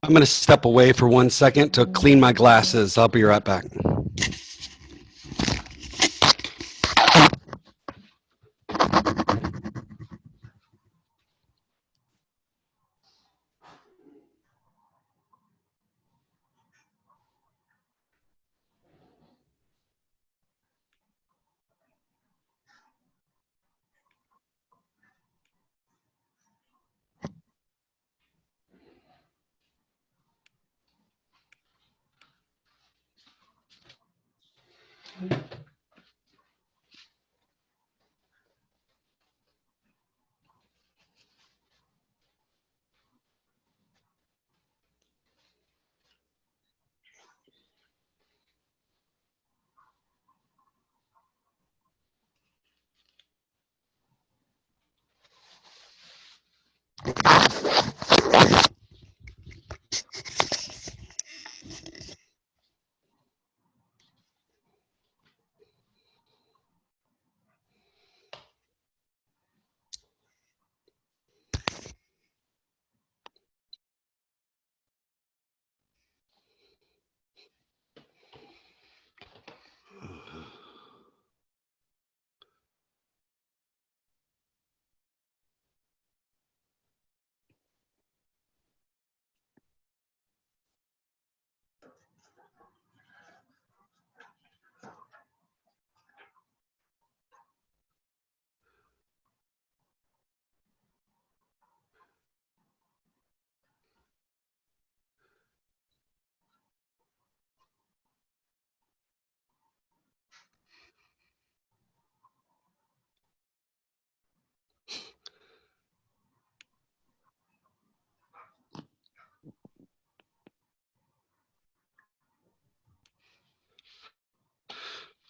I'm going to step away for 1 second to clean my glasses. I'll be right back.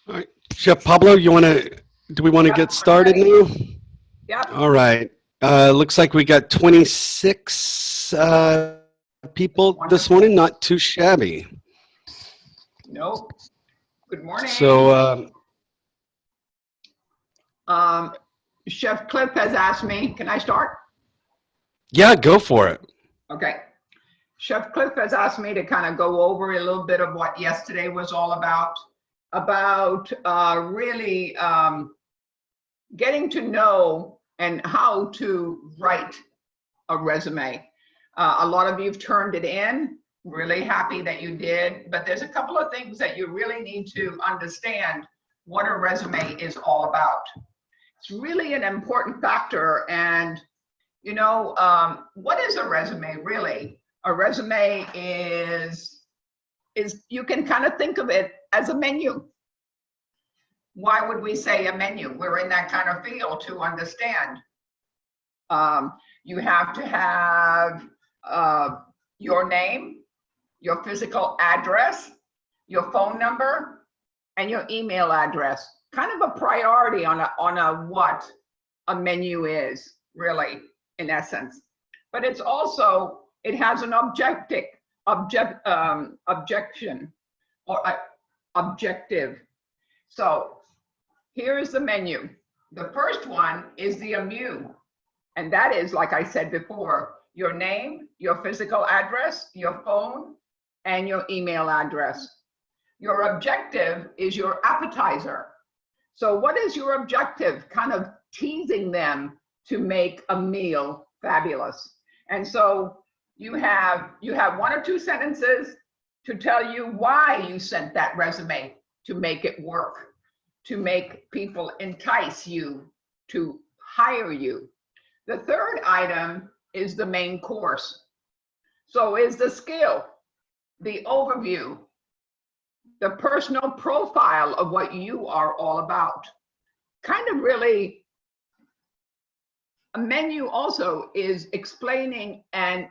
All right, Chef Pablo, do we want to get started now? Yep. All right. Looks like we got 26 people this morning, not too shabby. Nope. Good morning. So, Chef Cliff has asked me, can I start? yeah, go for it. Okay. Chef Cliff has asked me to kind of go over a little bit of what yesterday was all about really getting to know and how to write a resume. A lot of you've turned it in, really happy that you did, but there's a couple of things that you really need to understand what a resume is all about. It's really an important factor. And you know, what is a resume really? A resume is you can kind of think of it as a menu. Why would we say a menu? We're in that kind of field to understand. You have to have your name, your physical address, your phone number, and your email address. Kind of a priority on what a menu is, really, in essence. But it's also, it has an objective. So here's the menu. The first one is the AMU. And that is, like I said before, your name, your physical address, your phone, and your email address. Your objective is your appetizer. So what is your objective? Kind of teasing them to make a meal fabulous. And so you have 1 or 2 sentences to tell you why you sent that resume, to make it work, to make people entice you to hire you. The third item is the main course. So is the skill, the overview, the personal profile of what you are all about. Kind of really, a menu also is explaining and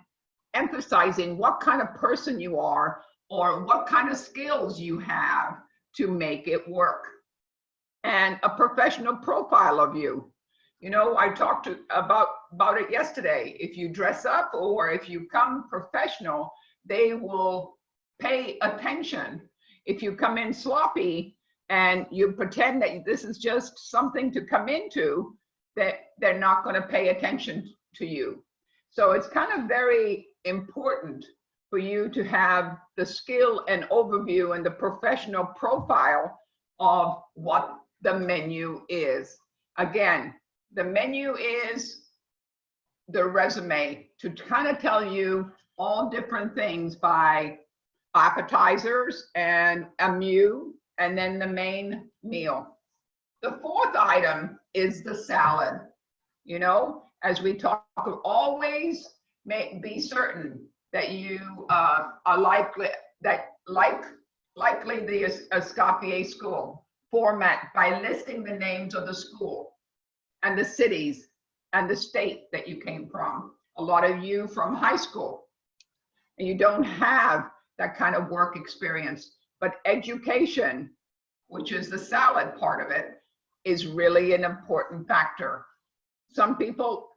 emphasizing what kind of person you are or what kind of skills you have to make it work. And a professional profile of you. You know, I talked about it yesterday. If you dress up or if you come professional, they will pay attention. If you come in sloppy and you pretend that this is just something to come into, that they're not going to pay attention to you. So it's kind of very important for you to have the skill and overview and the professional profile of what the menu is. Again, the menu is the resume to kind of tell you all different things by appetizers and a menu, and then the main meal. The fourth item is the salad. You know, as we talk, always be certain that you are likely the Escoffier School format by listing the names of the school and the cities and the state that you came from. A lot of you from high school, and you don't have that kind of work experience, but education, which is the salad part of it, is really an important factor. Some people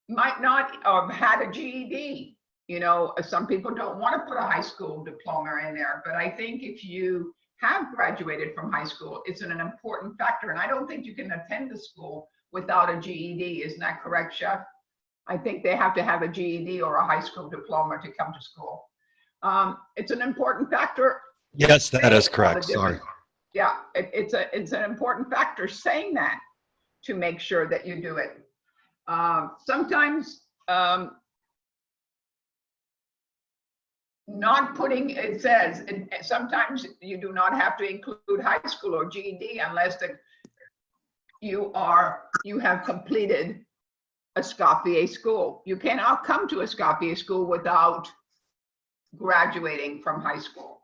might not have had a GED. You know, some people don't want to put a high school diploma in there, but I think if you have graduated from high school, it's an important factor. And I don't think you can attend the school without a GED. Isn't that correct, Chef? I think they have to have a GED or a high school diploma to come to school. It's an important factor. Yes, that is correct. Sorry. Yeah, it's an important factor saying that to make sure that you do it. Sometimes not putting, it says, sometimes you do not have to include high school or GED unless you have completed Escoffier School. You cannot come to Escoffier School without graduating from high school.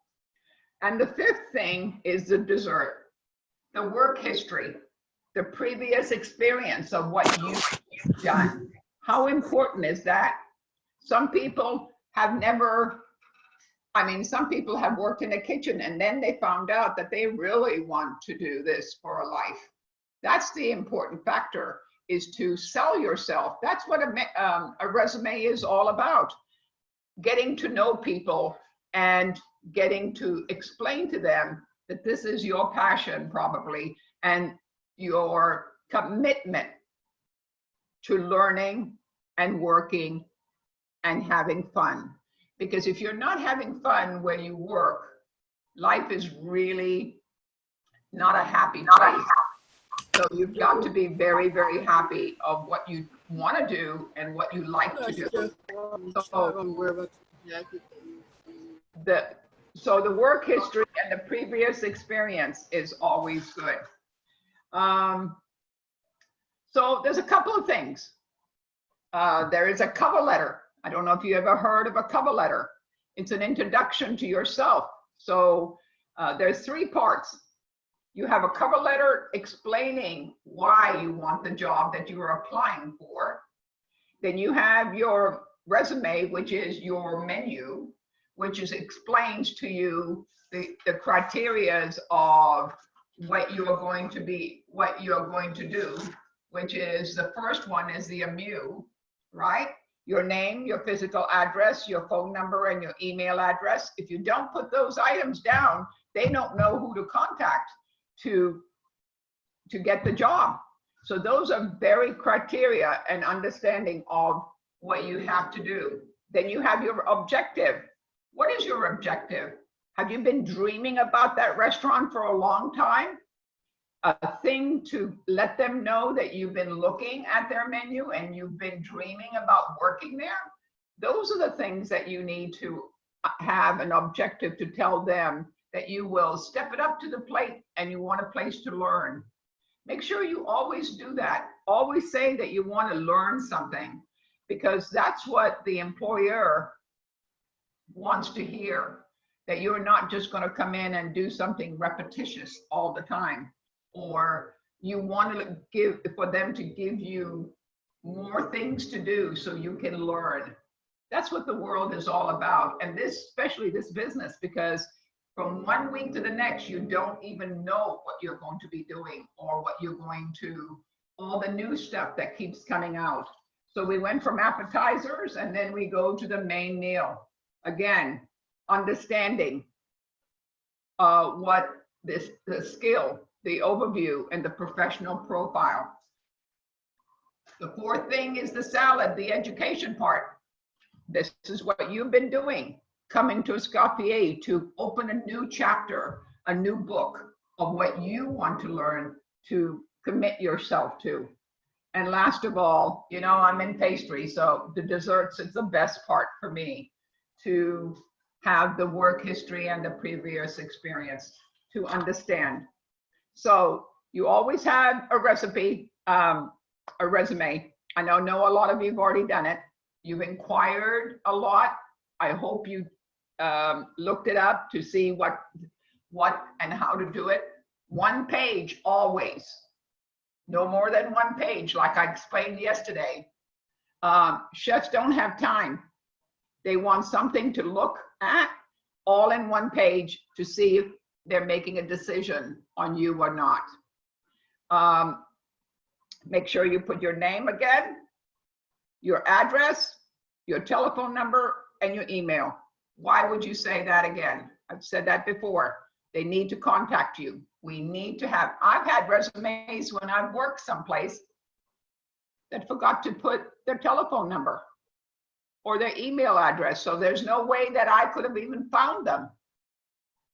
And the fifth thing is the dessert, the work history, the previous experience of what you've done. How important is that? Some people have never, some people have worked in a kitchen and then they found out that they really want to do this for a life. That's the important factor, is to sell yourself. That's what a resume is all about. Getting to know people and getting to explain to them that this is your passion probably, and your commitment to learning and working and having fun. Because if you're not having fun where you work, life is really not a happy place. So you've got to be very, very happy of what you want to do and what you like to do. So the work history and the previous experience is always good. So there's a couple of things. There is a cover letter. I don't know if you ever heard of a cover letter. It's an introduction to yourself. So there's three parts. You have a cover letter explaining why you want the job that you are applying for. Then you have your resume, which is your menu, which explains to you the criteria of what you are going to be, what you are going to do, which is the first one is the menu, right? Your name, your physical address, your phone number, and your email address. If you don't put those items down, they don't know who to contact to get the job. So those are very criteria and understanding of what you have to do. Then you have your objective. What is your objective? Have you been dreaming about that restaurant for a long time? A thing to let them know that you've been looking at their menu and you've been dreaming about working there. Those are the things that you need to have an objective to tell them that you will step it up to the plate and you want a place to learn. Make sure you always do that. Always say that you want to learn something, because that's what the employer wants to hear, that you're not just going to come in and do something repetitious all the time, or you want to give for them to give you more things to do so you can learn. That's what the world is all about. And this, especially this business, because from one week to the next, you don't even know what you're going to be doing or what you're going to, all the new stuff that keeps coming out. So we went from appetizers and then we go to the main meal. Again, understanding what the skill, the overview, and the professional profile. The fourth thing is the salad, the education part. This is what you've been doing. coming to Escoffier to open a new chapter, a new book of what you want to learn to commit yourself to. And last of all, you know, I'm in pastry, so the desserts is the best part for me, to have the work history and the previous experience to understand. So you always have a recipe, a resume. I know a lot of you have already done it. You've inquired a lot. I hope you looked it up to see what and how to do it. One page always. No more than one page, like I explained yesterday. Chefs don't have time. They want something to look at all in one page to see if they're making a decision on you or not. Make sure you put your name again, your address, your telephone number, and your email. Why would you say that again? I've said that before. They need to contact you. We need to have, I've had resumes when I've worked someplace that forgot to put their telephone number or their email address. So there's no way that I could have even found them.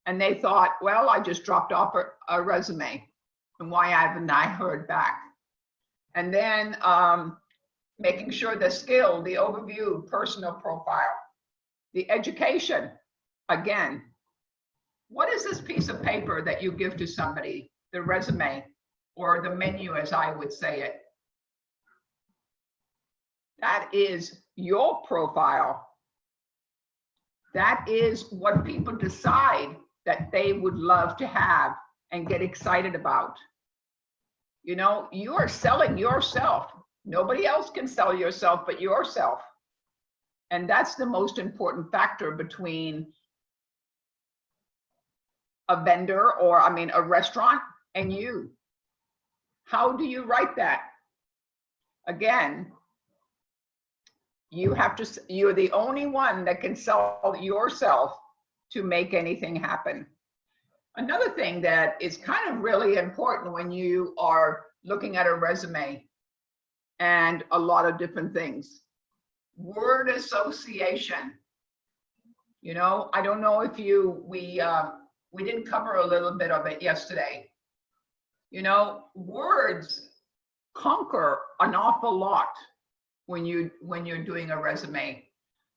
And they thought, well, I just dropped off a resume, and why haven't I heard back? And then making sure the skill, the overview, personal profile, the education. Again, what is this piece of paper that you give to somebody, the resume or the menu, as I would say it? That is your profile. That is what people decide that they would love to have and get excited about. You know, you are selling yourself. Nobody else can sell yourself but yourself. And that's the most important factor between a vendor, or I mean a restaurant, and you. How do you write that? Again, you have to, you're the only one that can sell yourself to make anything happen. Another thing that is kind of really important when you are looking at a resume and a lot of different things, word association. You know, I don't know if we didn't cover a little bit of it yesterday. You know, words conquer an awful lot when you're doing a resume.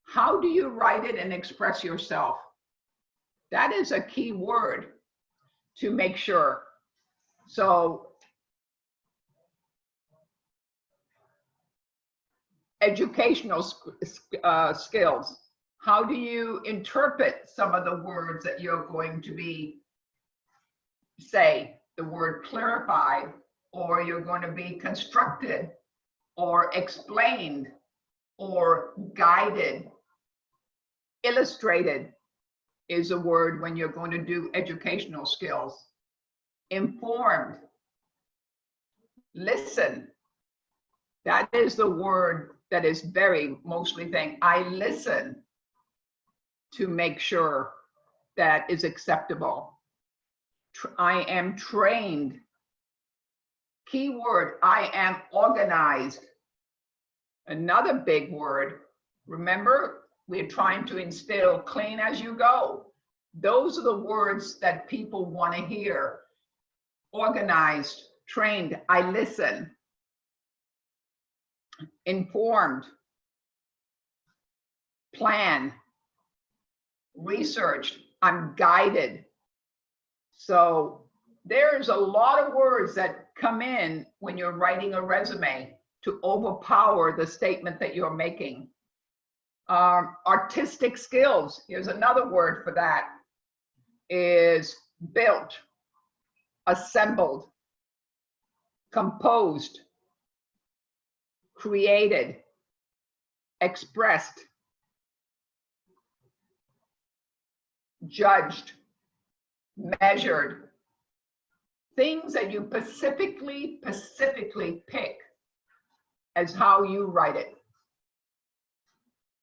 How do you write it and express yourself? That is a key word to make sure. So educational skills. How do you interpret some of the words that you're going to be, say, the word clarify, or you're going to be constructed, or explained, or guided. Illustrated is a word when you're going to do educational skills. Informed. Listen. That is the word that is very mostly thing. I listen to make sure that is acceptable. I am trained. Key word, I am organized. Another big word. Remember, we're trying to instill clean as you go. Those are the words that people want to hear. Organized, trained, I listen. Informed, plan, researched, I'm guided. So there's a lot of words that come in when you're writing a resume to overpower the statement that you're making. Artistic skills, here's another word for that, is built, assembled, composed, created, expressed, judged, measured. Things that you specifically pick as how you write it.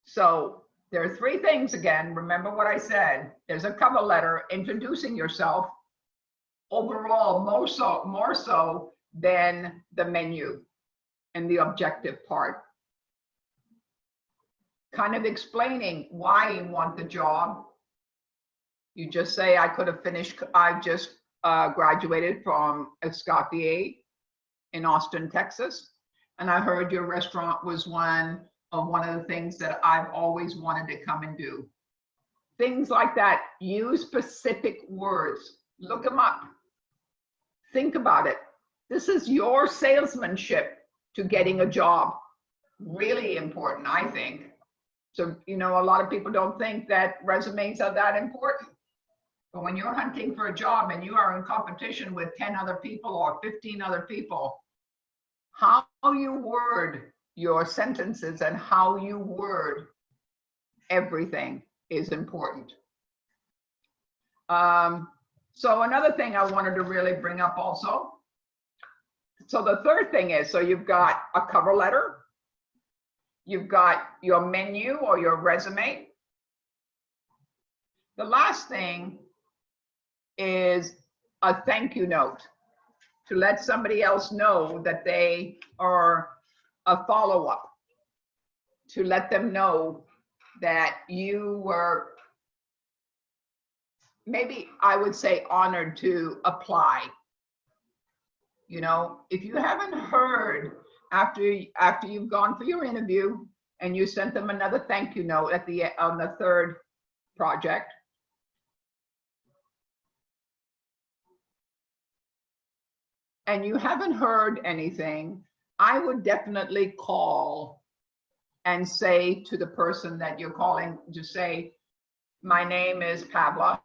So there are three things again. Remember what I said. There's a cover letter introducing yourself. Overall, more so than the menu and the objective part. kind of explaining why you want the job. You just say, I could have finished, I just graduated from Escoffier in Austin, Texas. And I heard your restaurant was one of the things that I've always wanted to come and do. Things like that. Use specific words. Look them up. Think about it. This is your salesmanship to getting a job. Really important, I think. So, you know, a lot of people don't think that resumes are that important. But when you're hunting for a job and you are in competition with 10 other people or 15 other people, how you word your sentences and how you word everything is important. So another thing I wanted to really bring up also. So the third thing is, so you've got a cover letter, you've got your menu or your resume. The last thing is a thank you note to let somebody else know that they are a follow-up, to let them know that you were, maybe I would say, honored to apply. You know, if you haven't heard after you've gone for your interview and you sent them another thank you note at the on the third project, and you haven't heard anything, I would definitely call and say to the person that you're calling, just say, my name is Pavla,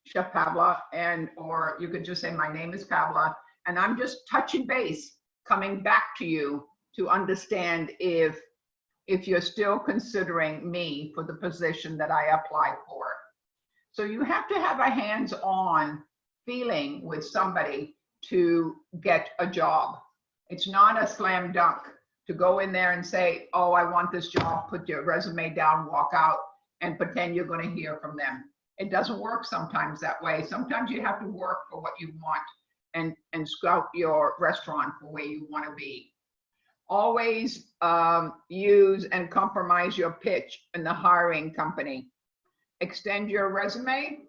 Chef Pavla, and, or you could just say, my name is Pavla, and I'm just touching base, coming back to you to understand if you're still considering me for the position that I applied for. So you have to have a hands-on feeling with somebody to get a job. It's not a slam dunk to go in there and say, oh, I want this job, put your resume down, walk out, and pretend you're going to hear from them. It doesn't work sometimes that way. Sometimes you have to work for what you want and scout your restaurant for where you want to be. Always use and compromise your pitch in the hiring company. Extend your resume,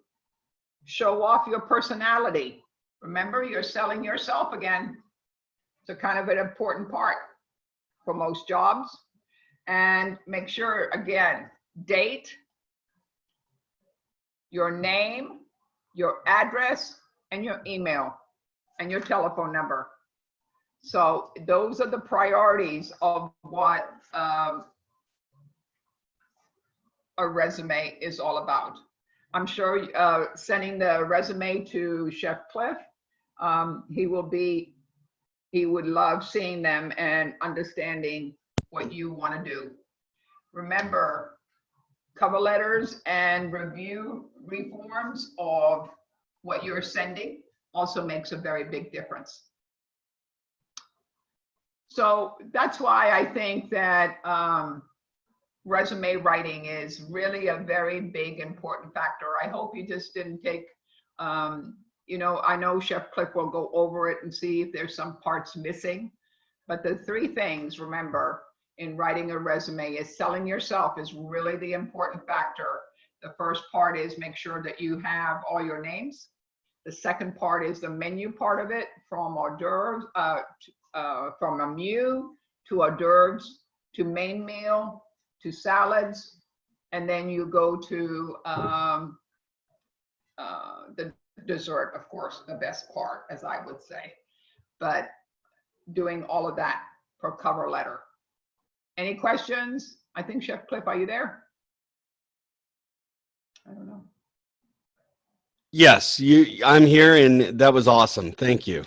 show off your personality. Remember, you're selling yourself again. It's a kind of an important part for most jobs. And make sure, again, date, your name, your address, and your email, and your telephone number. So those are the priorities of what a resume is all about. I'm sure sending the resume to Chef Cliff, he would love seeing them and understanding what you want to do. Remember, cover letters and review reforms of what you're sending also makes a very big difference. So that's why I think that resume writing is really a very big, important factor. I hope you just didn't take, you know, I know Chef Cliff will go over it and see if there's some parts missing, but the three things, remember, in writing a resume is selling yourself is really the important factor. The first part is make sure that you have all your names. The second part is the menu part of it, from hors d'oeuvres, from a menu to hors d'oeuvres to main meal to salads, and then you go to the dessert, of course, the best part, as I would say. But doing all of that for cover letter. Any questions? I think Chef Cliff, are you there? I don't know. Yes, I'm here, and that was awesome. Thank you.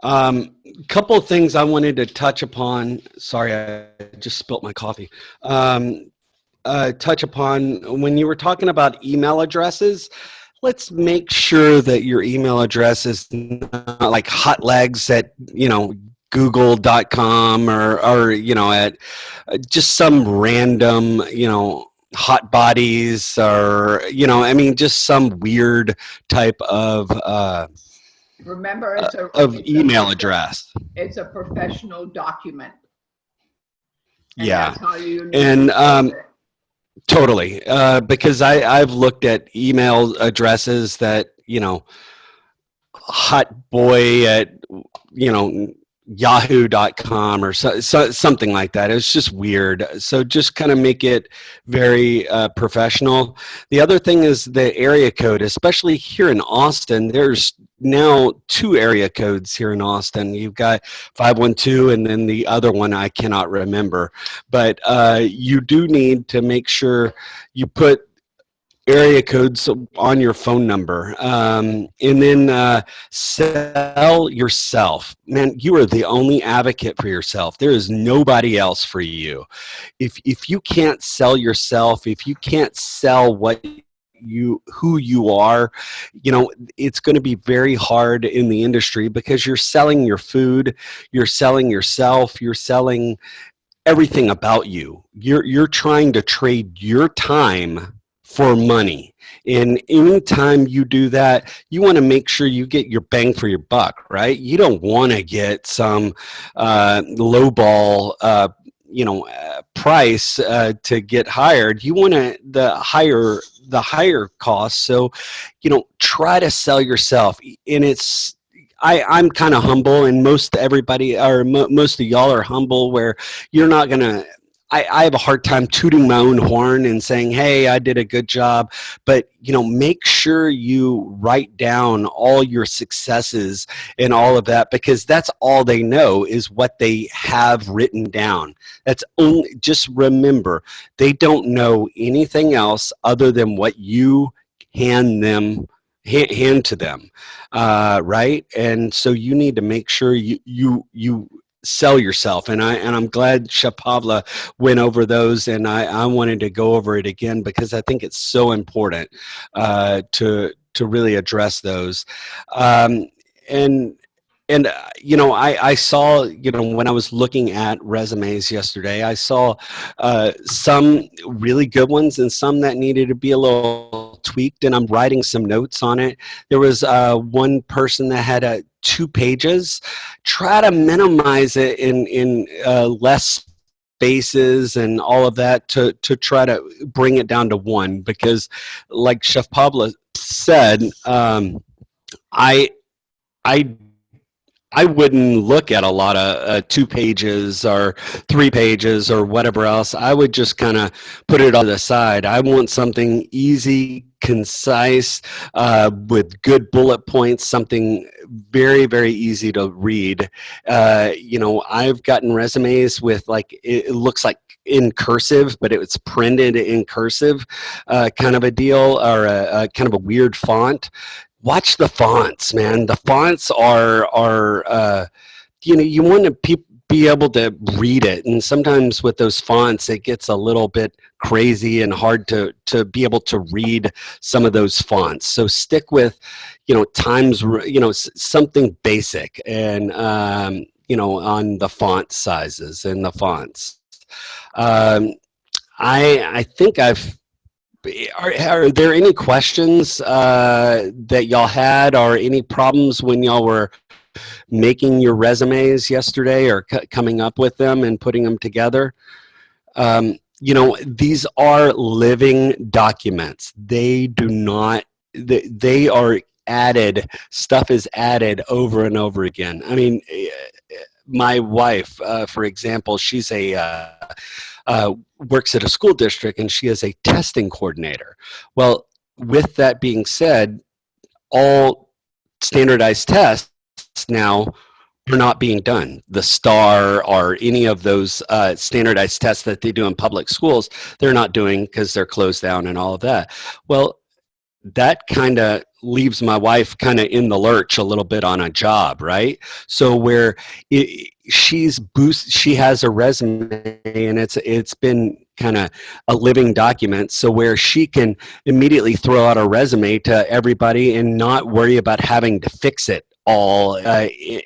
Couple of things I wanted to touch upon. Sorry, I just spilt my coffee. Touch upon when you were talking about email addresses. Let's make sure that your email address is not like hot legs at, you know, google.com or you know, at just some random, you know, hot bodies, or, you know, I mean, just some weird type of Remember, it's email address. It's a professional document. And Yeah. that's how you need And to close it. Totally. Because I've looked at email addresses that, hot boy at, you know, yahoo.com or something like that. It was just weird. So just kind of make it very professional. The other thing is the area code, especially here in Austin. There's now two area codes here in Austin. You've got 512 and then the other one I cannot remember. But you do need to make sure you put area codes on your phone number, and then sell yourself. Man, you are the only advocate for yourself. There is nobody else for you. If you can't sell yourself, if you can't sell what you who you are, it's going to be very hard in the industry, because you're selling your food, you're selling yourself, you're selling everything about you. You're trying to trade your time for money. And anytime you do that, you want to make sure you get your bang for your buck, right? You don't want to get some lowball price to get hired. You want to the higher cost. So try to sell yourself. And I'm kind of humble, and most everybody, or most of y'all are humble, where you're not gonna. I have a hard time tooting my own horn and saying, "Hey, I did a good job," but make sure you write down all your successes and all of that, because that's all they know is what they have written down. That's only. Just remember, they don't know anything else other than what you hand to them, right? And so you need to make sure you sell yourself. And I'm glad Chef Pavla went over those, and I wanted to go over it again, because I think it's so important to really address those. Um, and I saw, when I was looking at resumes yesterday, I saw some really good ones and some that needed to be a little tweaked, and I'm writing some notes on it. There was one person that had 2 pages. Try to minimize it in less spaces and all of that, to try to bring it down to one, because like Chef Pablo said, I I I wouldn't look at a lot of 2 pages or 3 pages or whatever else. I would just kind of put it on the side. I want something easy, concise, with good bullet points, something very, very easy to read. I've gotten resumes with, like, it looks like in cursive, but it's printed in cursive, kind of a deal, or a kind of a weird font. Watch the fonts, man. The fonts are you want to be able to read it, and sometimes with those fonts it gets a little bit crazy and hard to be able to read some of those fonts. So stick with times, something basic, and on the font sizes and the fonts. um, I think are there any questions that y'all had, or any problems when y'all were making your resumes yesterday, or coming up with them and putting them together? These are living documents. They do not, they are added, stuff is added over and over again. I mean, my wife, for example, she's works at a school district, and she is a testing coordinator. Well, with that being said, all standardized tests now are not being done. The STAR or any of those standardized tests that they do in public schools, they're not doing, because they're closed down and all of that. Well, that kind of leaves my wife kind of in the lurch a little bit on a job, right? So where she has a resume, and it's been kind of a living document, so where she can immediately throw out a resume to everybody and not worry about having to fix it all.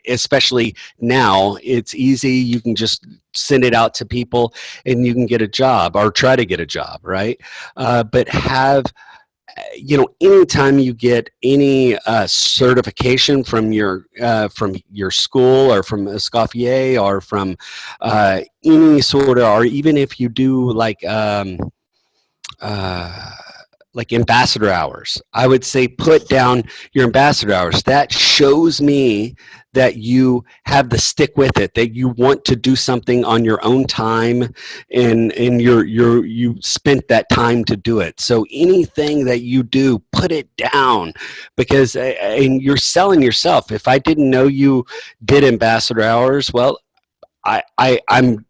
Especially now, it's easy. You can just send it out to people and you can get a job, or try to get a job, right? But have anytime you get any certification from your school, or from Escoffier, or from any sort of, or even if you do like like ambassador hours. I would say put down your ambassador hours. That shows me that you have the stick with it, that you want to do something on your own time, and you spent that time to do it. So anything that you do, put it down, because and you're selling yourself. If I didn't know you did ambassador hours, well, I'm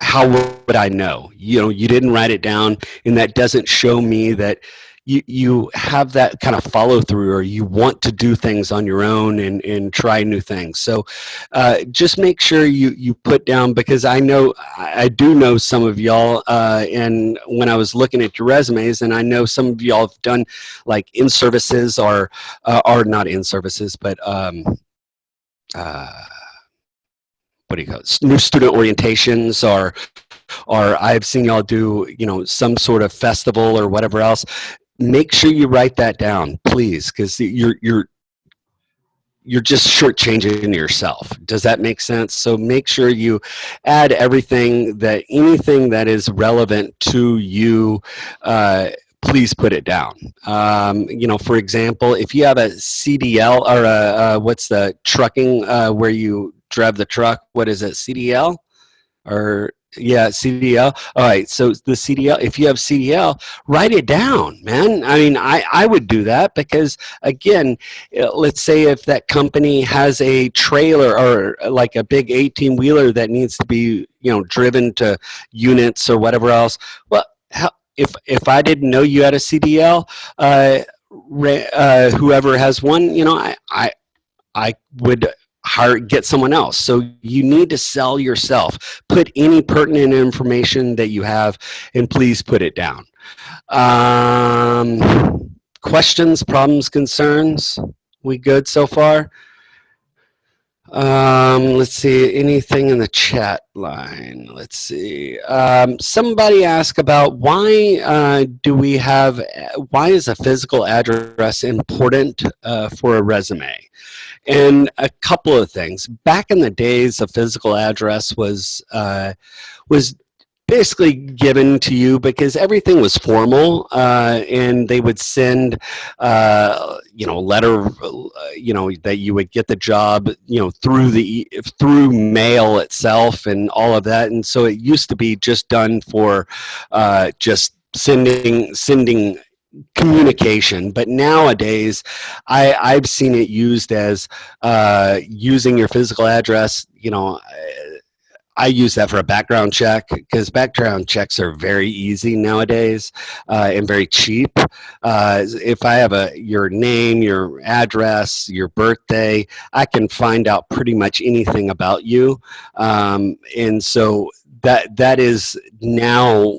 how would I know? You didn't write it down, and that doesn't show me that you have that kind of follow through, or you want to do things on your own and try new things. So just make sure you put down, because I do know some of y'all, and when I was looking at your resumes, and I know some of y'all have done like in services or not in services, but what do you call it? New student orientations, or I've seen y'all do, some sort of festival or whatever else. Make sure you write that down, please, because you're just shortchanging yourself. Does that make sense? So make sure you add anything that is relevant to you. Please put it down. For example, if you have a CDL or what's the trucking where you drive the truck? What is it? CDL? Or yeah, CDL. All right, so the CDL, if you have CDL, write it down, man. I mean, I would do that, because again, let's say if that company has a trailer or like a big 18-wheeler that needs to be, driven to units or whatever else. Well, if I didn't know you had a CDL, whoever has one, I would get someone else. So you need to sell yourself. Put any pertinent information that you have, and please put it down. Questions, problems, concerns? We good so far? Let's see, anything in the chat line? Let's see. Somebody asked about why is a physical address important for a resume? And a couple of things. Back in the days, a physical address was basically given to you because everything was formal, and they would send, letter, that you would get the job, through mail itself and all of that. And so it used to be just done for just sending communication. But nowadays I've seen it used as using your physical address. I use that for a background check, because background checks are very easy nowadays, and very cheap. If I have your name, your address, your birthday, I can find out pretty much anything about you. And so that is now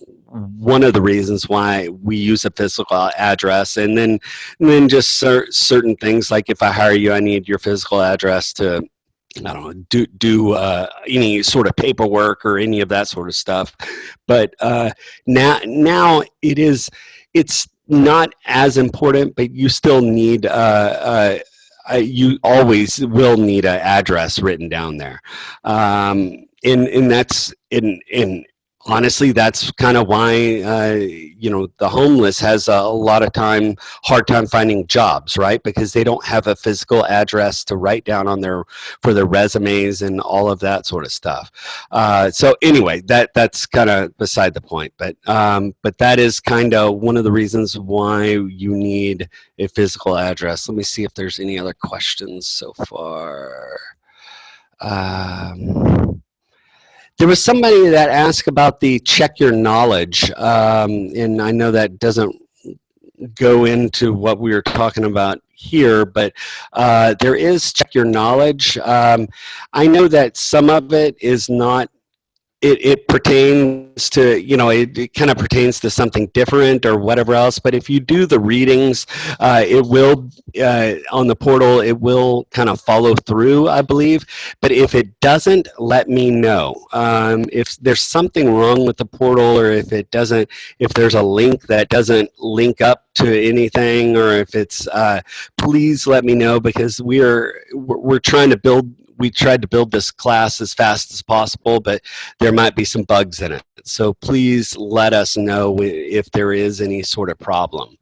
one of the reasons why we use a physical address. And then just certain things, like if I hire you, I need your physical address to, I don't know, do any sort of paperwork or any of that sort of stuff. But now it's not as important, but you still need you always will need an address written down there. And that's in honestly, that's kind of why the homeless has a lot of hard time finding jobs, right? Because they don't have a physical address to write down for their resumes and all of that sort of stuff. So anyway, that's kind of beside the point. But that is kind of one of the reasons why you need a physical address. Let me see if there's any other questions so far. There was somebody that asked about the check your knowledge, and I know that doesn't go into what we were talking about here, but there is check your knowledge. I know that some of it is not, it pertains to, it kind of pertains to something different or whatever else. But if you do the readings, it will, on the portal, it will kind of follow through, I believe. But if it doesn't, let me know. If there's something wrong with the portal, or if there's a link that doesn't link up to anything, or if it's, please let me know, because we're trying to build we tried to build this class as fast as possible, but there might be some bugs in it. So please let us know if there is any sort of problem.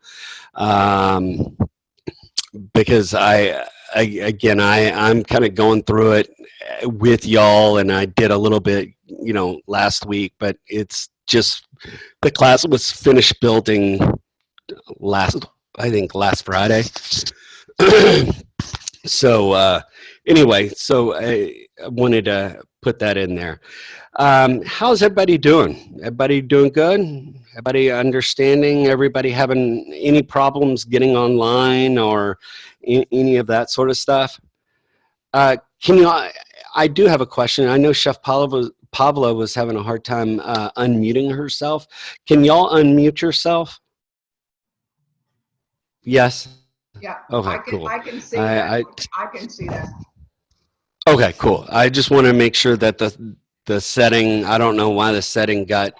Because I'm kind of going through it with y'all, and I did a little bit, last week, but it's just the class was finished building last Friday. So anyway, so I wanted to put that in there. How's everybody doing? Everybody doing good? Everybody understanding? Everybody having any problems getting online or any of that sort of stuff? Can you? I do have a question. I know Chef Pavla was having a hard time unmuting herself. Can y'all unmute yourself? Yes. Yeah, Okay, cool. I can see that. I I can see that. Okay, cool. I just want to make sure that the setting, I don't know why the setting got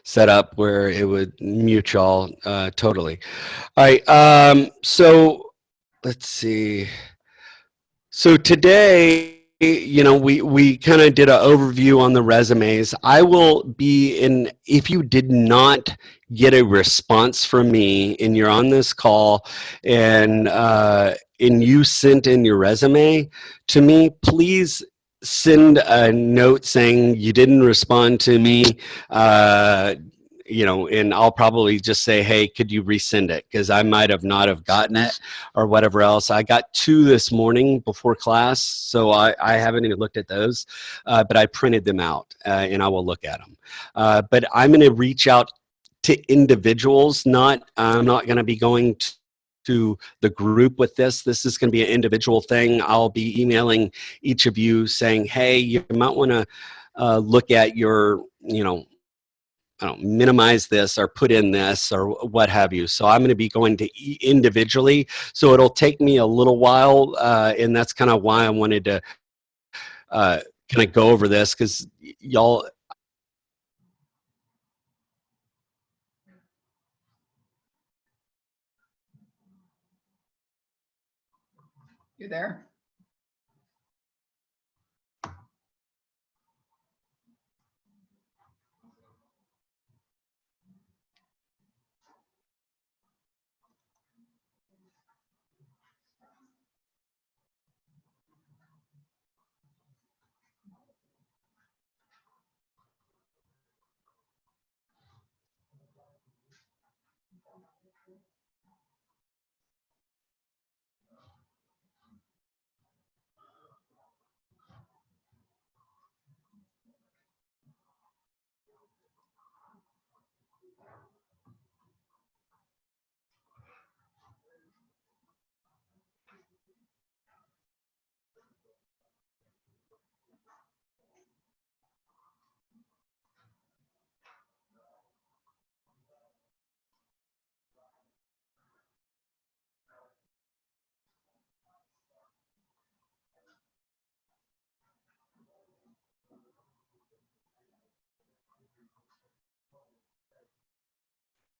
set up where it would mute y'all totally. All right, so let's see. So today, we kind of did an overview on the resumes. I will be in, if you did not get a response from me and you're on this call and you sent in your resume to me, please send a note saying you didn't respond to me. And I'll probably just say, hey, could you resend it? Because I might have not have gotten it or whatever else. I got 2 this morning before class, so I haven't even looked at those, but I printed them out, and I will look at them. But I'm going to reach out to individuals. I'm not going to be going to the group with this. This is going to be an individual thing. I'll be emailing each of you saying, hey, you might want to look at your, I don't minimize this or put in this or what have you. So I'm going to be going to individually. So it'll take me a little while, and that's kind of why I wanted to kind of go over this, because y'all. You there?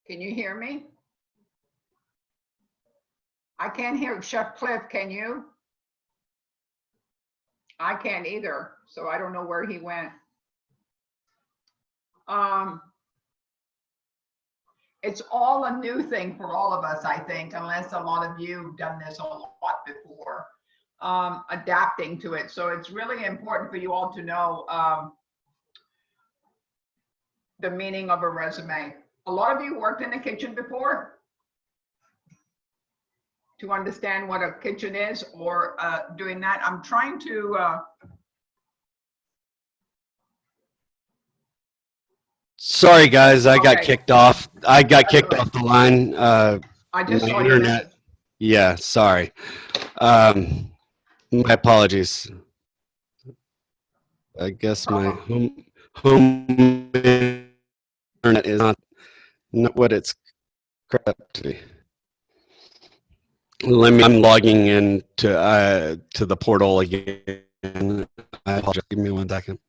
Can you hear me? I can't hear Chef Cliff. Can you? I can't either. So I don't know where he went. It's all a new thing for all of us, I think, unless a lot of you have done this a lot before, adapting to it. So it's really important for you all to know the meaning of a resume. A lot of you worked in the kitchen before to understand what a kitchen is, or doing that. I'm trying to Sorry, guys, I got okay. kicked off. I got That's kicked all right. off the line. I just My saw your internet. message. Yeah, sorry. My apologies. I guess my home internet is not what it's cracked up to be. I'm logging in to the portal again. I apologize. Give me 1 second.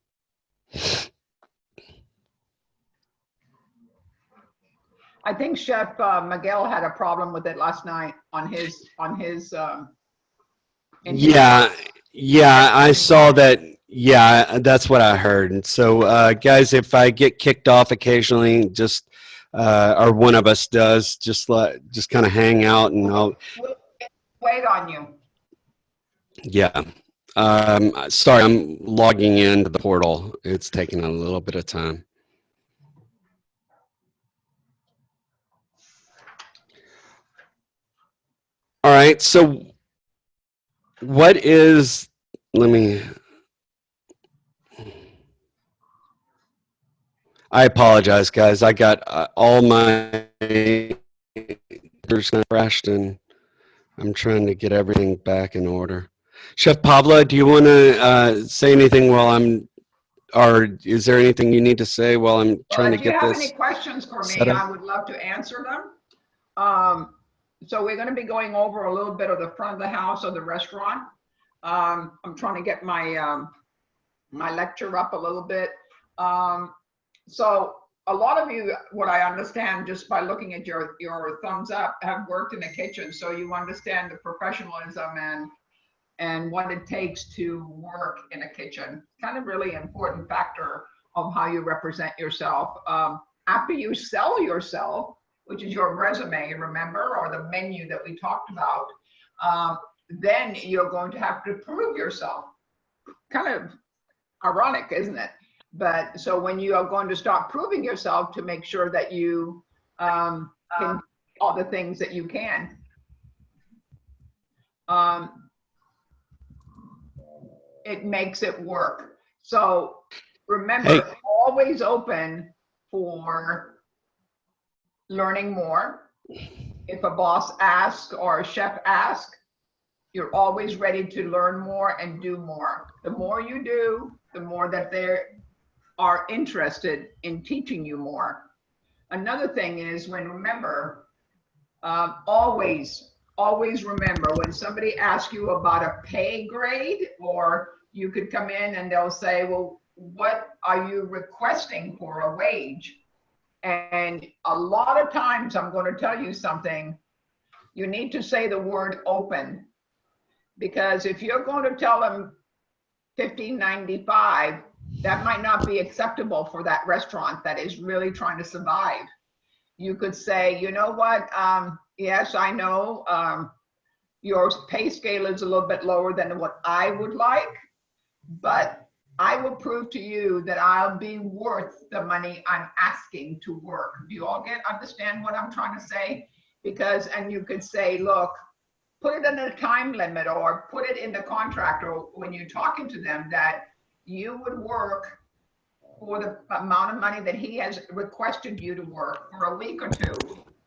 I think Chef Miguel had a problem with it last night on his Yeah, Yeah, I saw that. Yeah, that's what I heard. And so, guys, if I get kicked off occasionally, just or one of us does, just kind of hang out, and I'll. We'll wait on you. Yeah. Sorry, I'm logging into the portal. It's taking a little bit of time. All right. So, what is? Let me. I apologize, guys. I got all my computers kind of crashed, and I'm trying to get everything back in order. Chef Pavla, do you want to say anything while I'm, or is there anything you need to say while I'm Well, trying to if you get have any this questions for set me, up? I would love to answer them. So we're going to be going over a little bit of the front of the house of the restaurant. I'm trying to get my my lecture up a little bit. So a lot of you, what I understand just by looking at your thumbs up, have worked in the kitchen, so you understand the professionalism and what it takes to work in a kitchen. Kind of really important factor of how you represent yourself. After you sell yourself, which is your resume, remember, or the menu that we talked about, then you're going to have to prove yourself. Kind of ironic, isn't it? But so when you are going to start proving yourself to make sure that you can do all the things that you can. It makes it work. So remember, Hey, always open for learning more. If a boss asks or a chef asks, you're always ready to learn more and do more. The more you do, the more that they are interested in teaching you more. Another thing is remember, always remember when somebody asks you about a pay grade, or you could come in and they'll say, well, what are you requesting for a wage? And a lot of times, I'm going to tell you something, you need to say the word open, because if you're going to tell them $15.95, that might not be acceptable for that restaurant that is really trying to survive. You could say, you know what, yes, I know your pay scale is a little bit lower than what I would like, but I will prove to you that I'll be worth the money I'm asking to work. Do you all understand what I'm trying to say? Because, and you could say, look, put it in a time limit, or put it in the contract, or when you're talking to them, that you would work for the amount of money that he has requested you to work for a week or two.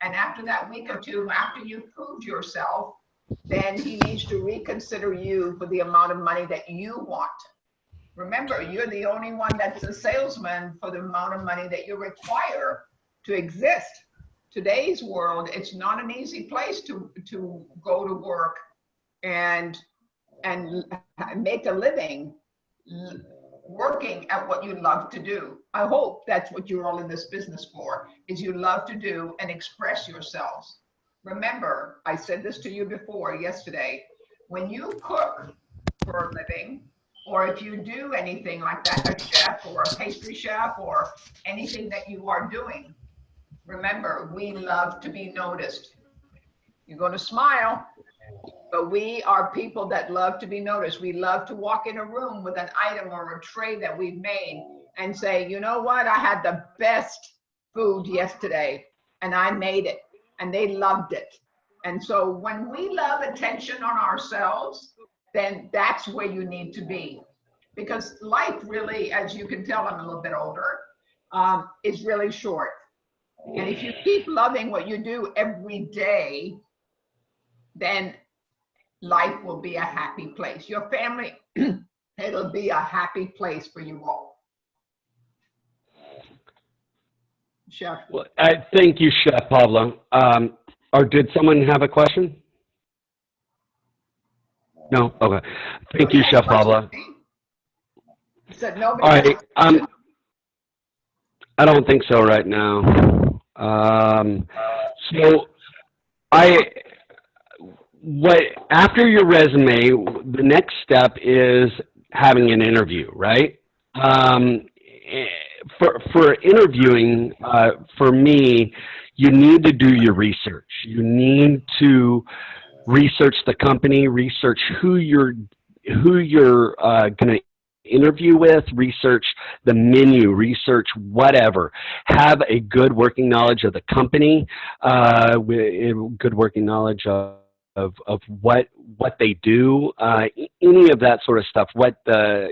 And after that week or two, after you've proved yourself, then he needs to reconsider you for the amount of money that you want. Remember, you're the only one that's a salesman for the amount of money that you require to exist. Today's world, it's not an easy place to go to work and make a living working at what you love to do. I hope that's what you're all in this business for, is you love to do and express yourselves. Remember, I said this to you before yesterday, when you cook for a living, or if you do anything like that, a chef or a pastry chef or anything that you are doing, remember, we love to be noticed. You're going to smile, but we are people that love to be noticed. We love to walk in a room with an item or a tray that we've made and say, you know what, I had the best food yesterday and I made it, and they loved it. And so when we love attention on ourselves, then that's where you need to be. Because life really, as you can tell, I'm a little bit older, is really short. And if you keep loving what you do every day, then life will be a happy place. Your family, it'll be a happy place for you all. Chef. well, thank you, Chef Pavla. Or did someone have a question? No? Okay. Thank you, Chef Pavla. Said All nobody has a right. question. I don't think so right now. So I what after your resume, the next step is having an interview, right? Um, for interviewing, for me, you need to do your research. You need to research the company, research who you're going to interview with, research the menu, research whatever. Have a good working knowledge of the company, good working knowledge of what they do, any of that sort of stuff. What the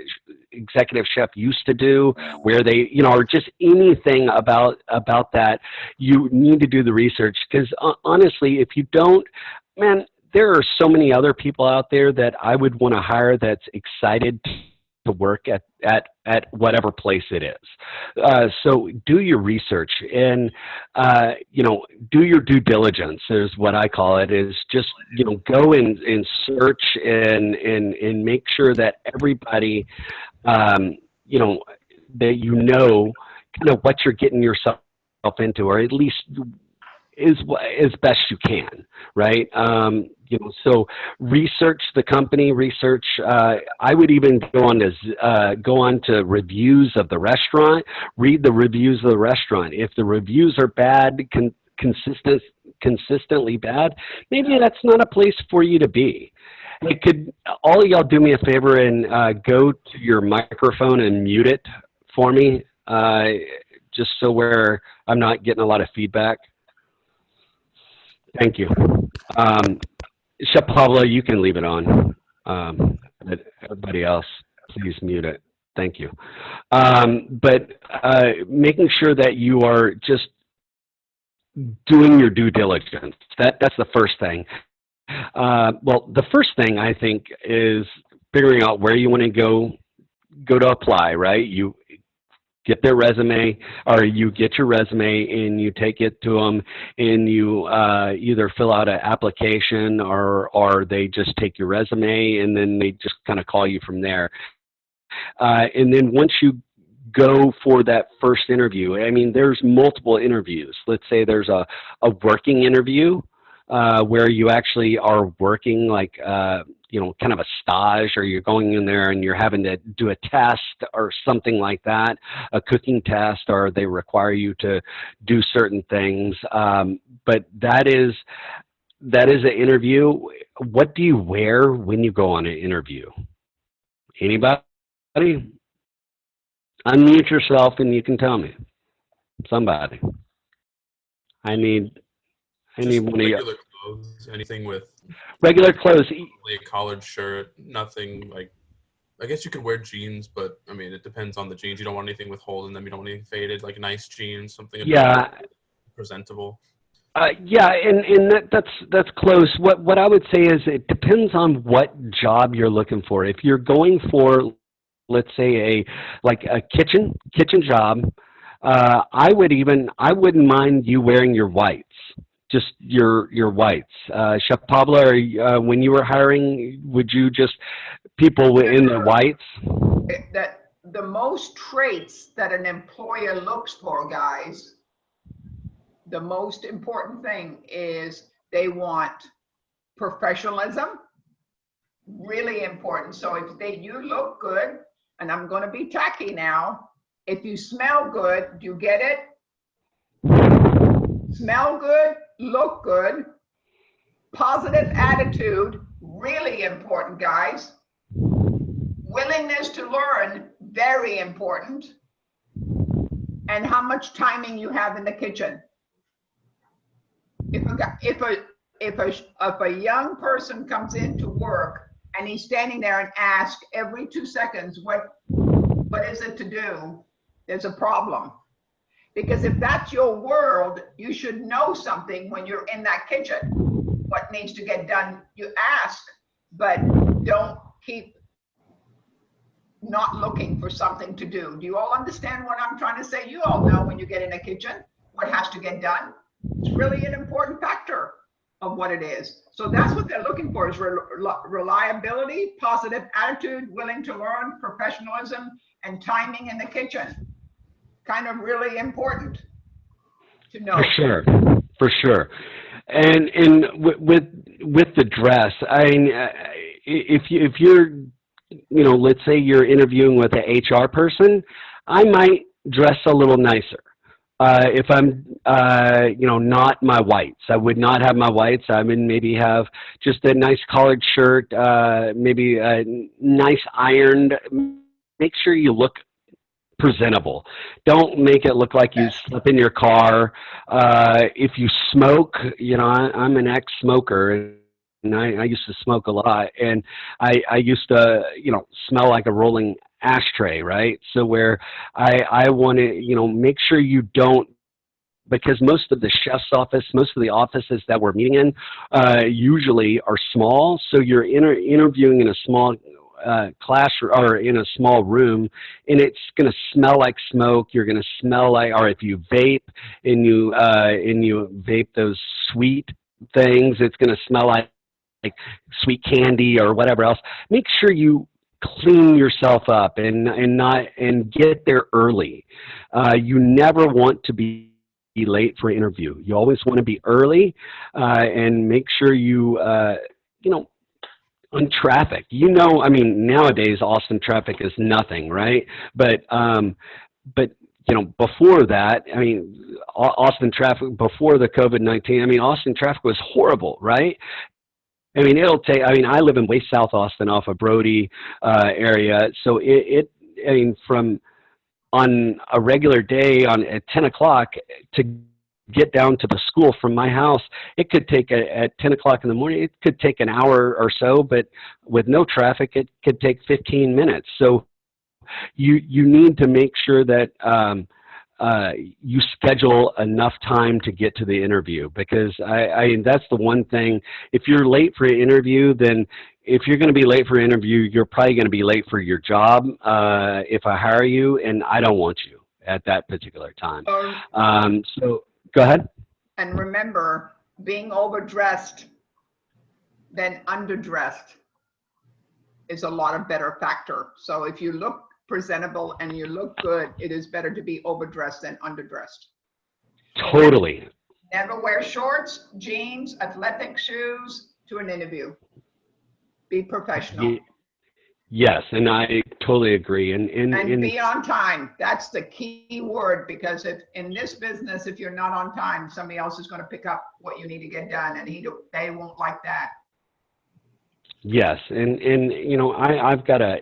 executive chef used to do, where they, or just anything about that. You need to do the research because honestly, if you don't, man, there are so many other people out there that I would want to hire that's excited to work at whatever place it is. So do your research and, do your due diligence is what I call it, is just, go and search and make sure that everybody, that kind of what you're getting yourself into, or at least is as best you can, right? So research the company, research. I would even go on to reviews of the restaurant. Read the reviews of the restaurant. If the reviews are bad, consistently bad, maybe that's not a place for you to be. Hey, could all of y'all do me a favor and go to your microphone and mute it for me, just so where I'm not getting a lot of feedback. Thank you. Chef Pablo, you can leave it on. But everybody else, please mute it. Thank you. But making sure that you are just doing your due diligence. That's the first thing. Well, the first thing I think is figuring out where you want to go to apply, right? You get their resume, or you get your resume and you take it to them, and you either fill out an application or they just take your resume and then they just kind of call you from there. And then once you go for that first interview, I mean, there's multiple interviews. Let's say there's a working interview where you actually are working like, kind of a stage, or you're going in there and you're having to do a test or something like that, a cooking test, or they require you to do certain things. But that is an interview. What do you wear when you go on an interview? Anybody? Unmute yourself and you can tell me. Somebody. I need one of you. Regular clothes, anything with regular clothes. A collared shirt, nothing like. I guess you could wear jeans, but I mean, it depends on the jeans. You don't want anything with holes in them. You don't want anything faded, like nice jeans, something presentable. Yeah, and that's close. What I would say is it depends on what job you're looking for. If you're going for, let's say, a kitchen job, I wouldn't mind you wearing your whites. Just your whites. Chef Pablo, when you were hiring, would you just people in the whites? That the most traits that an employer looks for, guys, the most important thing is they want professionalism, really important. So if you look good, and I'm going to be tacky now, if you smell good, do you get it? Smell good, look good, positive attitude, really important, guys. Willingness to learn, very important. And how much timing you have in the kitchen. If a young person comes into work and he's standing there and asks every 2 seconds, what is it to do? There's a problem. Because if that's your world, you should know something when you're in that kitchen. What needs to get done, you ask, but don't keep not looking for something to do. Do you all understand what I'm trying to say? You all know when you get in a kitchen, what has to get done. It's really an important factor of what it is. So that's what they're looking for, is reliability, positive attitude, willing to learn, professionalism, and timing in the kitchen. Kind of really important to know. For sure. With the dress, I mean, if you're, let's say you're interviewing with an HR person, I might dress a little nicer. If I'm, not my whites, I would not have my whites. I would maybe have just a nice collared shirt, maybe a nice ironed. Make sure you look presentable. Don't make it look like you Yes. slept in your car. If you smoke, I'm an ex-smoker. And I used to smoke a lot, and I used to, smell like a rolling ashtray, right? So where I want to, make sure you don't, because most of the chef's office, most of the offices that we're meeting in, usually are small. So you're interviewing in a small class or in a small room, and it's going to smell like smoke. You're going to smell like, or if you vape and you vape those sweet things, it's going to smell like sweet candy or whatever else. Make sure you clean yourself up and get there early. You never want to be late for an interview. You always want to be early, and make sure you on traffic. I mean, nowadays Austin traffic is nothing, right? But before that, I mean, Austin traffic before the COVID-19. I mean, Austin traffic was horrible, right? I mean, I live in West South Austin off of Brody area, so I mean, from on a regular day at 10 o'clock to get down to the school from my house, it could take at 10 o'clock in the morning, it could take an hour or so, but with no traffic, it could take 15 minutes. So you need to make sure that you schedule enough time to get to the interview, because that's the one thing. If you're late for an interview, then if you're going to be late for an interview, you're probably going to be late for your job if I hire you, and I don't want you at that particular time. So go ahead. And remember, being overdressed than underdressed is a lot of better factor. So if you look presentable and you look good, it is better to be overdressed than underdressed. Totally. Never wear shorts, jeans, athletic shoes to an interview. Be professional. Yes, and I totally agree. And be on time. That's the key word, because if in this business, if you're not on time, somebody else is going to pick up what you need to get done, and they won't like that. Yes, and I've got a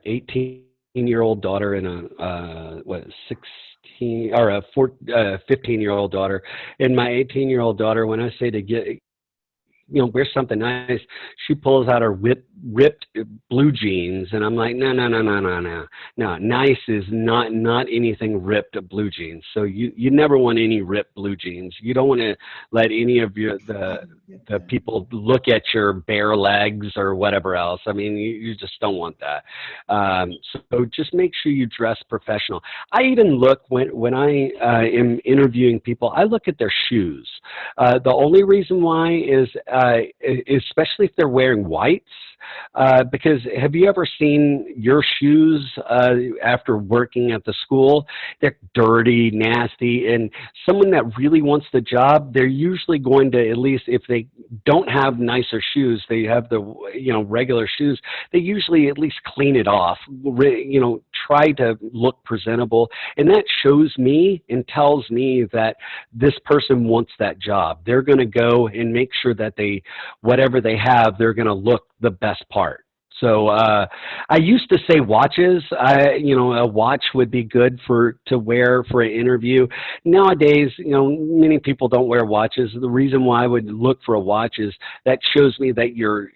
18-year-old daughter and a 16 or a 15-year-old daughter, and my 18-year-old daughter, when I say to get wear something nice, she pulls out her ripped blue jeans, and I'm like, no. Nice is not anything ripped blue jeans. So you never want any ripped blue jeans. You don't want to let any of the people look at your bare legs or whatever else. I mean, you just don't want that. So just make sure you dress professional. I even look when I am interviewing people, I look at their shoes. The only reason why is especially if they're wearing whites, because have you ever seen your shoes after working at the school? They're dirty, nasty, and someone that really wants the job, they're usually going to, at least if they don't have nicer shoes, they have the regular shoes, they usually at least clean it off, try to look presentable, and that shows me and tells me that this person wants that job. They're going to go and make sure that whatever they have, they're going to look the best part. So I used to say watches. A watch would be good to wear for an interview. Nowadays, many people don't wear watches. The reason why I would look for a watch is that shows me that you're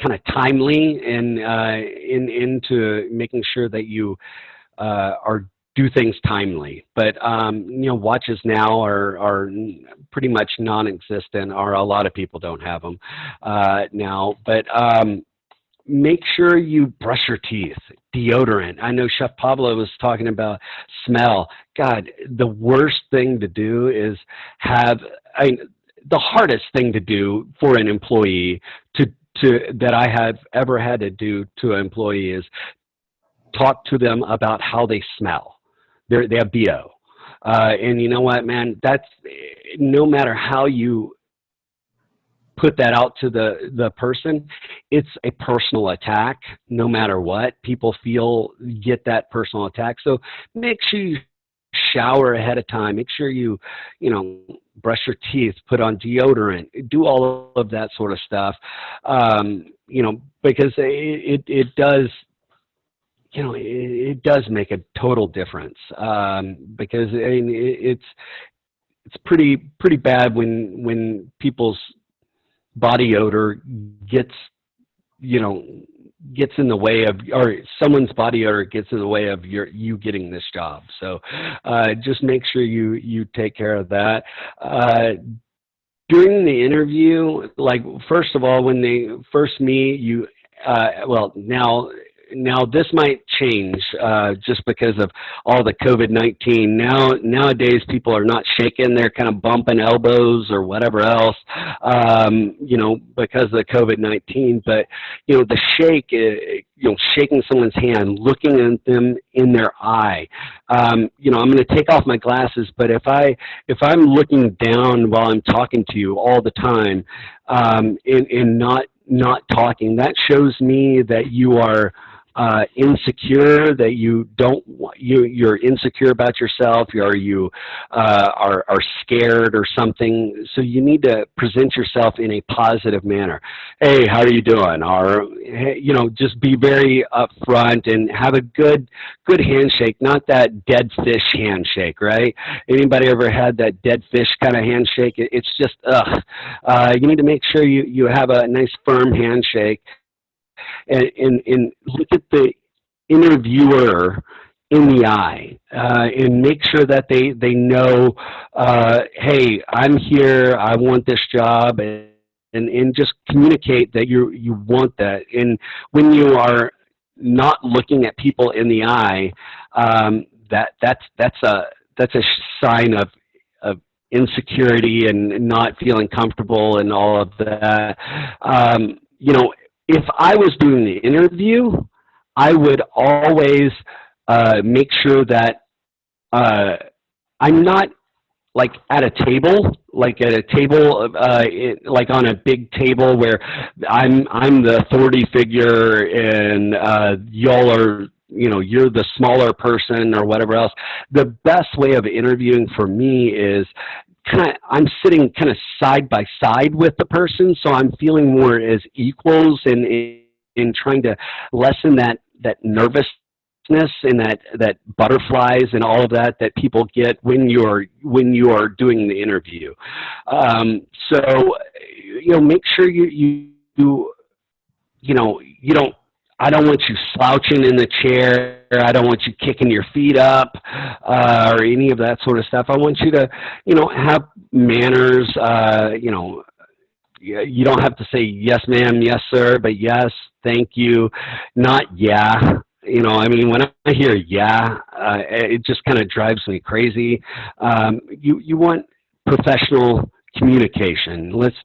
kind of timely and into making sure that you do things timely. But watches now are pretty much non-existent, or a lot of people don't have them now. But make sure you brush your teeth. Deodorant. I know Chef Pablo was talking about smell. God, the worst thing to do is the hardest thing to do for an employee that I have ever had to do to an employee is talk to them about how they smell. They have BO. And you know what, man, that's no matter how you put that out to the person, it's a personal attack no matter what. People get that personal attack. So make sure you shower ahead of time. Make sure you brush your teeth, put on deodorant, do all of that sort of stuff. Because it does, it does make a total difference. Because it's pretty bad when people's body odor gets in the way of, or someone's body odor gets in the way of you getting this job. So just make sure you take care of that. During the interview, like, first of all, when they first meet you, now this might change just because of all the COVID-19. Nowadays, people are not shaking; they're kind of bumping elbows or whatever else, because of the COVID-19. But the shake, shaking someone's hand, looking at them in their eye. I'm going to take off my glasses, but if I'm looking down while I'm talking to you all the time, and not talking, that shows me that you are insecure, that you're insecure about yourself, or you are scared or something. So you need to present yourself in a positive manner. Hey, how are you doing? Or, hey, just be very upfront and have a good handshake, not that dead fish handshake, right? Anybody ever had that dead fish kind of handshake? It's just, you need to make sure you have a nice firm handshake. And look at the interviewer in the eye, and make sure that they know, hey, I'm here, I want this job, and just communicate that you want that. And when you are not looking at people in the eye, that's a sign of insecurity and not feeling comfortable and all of that. If I was doing the interview, I would always make sure that I'm not like at a table, like on a big table where I'm the authority figure and y'all are, you're the smaller person or whatever else. The best way of interviewing for me is I'm sitting kind of side by side with the person, so I'm feeling more as equals and in trying to lessen that nervousness and that butterflies and all of that people get when you are doing the interview. So make sure you don't. I don't want you slouching in the chair. I don't want you kicking your feet up or any of that sort of stuff. I want you to, have manners. You don't have to say yes, ma'am, yes, sir, but yes, thank you, not yeah. When I hear yeah, it just kind of drives me crazy. You want professional communication. Let's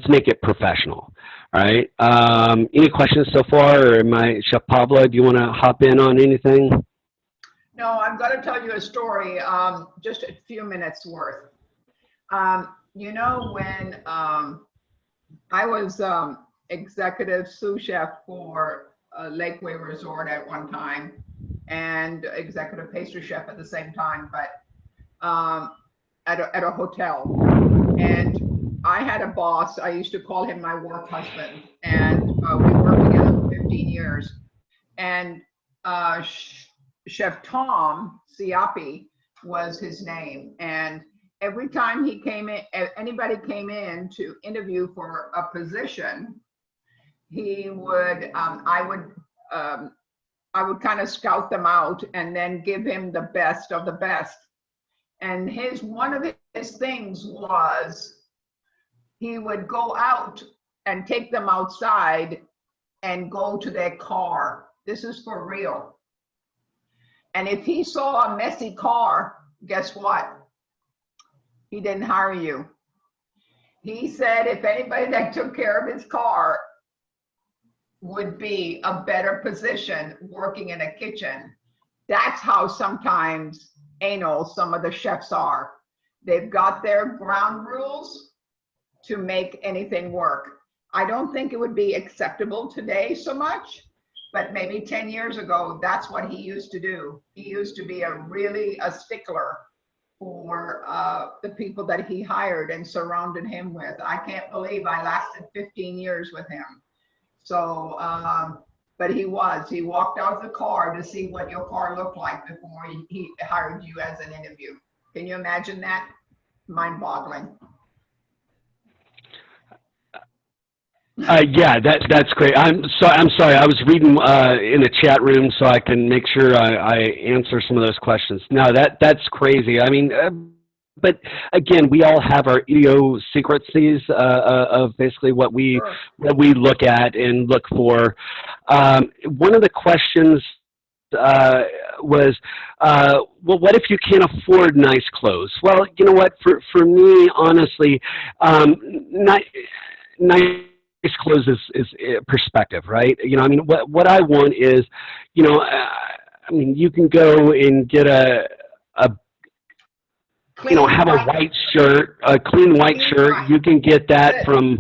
make it professional. All right. Any questions so far, or Chef Pablo, do you want to hop in on anything? No, I'm going to tell you a story, just a few minutes worth. When I was executive sous chef for Lakeway Resort at one time, and executive pastry chef at the same time, but at a hotel. And I had a boss. I used to call him my work husband, and we worked together for 15 years. And Chef Tom Siapi was his name. And every time anybody came in to interview for a position, he would, I would kind of scout them out and then give him the best of the best. And one of his things was, he would go out and take them outside and go to their car. This is for real. And if he saw a messy car, guess what? He didn't hire you. He said if anybody that took care of his car would be a better position working in a kitchen. That's how sometimes anal some of the chefs are. They've got their ground rules, to make anything work. I don't think it would be acceptable today so much, but maybe 10 years ago, that's what he used to do. He used to be a stickler for the people that he hired and surrounded him with. I can't believe I lasted 15 years with him. So, but he walked out the car to see what your car looked like before he hired you as an interview. Can you imagine that? Mind-boggling. Yeah, that's great. I'm sorry. I was reading in the chat room so I can make sure I answer some of those questions. No, that's crazy. I mean, but again, we all have our idiosyncrasies of basically what we look at and look for. One of the questions was, well, what if you can't afford nice clothes? Well, you know what? For me, honestly, nice clothes is perspective, right? You know, I mean, what I want is, you know, I mean, you can go and get a you know, have a white shirt, a clean white shirt. You can get that from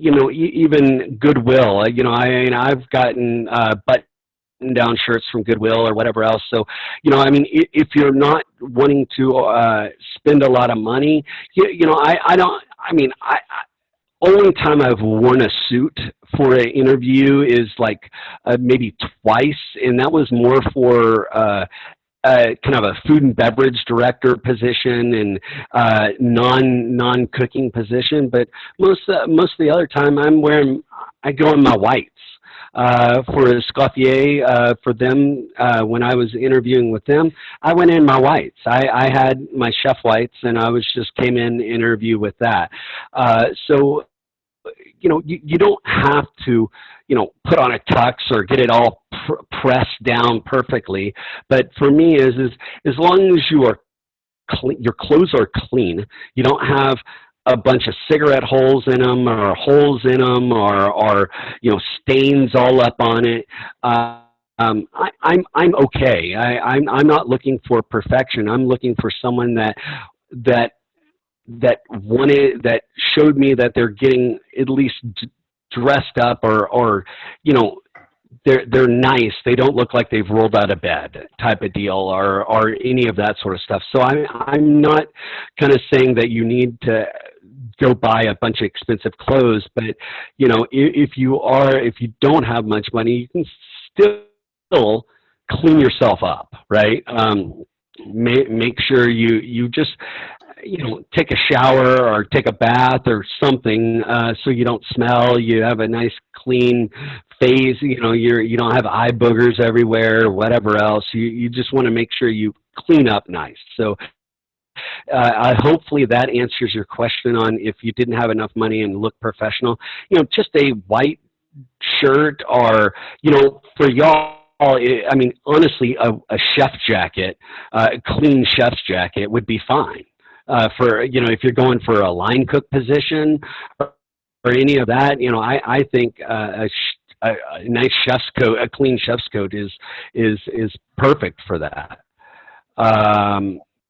you know, even Goodwill. You know, I've gotten button-down shirts from Goodwill or whatever else. So, you know, I mean, if you're not wanting to spend a lot of money, you know, I don't. I mean, only time I've worn a suit for an interview is like maybe twice, and that was more for kind of a food and beverage director position and non-cooking position. But most of the other time I go in my whites. For Escoffier, for them, when I was interviewing with them, I went in my whites. I had my chef whites, and I just came in to interview with that. So, you know, you don't have to, you know, put on a tux or get it all pressed down perfectly. But for me, is as long as you are clean, your clothes are clean, you don't have a bunch of cigarette holes in them or holes in them or you know, stains all up on it. I'm okay. I'm not looking for perfection. I'm looking for someone that showed me that they're getting at least dressed up or you know, they're nice. They don't look like they've rolled out of bed type of deal or any of that sort of stuff. So I'm not kind of saying that you need to go buy a bunch of expensive clothes, but you know, if you don't have much money, you can still clean yourself up, right? Make sure you just, you know, take a shower or take a bath or something, so you don't smell. You have a nice clean face. You know, you don't have eye boogers everywhere or whatever else. You just want to make sure you clean up nice. So hopefully that answers your question on if you didn't have enough money and look professional. You know, just a white shirt or, you know, for y'all, I mean, honestly, a chef jacket, a clean chef's jacket would be fine. For, you know, if you're going for a line cook position or any of that, you know, I think a nice chef's coat, a clean chef's coat is perfect for that.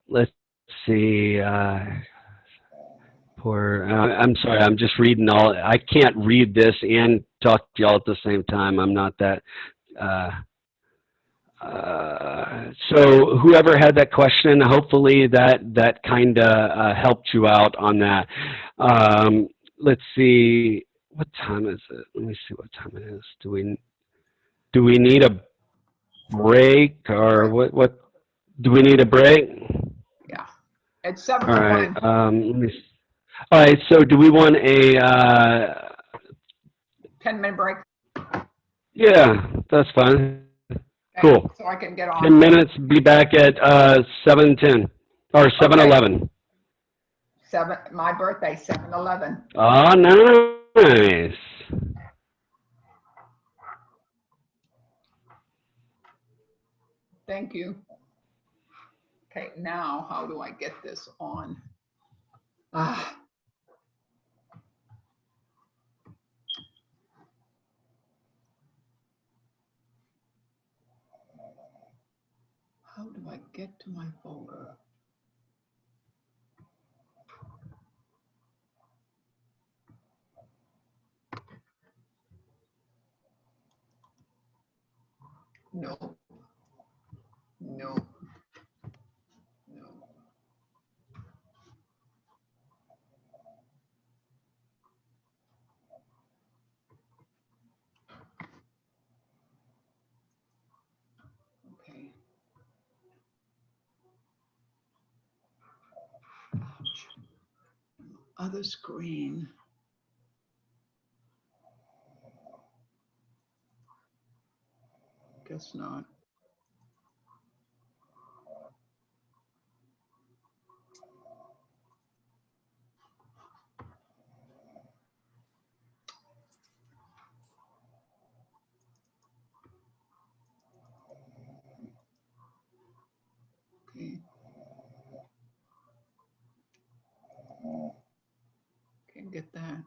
Let's see. I'm sorry, I'm just reading all. I can't read this and talk to y'all at the same time. I'm not that. So whoever had that question, hopefully that kind of helped you out on that. Let's see, what time is it? Let me see what time it is. Do we need a break or what? Do we need a break? Yeah, it's 7 All right. o'clock. Let me. All right. So do we want a? 10-minute break. Yeah, that's fine. Okay, Cool. so I can get on. 10 minutes. Be back at 7:10 or 7:11. My birthday, 7/11. Oh, nice. Thank you. Okay, now how do I get this on? Ah. How do I get to my folder? No. No. No. Okay. Ouch. Other screen. Guess not. Okay. Can't get that.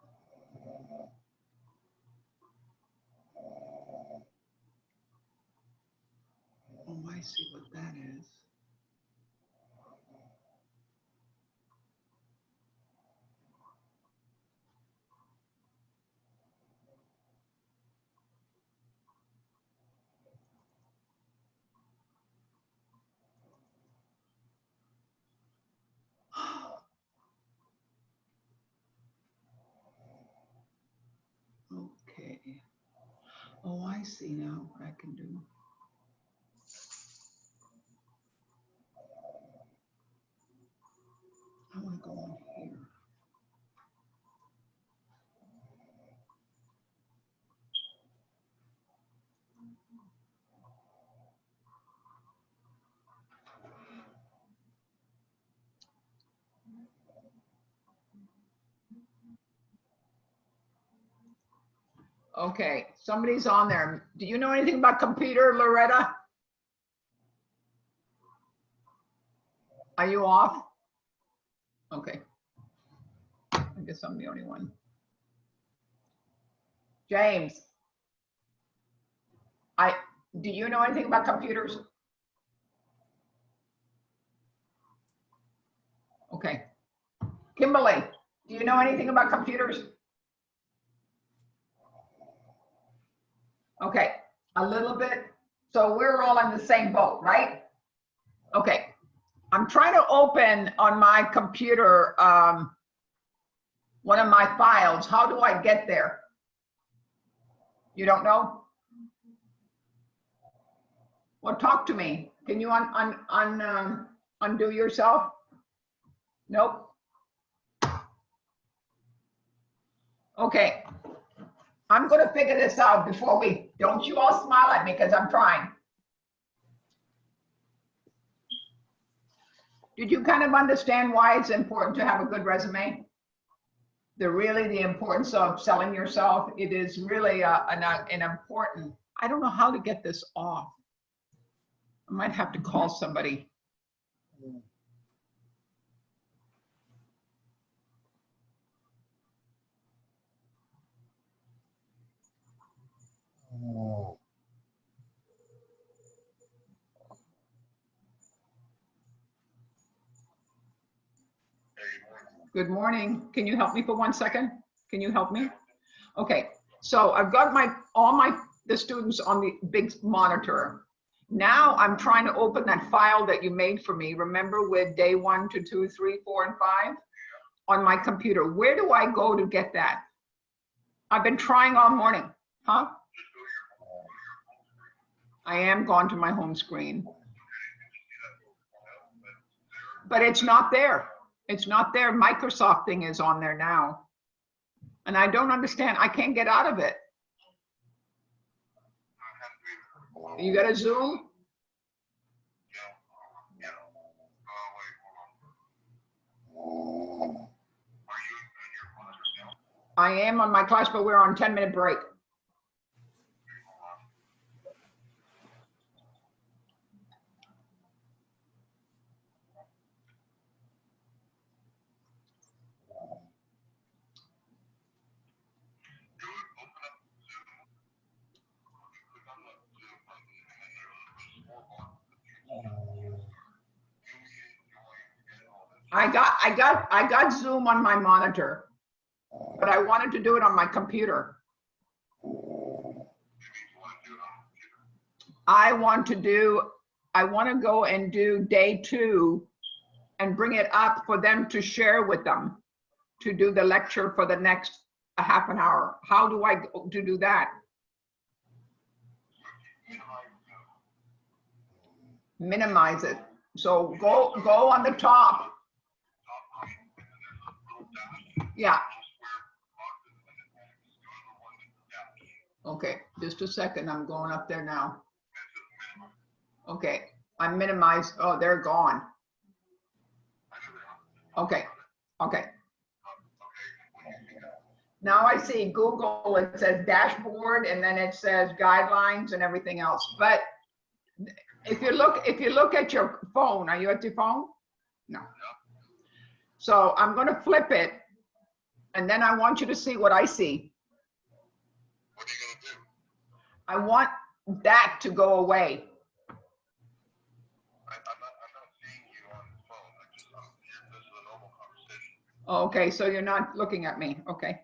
Oh, I see what that is. Okay. Oh, I see now what I can do. I want to go on here. Okay, somebody's on there. Do you know anything about computer, Loretta? Are you off? Okay. I guess I'm the only one. James. Do you know anything about computers? Okay. Kimberly, do you know anything about computers? Okay, a little bit. So we're all in the same boat, right? Okay. I'm trying to open on my computer one of my files. How do I get there? You don't know? Well, talk to me. Can you undo yourself? Nope. Okay. I'm going to figure this out before we, don't you all smile at me because I'm trying. Did you kind of understand why it's important to have a good resume? The importance of selling yourself. It is really an important, I don't know how to get this off. I might have to call somebody. Good morning. Can you help me for 1 second? Can you help me? Okay. So I've got the students on the big monitor. Now I'm trying to open that file that you made for me. Remember with day 1 to 2, 3, 4, and 5 on my computer. Where do I go to get that? I've been trying all morning. Huh? I am gone to my home screen. But it's not there. It's not there. Microsoft thing is on there now. And I don't understand. I can't get out of it. You got a Zoom? I am on my class, but we're on 10-minute break. I got Zoom on my monitor, but I wanted to do it on my computer. I want to go and do day 2 and bring it up for them to share with them, to do the lecture for the next half an hour. How do I to do that? Minimize it. So go on the top. Yeah. Okay, just a second. I'm going up there now. Okay, I minimized. Oh, they're gone. Okay, okay. Now I see Google, it says dashboard, and then it says guidelines and everything else. But if you look at your phone, are you at your phone? No. So I'm going to flip it, and then I want you to see what I see. What are you going to do? I want that to go away. I'm not seeing you on the phone. This is a normal conversation. Okay, so you're not looking at me. Okay.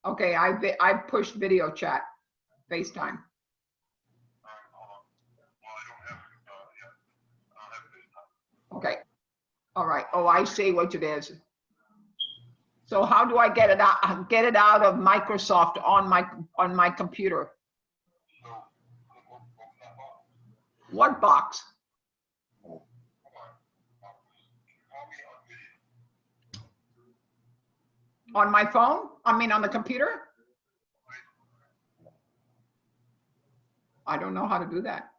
Okay, I pushed video chat, FaceTime. Okay. All right. Oh, I see what it is. So how do I get it out? Get it out of Microsoft on my computer? What box? On my phone? I mean, on the computer? I don't know how to do that.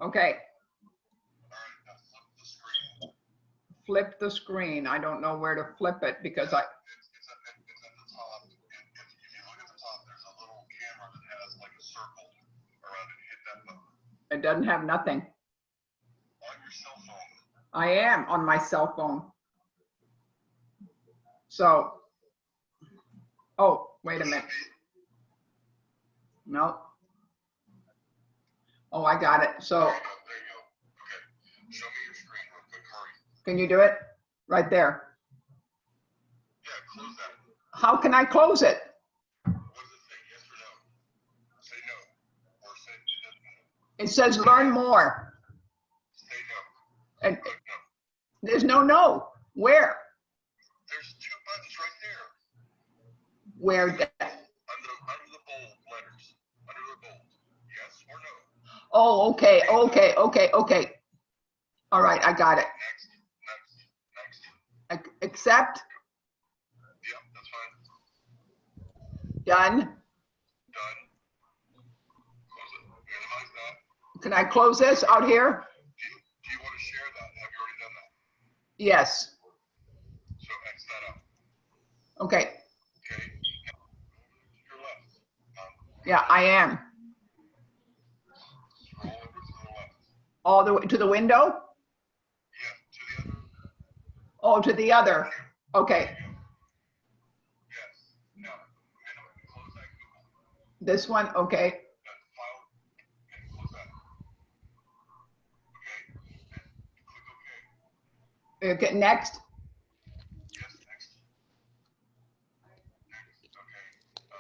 Okay. Flip the screen. I don't know where to flip it because I. It's at the top. If you look at the top, there's a little camera that has like a circle around it. Hit that button. It doesn't have nothing. On your cell phone. I am on my cell phone. So, oh, wait a minute. No. Oh, I got it. So, There you go. Okay. Show me your screen real quick. Hurry. can you do it? Right there. Yeah, close that. How can I close it? What does it say? Yes or no? Say no. Or say it doesn't matter. It says learn more. Say no. And Put no. there's no. Where? There's 2 buttons right there. Where? Under the bold letters. Under the bold. Yes or no. Oh, okay. All right, I got it. Next. Accept. Yep, that's fine. Done. Done. Close it. Minimize that. Can I close this out here? Do you want to share that? Have you already done that? Yes. So X that out. Okay. Okay. To your left. Yeah, I am. Scroll over to the left. All the way to the window? Yeah, to the other. Oh, to the other. Okay. Yes. Now, close that Google. This one, okay. That file and close that. Okay. And click OK. Okay, next. Yes, next. Next. Okay. No.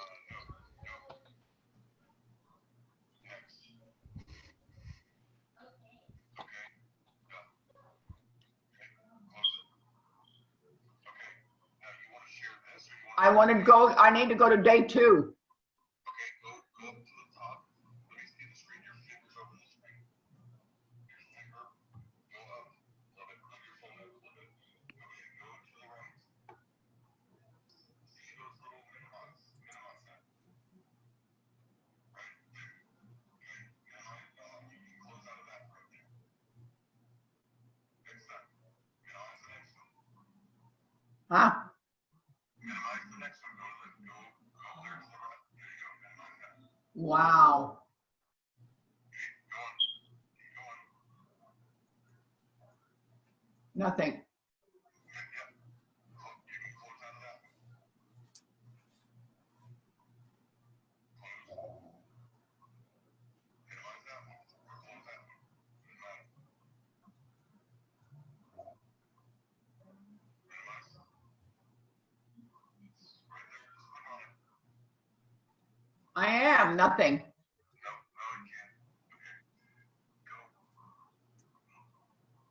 Next. Okay. Done. Okay. Close it. Okay. Now you want to share this or you want I want to go, I need to go to day 2. Okay, go up to the top. Let me see the screen. Your finger's over the screen. Your finger. Go up. A little bit. Move your phone up a little bit. Go to the right. See those little minimize. Minimize that. Right there. Okay. Minimize. You can close out of that right there. Next time. Minimize the next one. Huh? Minimize the next one. Go there to the right. There you go. Minimize that. Wow. Okay. Go on. Keep going. Nothing. Yeah. You can close out of that one. Close. have nothing. No, no, I can't. Okay. Go. Go.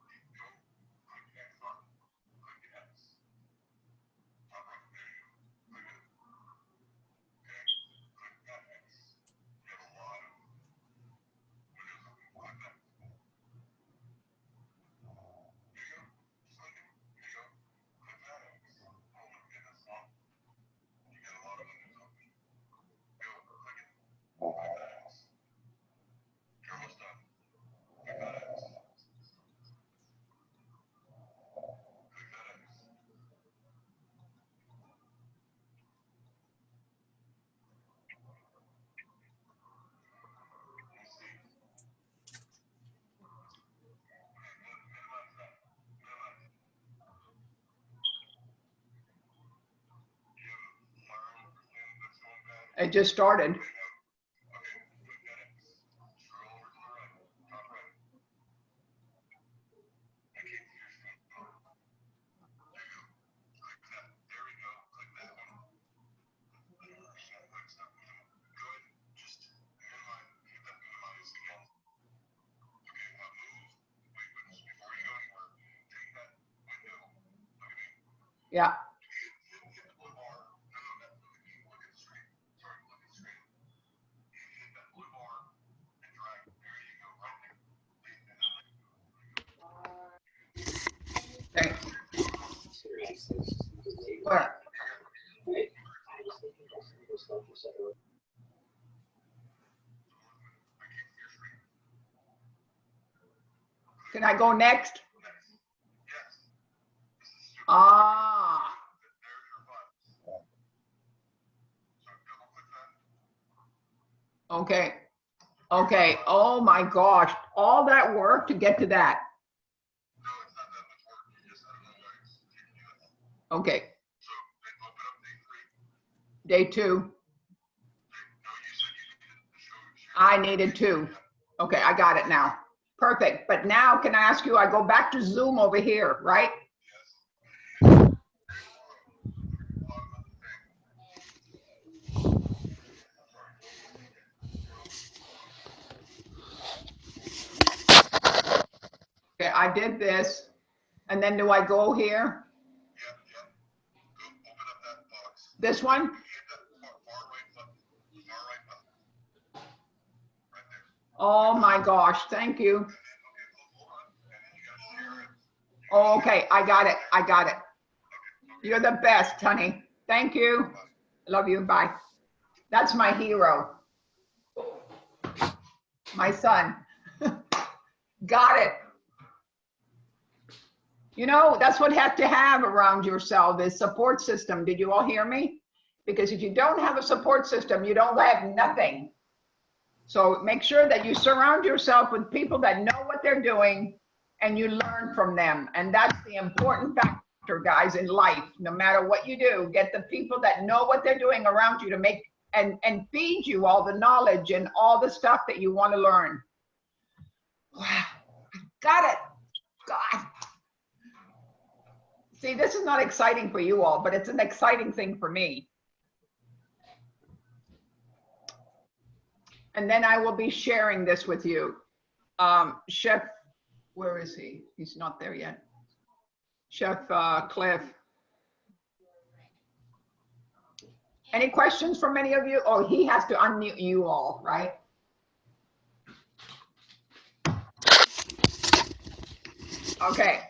Click X on. Click X. Top right. There you go. Click it. Okay. Click that X. You have a lot of windows open. Click that. There you go. Just click it. There you go. Click that X. Oh my goodness. Wow. You got a lot of windows open. Go. Click it. Click that X. You're almost done. Click that X. Click that X. Let me see. Minimize that. Minimize. You have a fire overstand that's going bad. It just started. Okay, click that X. Scroll over to the right. Top right. I can't see your screen. There you go. Click that. There we go. Click that one. 100% clicks that window. Go ahead. Just minimize. Hit that minimize again. Okay, now move. Wait, before you go anywhere, take that window. Look at me. Yeah. Hit the blue bar. No, no, look at me. Look at the screen. Sorry, look at the screen. Hit that blue bar and drag. There you go. Right there. Thanks. Where? Can I go next? Yes. This is super. Ah, There's your button. So double click that. okay. Okay. Oh my gosh. All that work to get to that. No, it's not that much work. You just, I don't know why it's taking you that long. Okay. So then open up day 3. Day 2. No, you said you needed to share. I needed 2. Okay, I got it now. Perfect. But now can I ask you, I go back to Zoom over here, right? Yes. Okay, I did this. And then do I go here? Yep, yep. Go open up that box. This one? Hit that far right button. Far right button. Right there. Oh my gosh, thank you. And then, okay, hold on. And then you gotta share it. Oh, okay, I got it. I got it. You're the best, honey. Thank you. Love you. Bye. That's my hero. My son. Got it. You know, that's what you have to have around yourself is support system. Did you all hear me? Because if you don't have a support system, you don't have nothing. So make sure that you surround yourself with people that know what they're doing and you learn from them. And that's the important factor, guys, in life. No matter what you do, get the people that know what they're doing around you to make and feed you all the knowledge and all the stuff that you want to learn. Wow, got it. God. See, this is not exciting for you all, but it's an exciting thing for me. And then I will be sharing this with you. Chef, where is he? He's not there yet. Chef Cliff. Any questions from any of you? Oh, he has to unmute you all, right? Okay.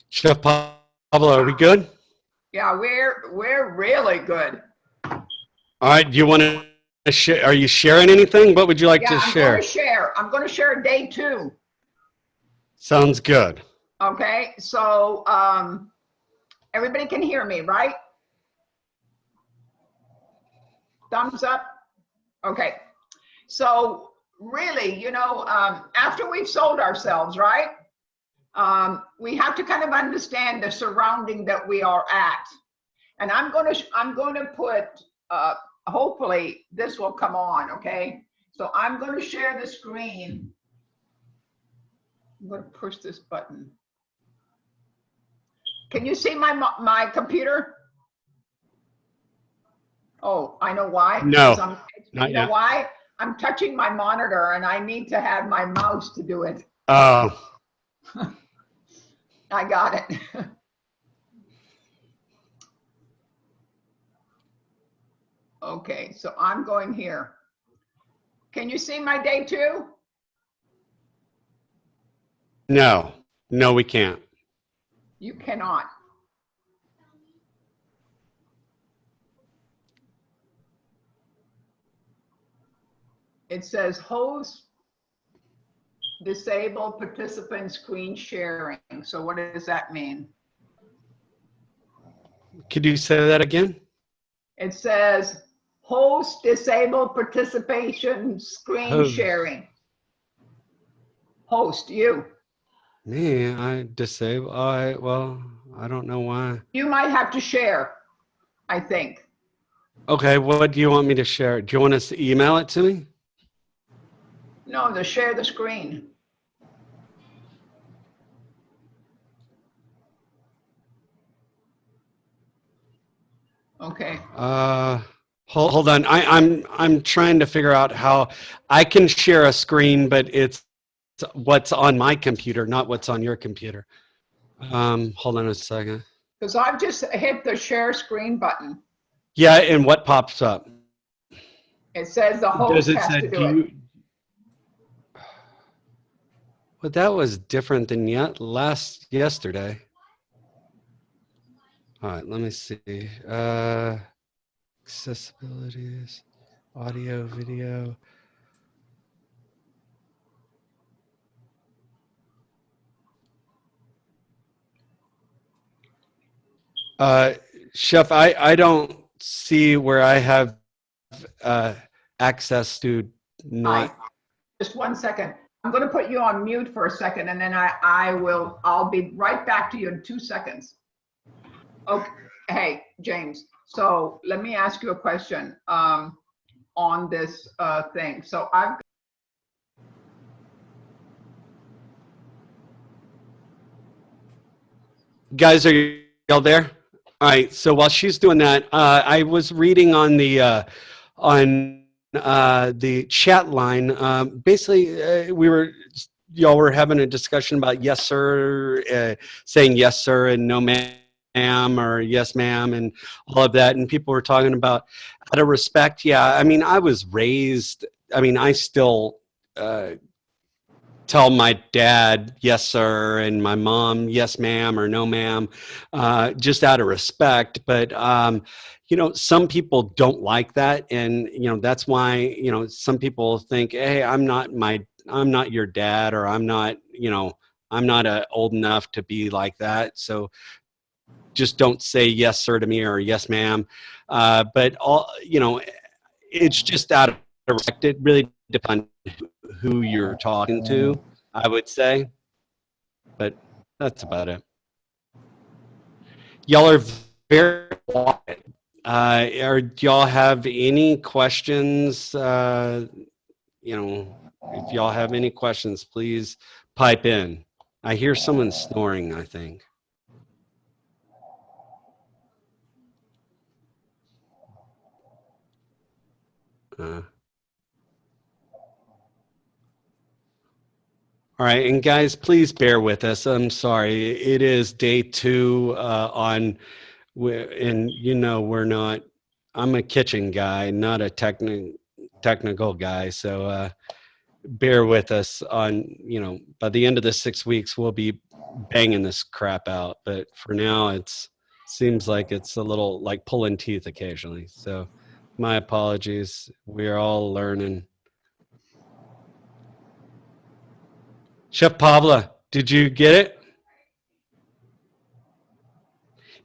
Chef Pablo, are we good? Yeah, we're really good. All right. Do you want to share? Are you sharing anything? What would you like Yeah, to share? I'm going to share day 2. Sounds good. Okay, so everybody can hear me, right? Thumbs up. Okay, so really, you know, after we've sold ourselves, right? We have to kind of understand the surrounding that we are at. And I'm going to put, hopefully this will come on, okay? So I'm going to share the screen. I'm going to push this button. Can you see my computer? Oh, I know why. No, 'Cause not you know yet. why? I'm touching my monitor and I need to have my mouse to do it. Oh, I got it. Okay, so I'm going here. Can you see my day 2? no, no, we can't. You cannot. It says host disable participant screen sharing. So what does that mean? Could you say that again? It says host disable participation screen Oh, sharing. Host, you. me, I disable. Well, I don't know why. You might have to share, I think. Okay, what do you want me to share? Do you want us to email it to me? No, to share the screen. Okay. Hold on. I'm trying to figure out how I can share a screen, but it's what's on my computer, not what's on your computer. Hold on a second. Because I've just hit the share screen button. Yeah, and what pops up? It says the Does host it has say to do do it. you? Well, that was different than yesterday. All right, let me see. Accessibilities, audio, video. Uh, Chef, I don't see where I have uh, access to Hi, not. just 1 second. I'm going to put you on mute for a second and then I'll be right back to you in 2 seconds. Okay, hey, James. So let me ask you a question on this thing. So I've Guys, are you all there? All right. So while she's doing that, I was reading on the chat line. Basically, y'all were having a discussion about yes sir, saying yes sir and no ma'am or yes ma'am and all of that, and people were talking about out of respect. Yeah, I mean, I was raised. I mean, I still. Tell my dad yes sir and my mom yes ma'am or no ma'am, just out of respect. But some people don't like that, and that's why some people think, hey, I'm not your dad, or I'm not old enough to be like that, so just don't say yes sir to me or yes ma'am. But it's just out of respect. It really depends who you're talking to, I would say, but that's about it. Y'all are very quiet. Do y'all have any questions? If y'all have any questions, please pipe in. I hear someone snoring, I think. Uh, All right, and guys, please bear with us. I'm sorry. It is day 2 and we're not. I'm a kitchen guy, not a technical guy. So bear with us on. By the end of the 6 weeks, we'll be banging this crap out. But for now, seems like it's a little like pulling teeth occasionally. So my apologies. We're all learning. Chef Pavla, did you get it?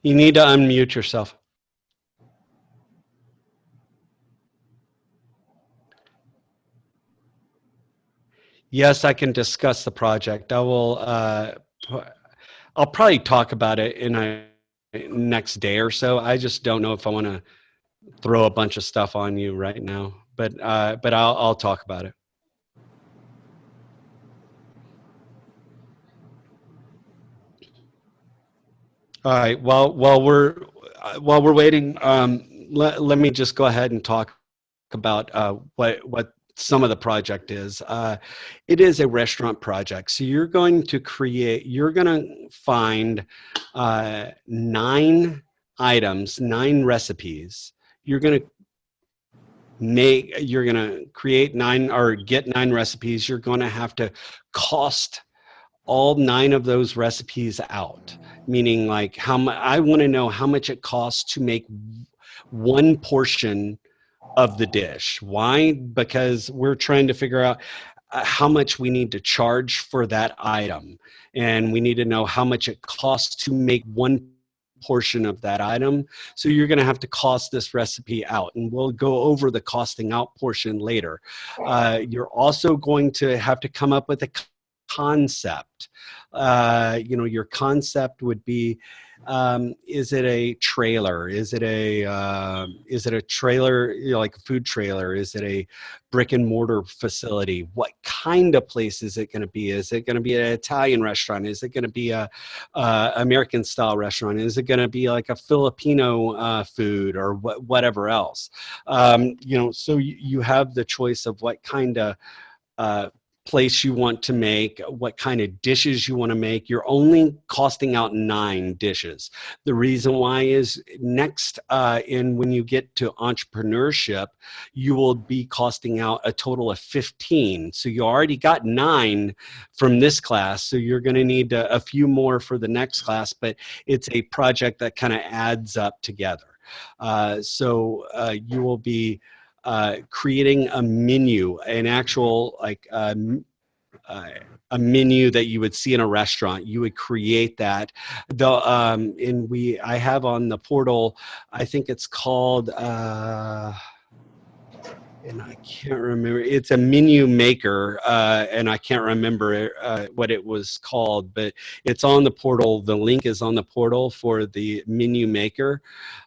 You need to unmute yourself. Yes, I can discuss the project. I'll probably talk about it in a next day or so. I just don't know if I want to throw a bunch of stuff on you right now, but I'll talk about it. All right. While we're waiting, let me just go ahead and talk about what some of the project is. It is a restaurant project. So you're going to find 9 items, 9 recipes. You're going to create 9 or get 9 recipes. You're going to have to cost all 9 of those recipes out, meaning like I want to know how much it costs to make one portion of the dish. Why? Because we're trying to figure out how much we need to charge for that item, and we need to know how much it costs to make one portion of that item. So you're going to have to cost this recipe out, and we'll go over the costing out portion later. You're also going to have to come up with a concept. Your concept would be, is it a trailer? Is it a trailer, like a food trailer? Is it a brick and mortar facility? What kind of place is it going to be? Is it going to be an Italian restaurant? Is it going to be a American style restaurant? Is it going to be like a Filipino food or whatever else? So you have the choice of what kind of place you want to make, what kind of dishes you want to make. You're only costing out 9 dishes. The reason why is next when you get to entrepreneurship, you will be costing out a total of 15. So you already got 9 from this class. So you're going to need a few more for the next class, but it's a project that kind of adds up together. You will be creating a menu, an actual a menu that you would see in a restaurant. You would create that. I have on the portal, I think it's called, and I can't remember. It's a menu maker, and I can't remember what it was called, but it's on the portal. The link is on the portal for the menu maker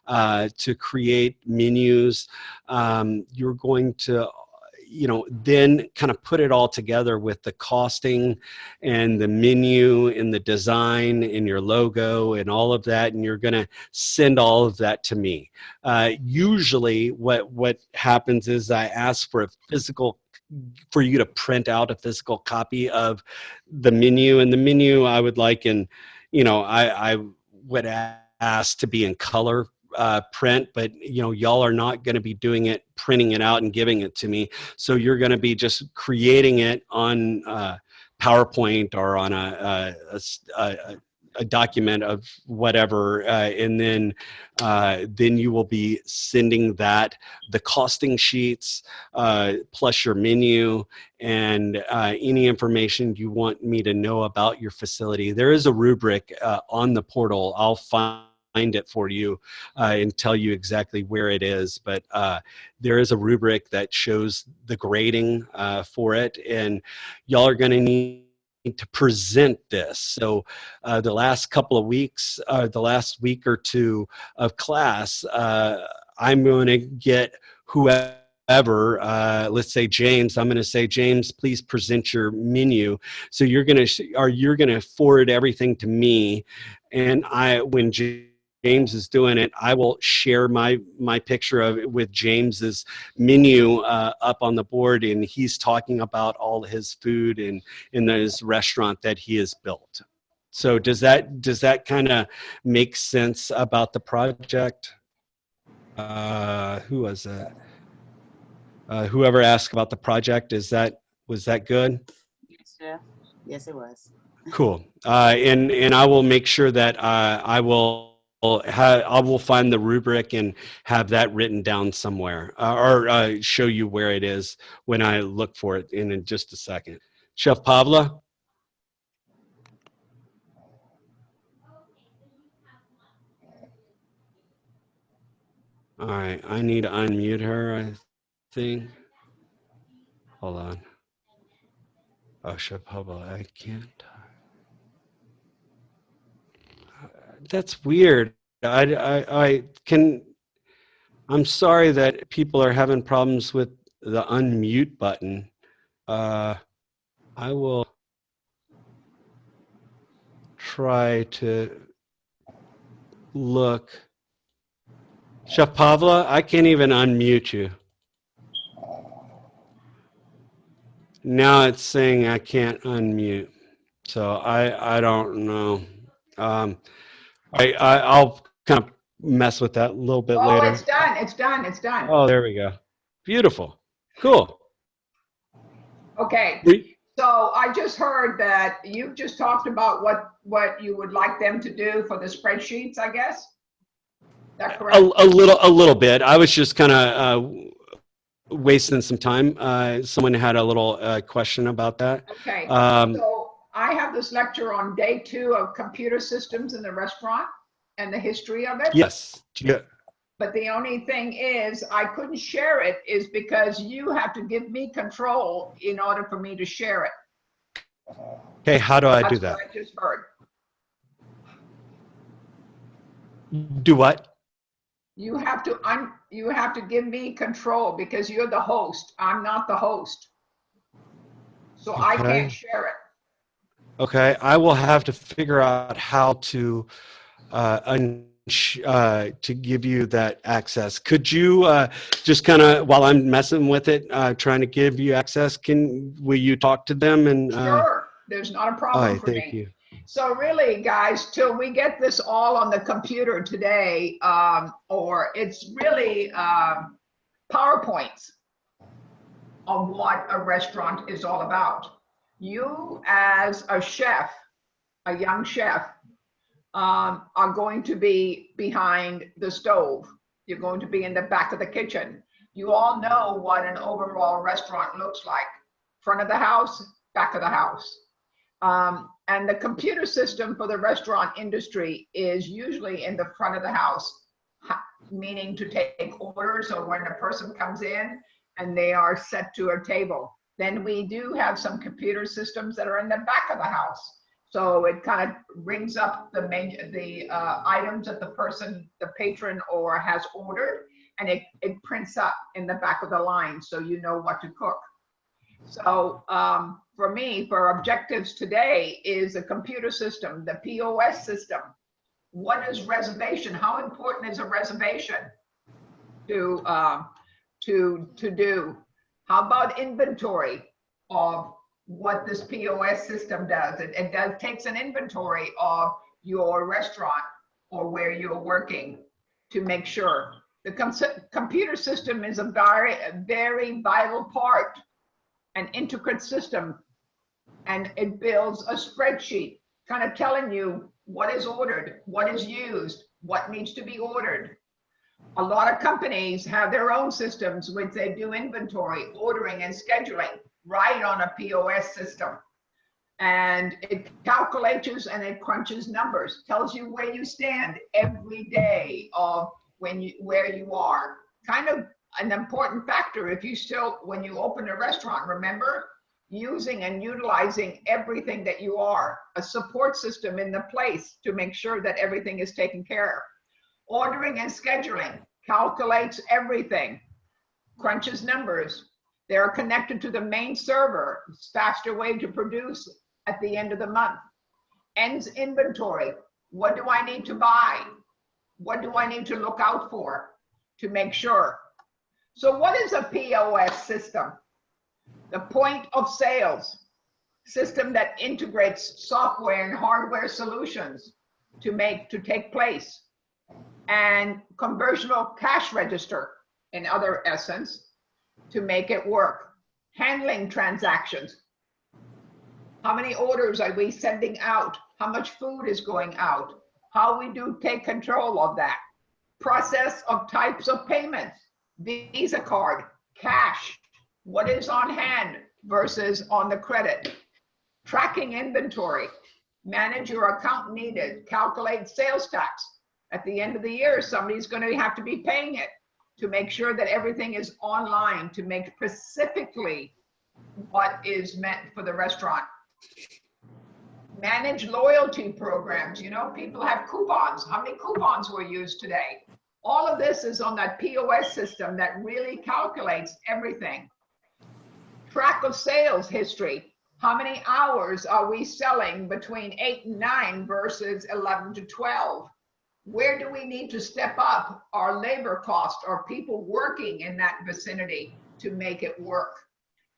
to create menus. You're going to then kind of put it all together with the costing and the menu and the design and your logo and all of that, and you're going to send all of that to me. Usually what happens is I ask for you to print out a physical copy of the menu, and the menu I would like I would ask to be in color print, but y'all are not going to be doing it, printing it out and giving it to me. So you're going to be just creating it on PowerPoint or on a document of whatever, and then you will be sending the costing sheets plus your menu and any information you want me to know about your facility. There is a rubric on the portal. I'll find it for you and tell you exactly where it is, but there is a rubric that shows the grading for it, and y'all are going to need to present this. So the last couple of weeks, the last week or two of class, I'm going to get whoever, let's say James, I'm going to say, James, please present your menu. So you're going to forward everything to me, and when James is doing it, I will share my picture of it with James's menu up on the board, and he's talking about all his food and in his restaurant that he has built. So does that kind of make sense about the project? Who was that? Whoever asked about the project, was that good? Yes, sir. Yes, it was. Cool. And I will make sure that I will find the rubric and have that written down somewhere, or show you where it is when I look for it in just a second. Chef Pavla? All right, I need to unmute her, I think. Hold on. Oh, Chef Pavla, I can't. That's weird. I can. I'm sorry that people are having problems with the unmute button. I will try to look Chef Pavla, I can't even unmute you. Now it's saying I can't unmute. So I don't know. I'll kind of mess with that a little bit Oh, later. it's done. It's done. It's done. Oh, there we go. Beautiful. Cool. Okay. We- So I just heard that you just talked about what you would like them to do for the spreadsheets, I guess. Is that correct? A little bit. I was just kind of wasting some time. Someone had a little question about that. Okay. Um, So I have this lecture on day 2 of computer systems in the restaurant and the history of it. yes. Yeah. But the only thing is, I couldn't share it is because you have to give me control in order for me to share it. Okay. How do I do That's that? what I just heard. Do what? You have to give me control because you're the host. I'm not the host. So I Okay. can't share it. Okay. I will have to figure out how to to give you that access. Could you just kind of, while I'm messing with it, trying to give you access, will you talk to them and? Sure, there's not a All problem right, for thank me. you. So really, guys, till we get this all on the computer today, or it's really PowerPoints of what a restaurant is all about. You as a chef, a young chef, are going to be behind the stove. You're going to be in the back of the kitchen. You all know what an overall restaurant looks like. Front of the house, back of the house. And the computer system for the restaurant industry is usually in the front of the house, meaning to take orders or when a person comes in and they are set to a table. Then we do have some computer systems that are in the back of the house. So it kind of rings up the items that the patron or has ordered, and it prints up in the back of the line so you know what to cook. So for me, for objectives today is a computer system, the POS system. What is reservation? How important is a reservation to do? How about inventory of what this POS system does? It takes an inventory of your restaurant or where you're working to make sure. The computer system is a very vital part, an intricate system, and it builds a spreadsheet kind of telling you what is ordered, what is used, what needs to be ordered. A lot of companies have their own systems which they do inventory, ordering, and scheduling right on a POS system. And it calculates and it crunches numbers, tells you where you stand every day of where you are. Kind of an important factor if you still, when you open a restaurant, remember, using and utilizing everything that you are, a support system in the place to make sure that everything is taken care of. Ordering and scheduling calculates everything, crunches numbers. They're connected to the main server, faster way to produce at the end of the month. Ends inventory. What do I need to buy? What do I need to look out for to make sure? So what is a POS system? The point of sales system that integrates software and hardware solutions to take place, and conversational cash register in other essence to make it work. Handling transactions. How many orders are we sending out? How much food is going out? How we do take control of that. Process of types of payments. Visa card, cash, what is on hand versus on the credit. Tracking inventory, manage your account needed, calculate sales tax. At the end of the year, somebody's going to have to be paying it to make sure that everything is online, to make specifically what is meant for the restaurant. Manage loyalty programs. You know, people have coupons. How many coupons were used today? All of this is on that POS system that really calculates everything. Track of sales history. How many hours are we selling between 8 and 9 versus 11 to 12? Where do we need to step up our labor cost or people working in that vicinity to make it work?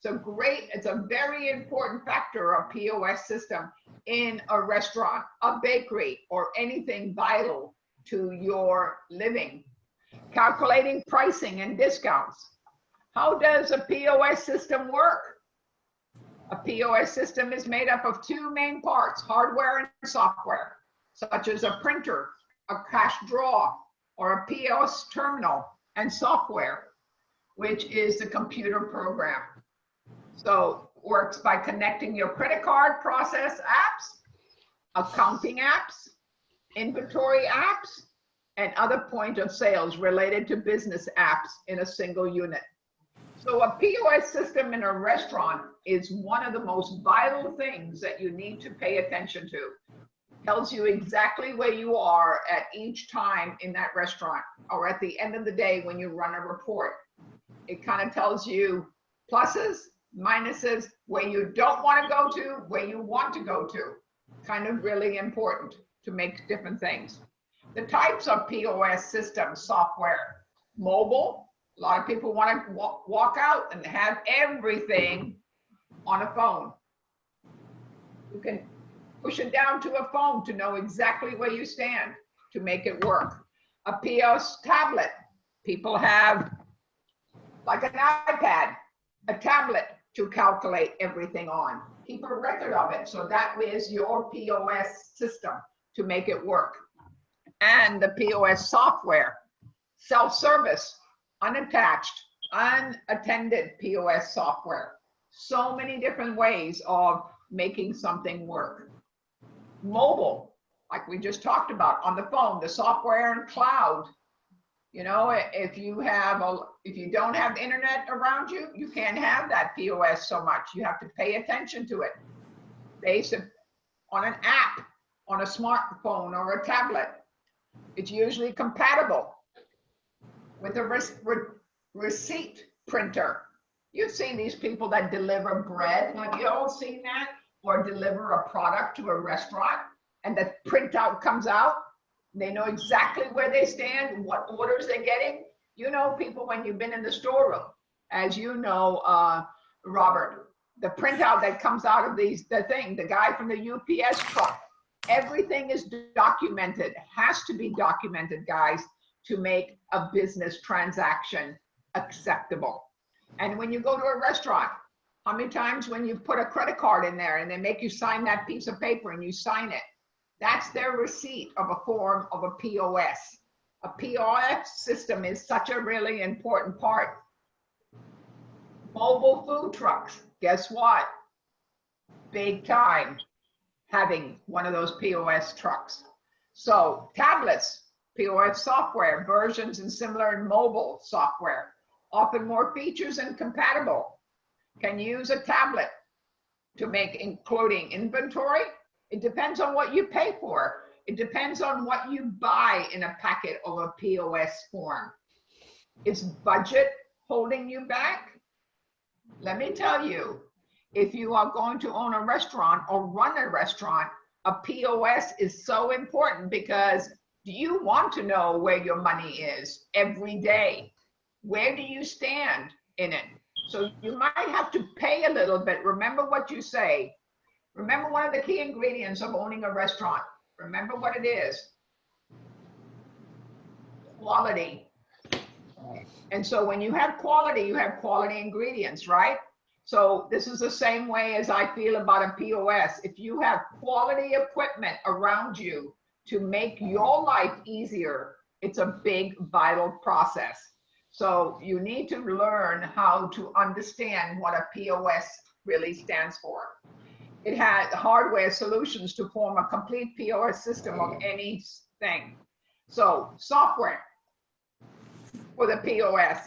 It's a very important factor, a POS system in a restaurant, a bakery, or anything vital to your living. Calculating pricing and discounts. How does a POS system work? A POS system is made up of two main parts, hardware and software, such as a printer, a cash drawer, or a POS terminal, and software, which is the computer program. So works by connecting your credit card process apps, accounting apps, inventory apps, and other point of sales related to business apps in a single unit. So a POS system in a restaurant is one of the most vital things that you need to pay attention to. Tells you exactly where you are at each time in that restaurant, or at the end of the day when you run a report. It kind of tells you pluses, minuses, where you don't want to go to, where you want to go to. Kind of really important to make different things. The types of POS system software: mobile. A lot of people want to walk out and have everything on a phone. You can push it down to a phone to know exactly where you stand to make it work. A POS tablet. People have like an iPad, a tablet to calculate everything on. Keep a record of it. So that is your POS system to make it work. And the POS software, self-service, unattached, unattended POS software. So many different ways of making something work. Mobile, like we just talked about, on the phone, the software and cloud. You know, if you don't have the internet around you, you can't have that POS so much. You have to pay attention to it. Based on an app, on a smartphone or a tablet. It's usually compatible with a receipt printer. You've seen these people that deliver bread. Have you all seen that? Or deliver a product to a restaurant and the printout comes out. They know exactly where they stand, what orders they're getting. You know, people, when you've been in the storeroom, as you know, Robert, the printout that comes out of the guy from the UPS truck, everything is documented, has to be documented, guys, to make a business transaction acceptable. And when you go to a restaurant, how many times when you put a credit card in there and they make you sign that piece of paper and you sign it, that's their receipt of a form of a POS. A POS system is such a really important part. Mobile food trucks, guess what? Big time having one of those POS trucks. So tablets, POS software, versions and similar mobile software, often more features and compatible. Can use a tablet to make including inventory. It depends on what you pay for. It depends on what you buy in a packet of a POS form. Is budget holding you back? Let me tell you, if you are going to own a restaurant or run a restaurant, a POS is so important because do you want to know where your money is every day? Where do you stand in it? So you might have to pay a little bit. Remember what you say. Remember one of the key ingredients of owning a restaurant. Remember what it is. Quality. And so when you have quality ingredients, right? So this is the same way as I feel about a POS. If you have quality equipment around you to make your life easier, it's a big, vital process. So you need to learn how to understand what a POS really stands for. It has hardware solutions to form a complete POS system of anything. So software for the POS,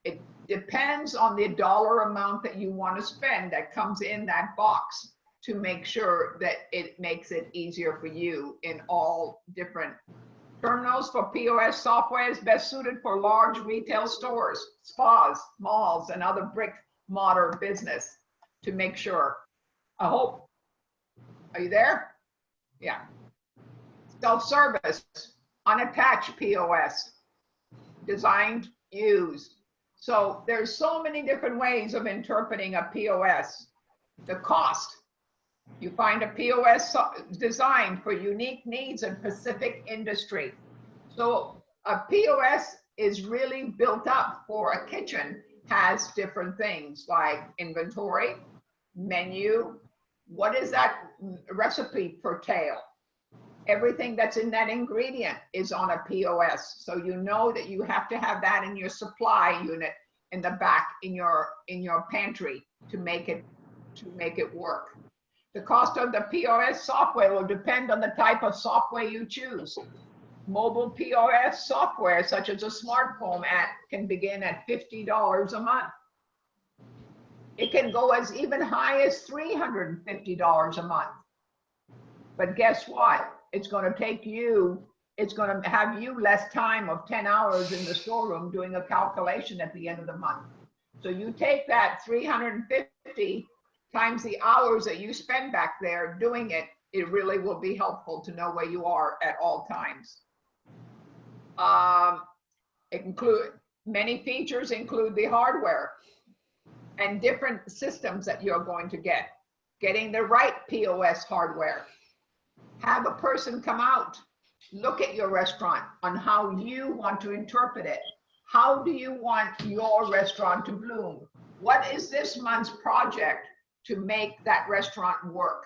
it depends on the dollar amount that you want to spend that comes in that box to make sure that it makes it easier for you in all different terminals. For POS software is best suited for large retail stores, spas, malls, and other brick-and-mortar business to make sure. I hope. Are you there? Yeah. Self-service, unattached POS, designed, used. So there's so many different ways of interpreting a POS. The cost, you find a POS designed for unique needs in specific industry. So a POS is really built up for a kitchen, has different things like inventory, menu, what is that recipe pertail? Everything that's in that ingredient is on a POS. So you know that you have to have that in your supply unit in the back in your pantry to make it work. The cost of the POS software will depend on the type of software you choose. Mobile POS software, such as a smartphone app, can begin at $50 a month. It can go as even high as $350 a month. But guess what? It's going to take you, it's going to have you less time of 10 hours in the storeroom doing a calculation at the end of the month. So you take that 350 times the hours that you spend back there doing it, it really will be helpful to know where you are at all times. Many features include the hardware and different systems that you're going to get. Getting the right POS hardware. Have a person come out, look at your restaurant on how you want to interpret it. How do you want your restaurant to bloom? What is this month's project to make that restaurant work?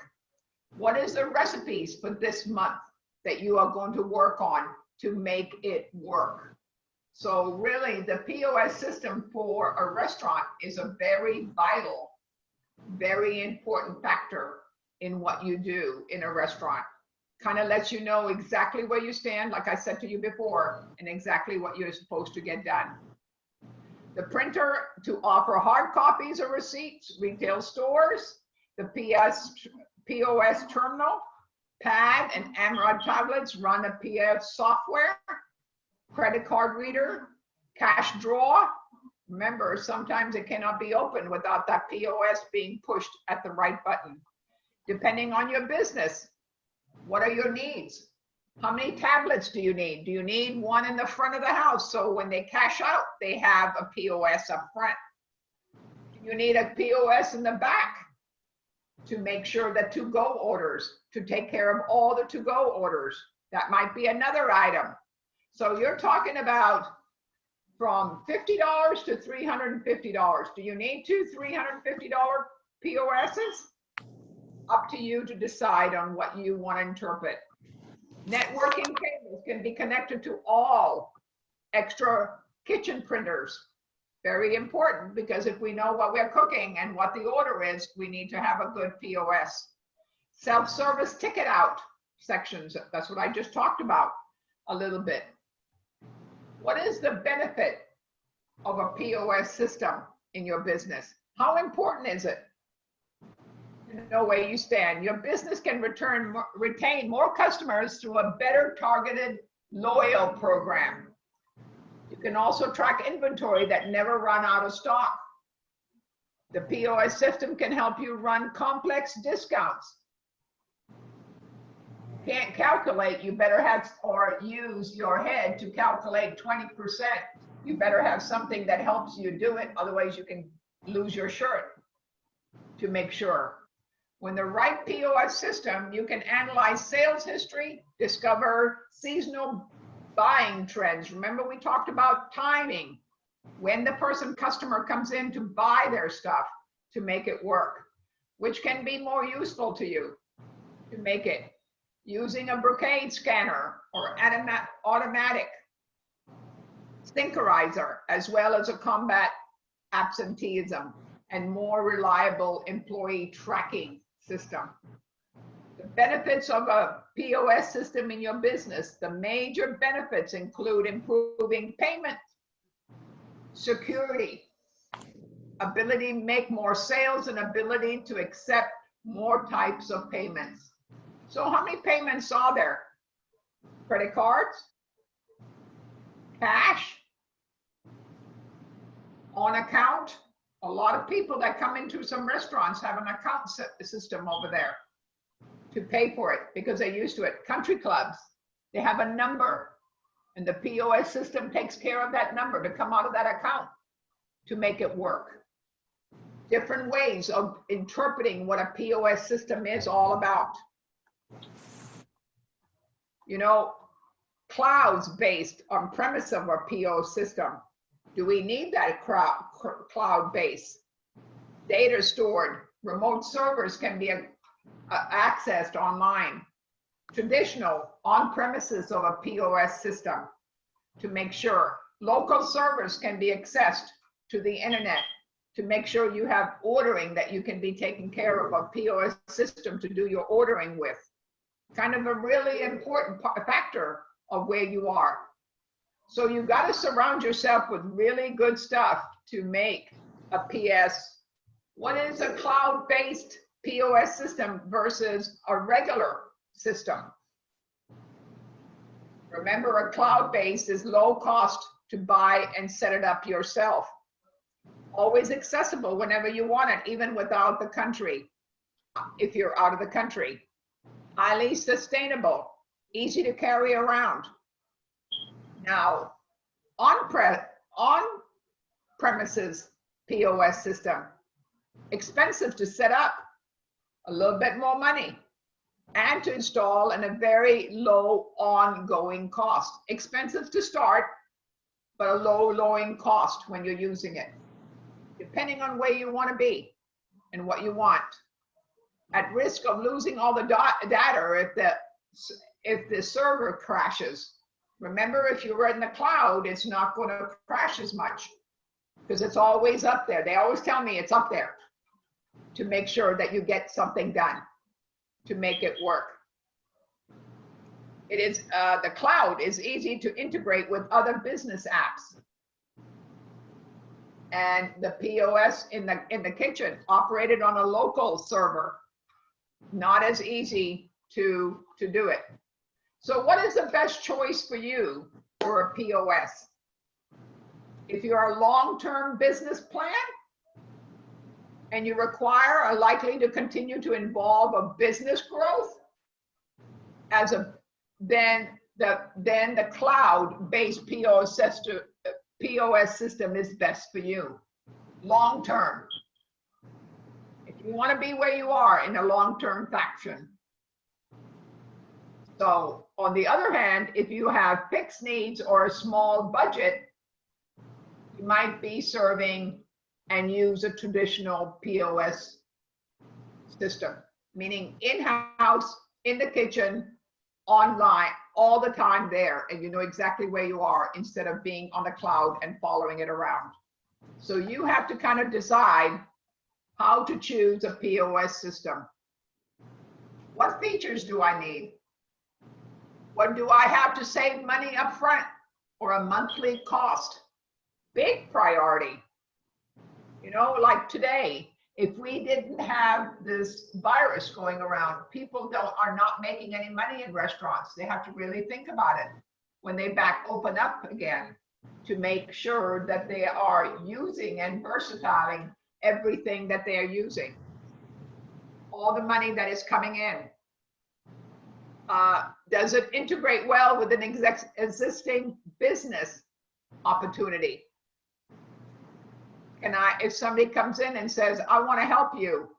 What is the recipes for this month that you are going to work on to make it work? So really the POS system for a restaurant is a very vital, very important factor in what you do in a restaurant. Kind of lets you know exactly where you stand, like I said to you before, and exactly what you're supposed to get done. The printer to offer hard copies of receipts, retail stores, the POS terminal, pad and AMROD tablets run a POS software, credit card reader, cash drawer. Remember, sometimes it cannot be opened without that POS being pushed at the right button. Depending on your business, what are your needs? How many tablets do you need? Do you need one in the front of the house so when they cash out, they have a POS up front? Do you need a POS in the back to make sure that to-go orders, to take care of all the to-go orders? That might be another item. So you're talking about from $50 to $350. Do you need two $350 POSs? Up to you to decide on what you want to interpret. Networking cables can be connected to all extra kitchen printers. Very important, because if we know what we're cooking and what the order is, we need to have a good POS. Self-service ticket out sections, that's what I just talked about a little bit. What is the benefit of a POS system in your business? How important is it? Know where you stand. Your business can retain more customers through a better targeted loyal program. You can also track inventory that never run out of stock. The POS system can help you run complex discounts. Can't calculate, you better have, or use your head to calculate 20%. You better have something that helps you do it, otherwise you can lose your shirt to make sure. When the right POS system, you can analyze sales history, discover seasonal buying trends. Remember we talked about timing, when the customer comes in to buy their stuff to make it work, which can be more useful to you to make it. Using a Brocade scanner or automatic synchronizer, as well as a combat absenteeism and more reliable employee tracking system. The benefits of a POS system in your business, the major benefits include improving payment, security, ability to make more sales, and ability to accept more types of payments. So how many payments are there? Credit cards, cash, on account. A lot of people that come into some restaurants have an account system over there to pay for it because they're used to it. Country clubs, they have a number And the POS system takes care of that number to come out of that account to make it work. Different ways of interpreting what a POS system is all about. You know, clouds based on premise of a POS system. Do we need that cloud base? Data stored, remote servers can be accessed online. Traditional on-premises of a POS system to make sure. Local servers can be accessed to the internet to make sure you have ordering that you can be taken care of a POS system to do your ordering with. Kind of a really important factor of where you are. So you got to surround yourself with really good stuff to make a PS. What is a cloud-based POS system versus a regular system? Remember, a cloud-based is low cost to buy and set it up yourself. Always accessible whenever you want it, even without the country, if you're out of the country. Highly sustainable, easy to carry around. Now, on-premises POS system, expensive to set up, a little bit more money, and to install, and a very low ongoing cost. Expensive to start, but a low cost when you're using it, depending on where you want to be and what you want. At risk of losing all the data if the server crashes. Remember, if you're in the cloud, it's not going to crash as much because it's always up there. They always tell me it's up there to make sure that you get something done, to make it work. It is, the cloud is easy to integrate with other business apps. And the POS in the kitchen operated on a local server, not as easy to do it. So what is the best choice for you for a POS? If you're a long-term business plan and you are likely to continue to involve a business growth, then the cloud-based POS system is best for you, long-term. If you want to be where you are in a long-term fashion. So on the other hand, if you have fixed needs or a small budget, you might be serving and use a traditional POS system, meaning in-house, in the kitchen, online, all the time there, and you know exactly where you are instead of being on the cloud and following it around. So you have to kind of decide how to choose a POS system. What features do I need? What do I have to save money up front or a monthly cost? Big priority. You know, like today, if we didn't have this virus going around, people are not making any money in restaurants. They have to really think about it when they open up again to make sure that they are using and versatilizing everything that they are using. All the money that is coming in. Does it integrate well with an existing business opportunity? If somebody comes in and says, I want to help you,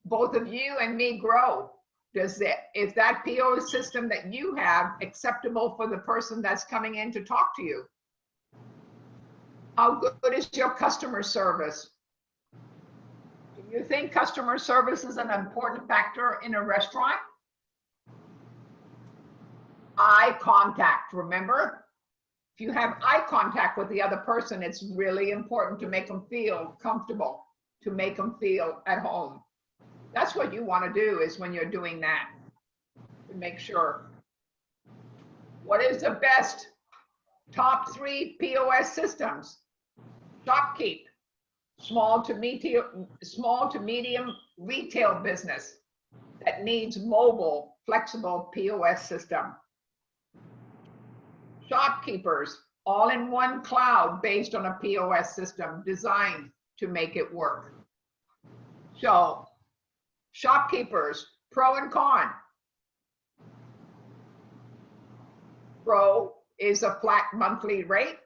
both of you and me grow, is that POS system that you have acceptable for the person that's coming in to talk to you? How good is your customer service? Do you think customer service is an important factor in a restaurant? Eye contact, remember? If you have eye contact with the other person, it's really important to make them feel comfortable, to make them feel at home. That's what you want to do is when you're doing that, to make sure. What is the best top 3 POS systems? Shopkeep, small to medium retail business that needs mobile, flexible POS system. Shopkeepers, all-in-one cloud based on a POS system designed to make it work. So, shopkeepers, pro and con. Pro, is a flat monthly rate.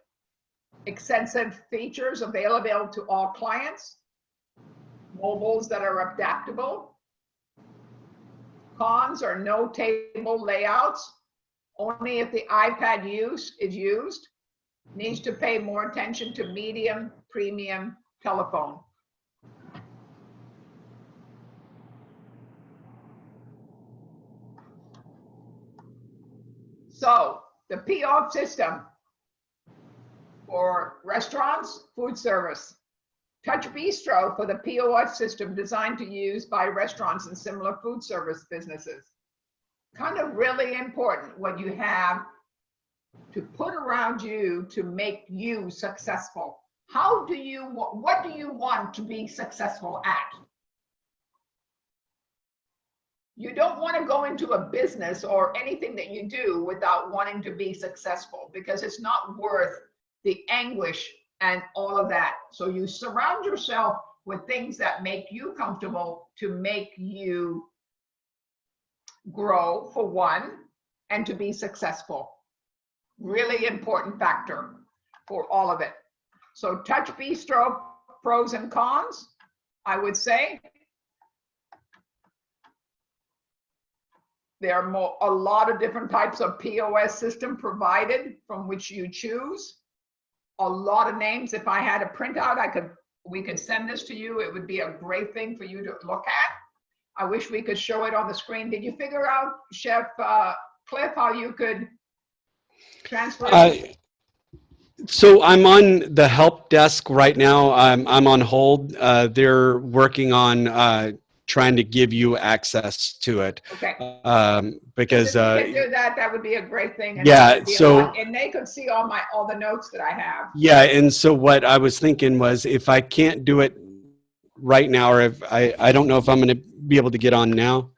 Extensive features available to all clients. Mobiles that are adaptable. Cons are no table layouts. Only if the iPad use is used. Needs to pay more attention to medium premium telephone. So the POF system for restaurants, food service. Touch Bistro for the POF system designed to use by restaurants and similar food service businesses. Kind of really important what you have to put around you to make you successful. What do you want to be successful at? You don't want to go into a business or anything that you do without wanting to be successful, because it's not worth the anguish and all of that. So you surround yourself with things that make you comfortable, to make you grow, for one, and to be successful. Really important factor for all of it. So Touch Bistro, pros and cons, I would say. There are a lot of different types of POS system provided from which you choose. A lot of names. If I had a printout, we could send this to you. It would be a great thing for you to look at. I wish we could show it on the screen. Did you figure out, Chef Cliff, how you could transfer it? So I'm on the help desk right now. I'm on hold. They're working on trying to give you access to it. Okay. Because if you can do that, that would be a great thing. And yeah, that would be so and they could see all the notes that I have. yeah, and so what I was thinking was, if I can't do it right now, or if I don't know if I'm going to be able to get on now,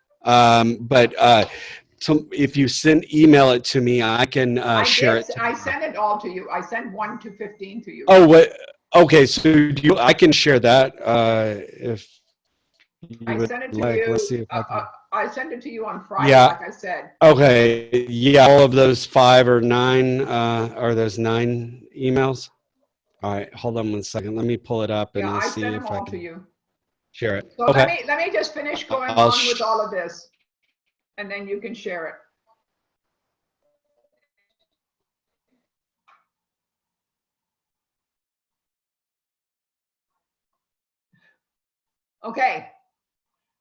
so if you email it to me, I can share it. I sent it all to you. I sent 1 to 15 to you. Oh, what? Okay, so I can share that if you I would sent it to like. you. Let's see if I can. I sent it to you on Friday, Yeah. like I said. Okay. Yeah, all of those 5 or 9 are those 9 emails. All right, hold on 1 second. Let me pull it up and Yeah, I'll I see sent if them I all to can you. share it. So Okay. let me just finish going I'll on with all of this, and then you can share it. Okay,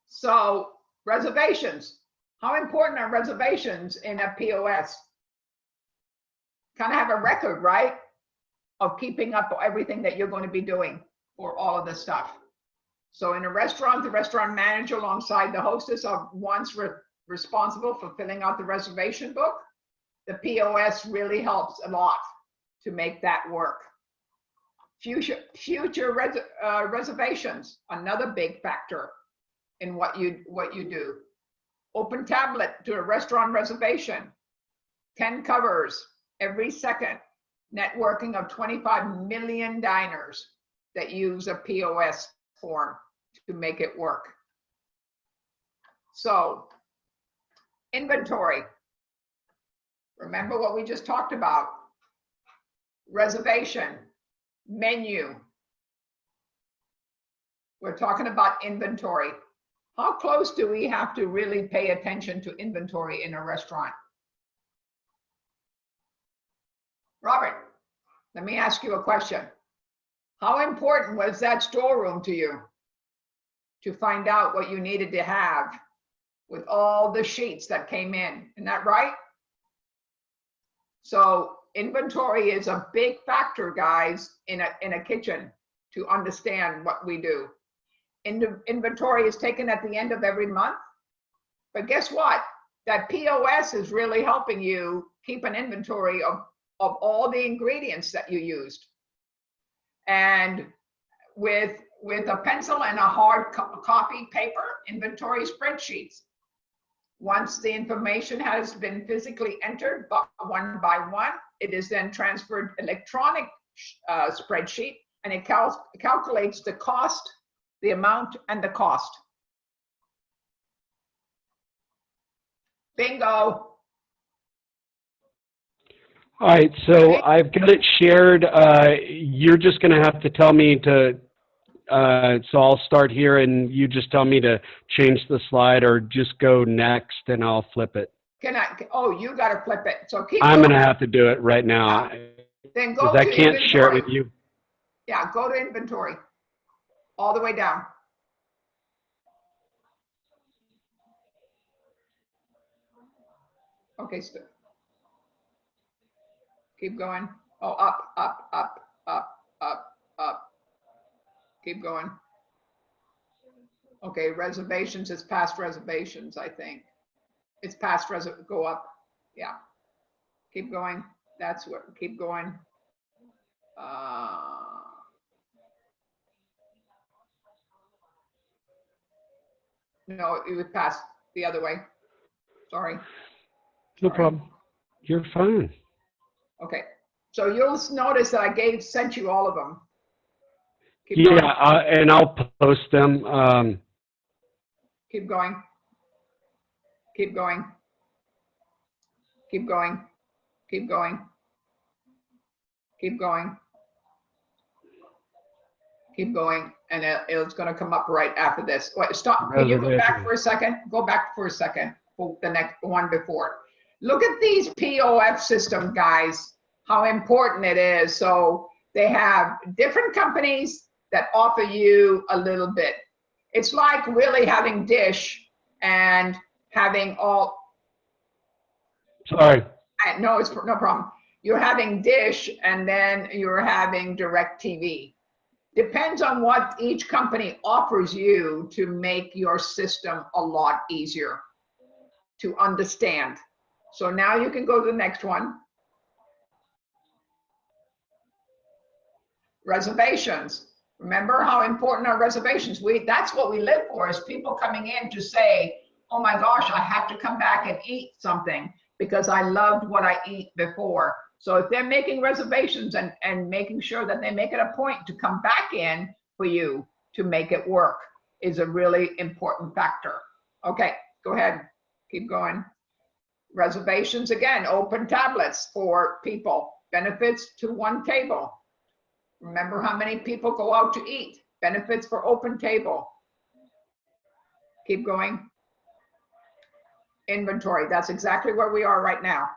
so reservations. How important are reservations in a POS? Kind of have a record, right? Of keeping up everything that you're going to be doing for all of this stuff. So in a restaurant, the restaurant manager alongside the hostess are once responsible for filling out the reservation book. The POS really helps a lot to make that work. Future reservations, another big factor in what you do. Open tablet to a restaurant reservation. 10 covers every second. Networking of 25 million diners that use a POS form to make it work. So, inventory. Remember what we just talked about. Reservation, menu. We're talking about inventory. How close do we have to really pay attention to inventory in a restaurant? Robert, let me ask you a question. How important was that storeroom to you to find out what you needed to have with all the sheets that came in? Isn't that right? So inventory is a big factor, guys, in a kitchen to understand what we do. Inventory is taken at the end of every month. But guess what? That POS is really helping you keep an inventory of all the ingredients that you used. And with a pencil and a hard copy paper, inventory spreadsheets. Once the information has been physically entered one by one, it is then transferred electronic spreadsheet, and it calculates the cost, the amount, and the cost. Bingo. All right, so I've got it shared. You're just going to have to tell me to, so I'll start here and you just tell me to change the slide or just go next and I'll flip it. Can I, oh, you got to flip it. So keep I'm going. going to have to do it right now Then go because to I can't share it inventory. with you. Yeah, go to inventory. All the way down. Okay, keep going. Oh, up, up, up, up, up, up. Keep going. Okay, reservations is past reservations, I think. It's past go up. Yeah. Keep going. That's what, keep going. No, it was past the other way. Sorry. No Sorry. problem. You're fine. Okay. So you'll notice that I sent you all of them. Keep Yeah, going. and I'll post them. Keep going. Keep going. Keep going. Keep going. Keep going. Keep going. And it's going to come up right after this. Wait, stop. Can you go back for a second? Go back for a second. For the next one before. Look at these POF systems, guys, how important it is. So they have different companies that offer you a little bit. It's like really having Dish and having all. Sorry. No, it's no problem. You're having Dish and then you're having DirecTV. Depends on what each company offers you to make your system a lot easier to understand. So now you can go to the next one. Reservations. Remember how important are reservations? That's what we live for, is people coming in to say, oh my gosh, I have to come back and eat something because I loved what I eat before. So if they're making reservations and making sure that they make it a point to come back in for you to make it work is a really important factor. Okay, go ahead, keep going. Reservations, again, open tablets for people, benefits to one table. Remember how many people go out to eat, benefits for open table. Keep going. Inventory, that's exactly where we are right now.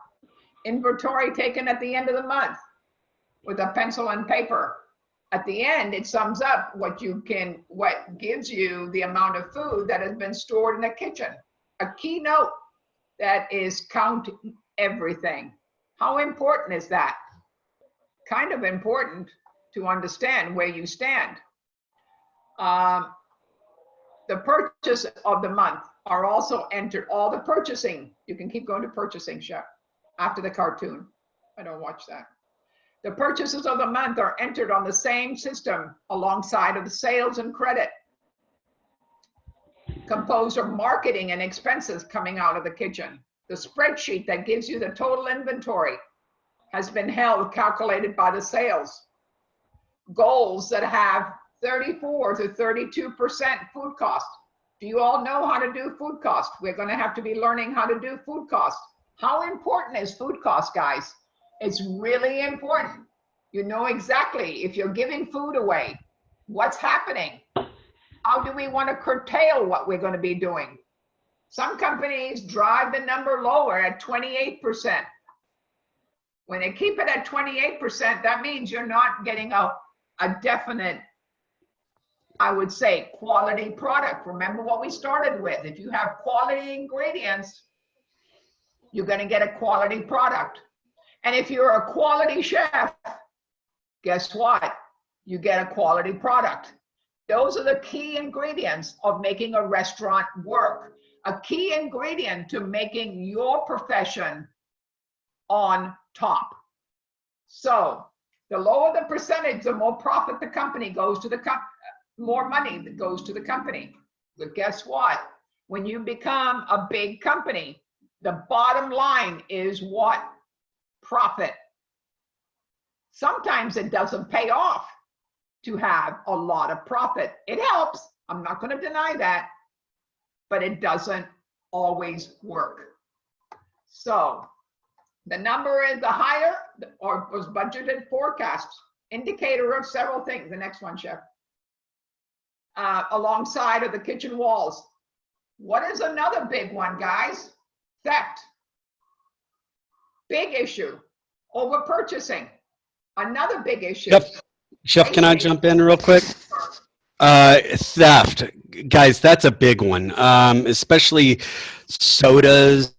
Inventory taken at the end of the month with a pencil and paper. At the end, it sums up what gives you the amount of food that has been stored in the kitchen. A keynote that is count everything. How important is that? Kind of important to understand where you stand. The purchase of the month are also entered, all the purchasing. You can keep going to purchasing, Chef, after the cartoon. I don't watch that. The purchases of the month are entered on the same system alongside of the sales and credit, composed of marketing and expenses coming out of the kitchen. The spreadsheet that gives you the total inventory has been calculated by the sales. Goals that have 34 to 32% food cost. Do you all know how to do food cost? We're going to have to be learning how to do food cost. How important is food cost, guys? It's really important. You know exactly if you're giving food away, what's happening. How do we want to curtail what we're going to be doing? Some companies drive the number lower at 28%. When they keep it at 28%, that means you're not getting a definite, I would say, quality product. Remember what we started with. If you have quality ingredients, you're going to get a quality product. And if you're a quality chef, guess what? You get a quality product. Those are the key ingredients of making a restaurant work. A key ingredient to making your profession on top. So the lower the percentage, the more profit the company goes to the more money that goes to the company. But guess what? When you become a big company, the bottom line is what? Profit. Sometimes it doesn't pay off to have a lot of profit. It helps. I'm not going to deny that, but it doesn't always work. So The number is the higher or was budgeted forecast, indicator of several things. The next one, Chef. Alongside of the kitchen walls. What is another big one, guys? Theft. Big issue. Over purchasing. Another big issue. Chef, can I jump in real quick? Theft, guys, that's a big one. Especially sodas,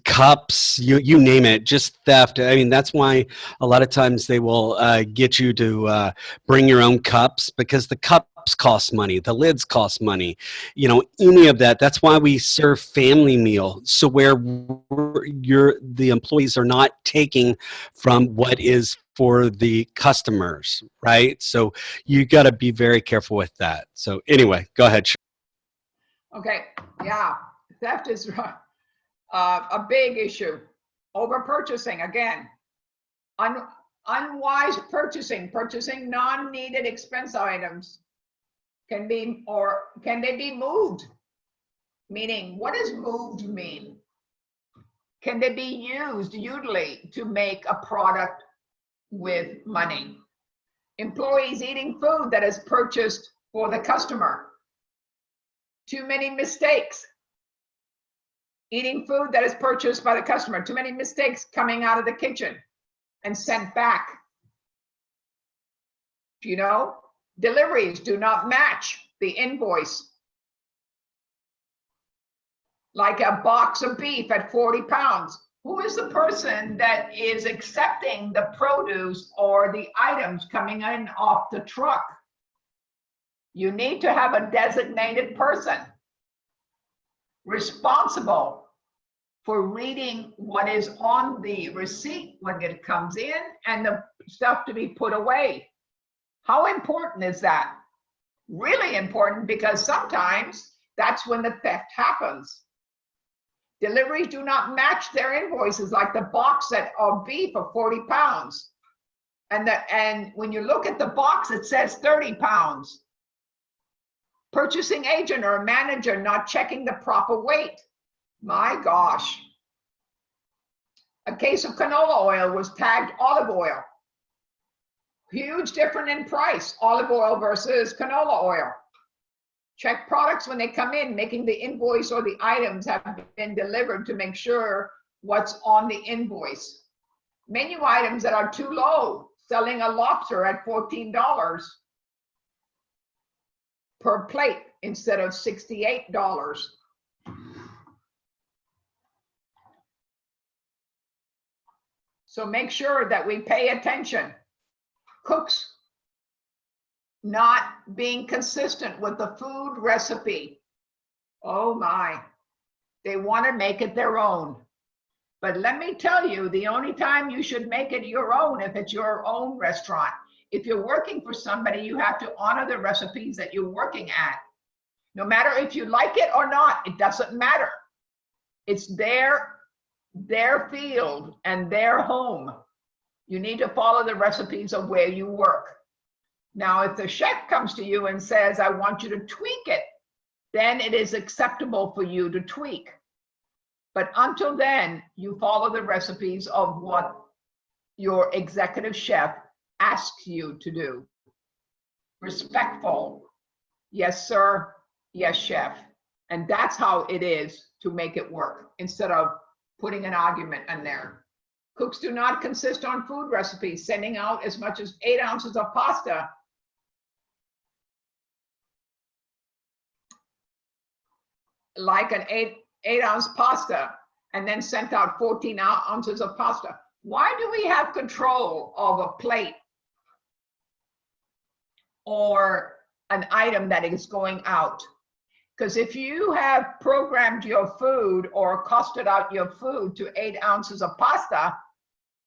cups, you name it, just theft. I mean, that's why a lot of times they will get you to bring your own cups, because the cups cost money, the lids cost money, you know, any of that. That's why we serve family meal, so where the employees are not taking from what is for the customers, right? So you got to be very careful with that. So anyway, go ahead. Okay, yeah, theft is a big issue. Over purchasing, again. Unwise purchasing non-needed expense items can be, or can they be moved? Meaning, what does moved mean? Can they be used utilely to make a product with money? Employees eating food that is purchased for the customer. Too many mistakes. Eating food that is purchased by the customer. Too many mistakes coming out of the kitchen and sent back. You know, deliveries do not match the invoice. Like a box of beef at 40 pounds. Who is the person that is accepting the produce or the items coming in off the truck? You need to have a designated person responsible for reading what is on the receipt when it comes in and the stuff to be put away. How important is that? Really important, because sometimes that's when the theft happens. Deliveries do not match their invoices, like the box of beef of 40 pounds. And when you look at the box, it says 30 pounds. Purchasing agent or a manager not checking the proper weight. My gosh. A case of canola oil was tagged olive oil. Huge difference in price, olive oil versus canola oil. Check products when they come in, making the invoice or the items have been delivered to make sure what's on the invoice. Menu items that are too low, selling a lobster at $14 per plate instead of $68. So make sure that we pay attention. Cooks not being consistent with the food recipe. Oh my, they want to make it their own. But let me tell you, the only time you should make it your own if it's your own restaurant. If you're working for somebody, you have to honor the recipes that you're working at. No matter if you like it or not, it doesn't matter. It's their field and their home. You need to follow the recipes of where you work. Now, if the chef comes to you and says, I want you to tweak it, then it is acceptable for you to tweak. But until then, you follow the recipes of what your executive chef asks you to do. Respectful. Yes, sir. Yes, chef. And that's how it is to make it work, instead of putting an argument in there. Cooks do not consist on food recipes, sending out as much as 8 ounces of pasta. Like an 8-ounce pasta, and then sent out 14 ounces of pasta. Why do we have control of a plate or an item that is going out? Because if you have programmed your food or costed out your food to 8 ounces of pasta,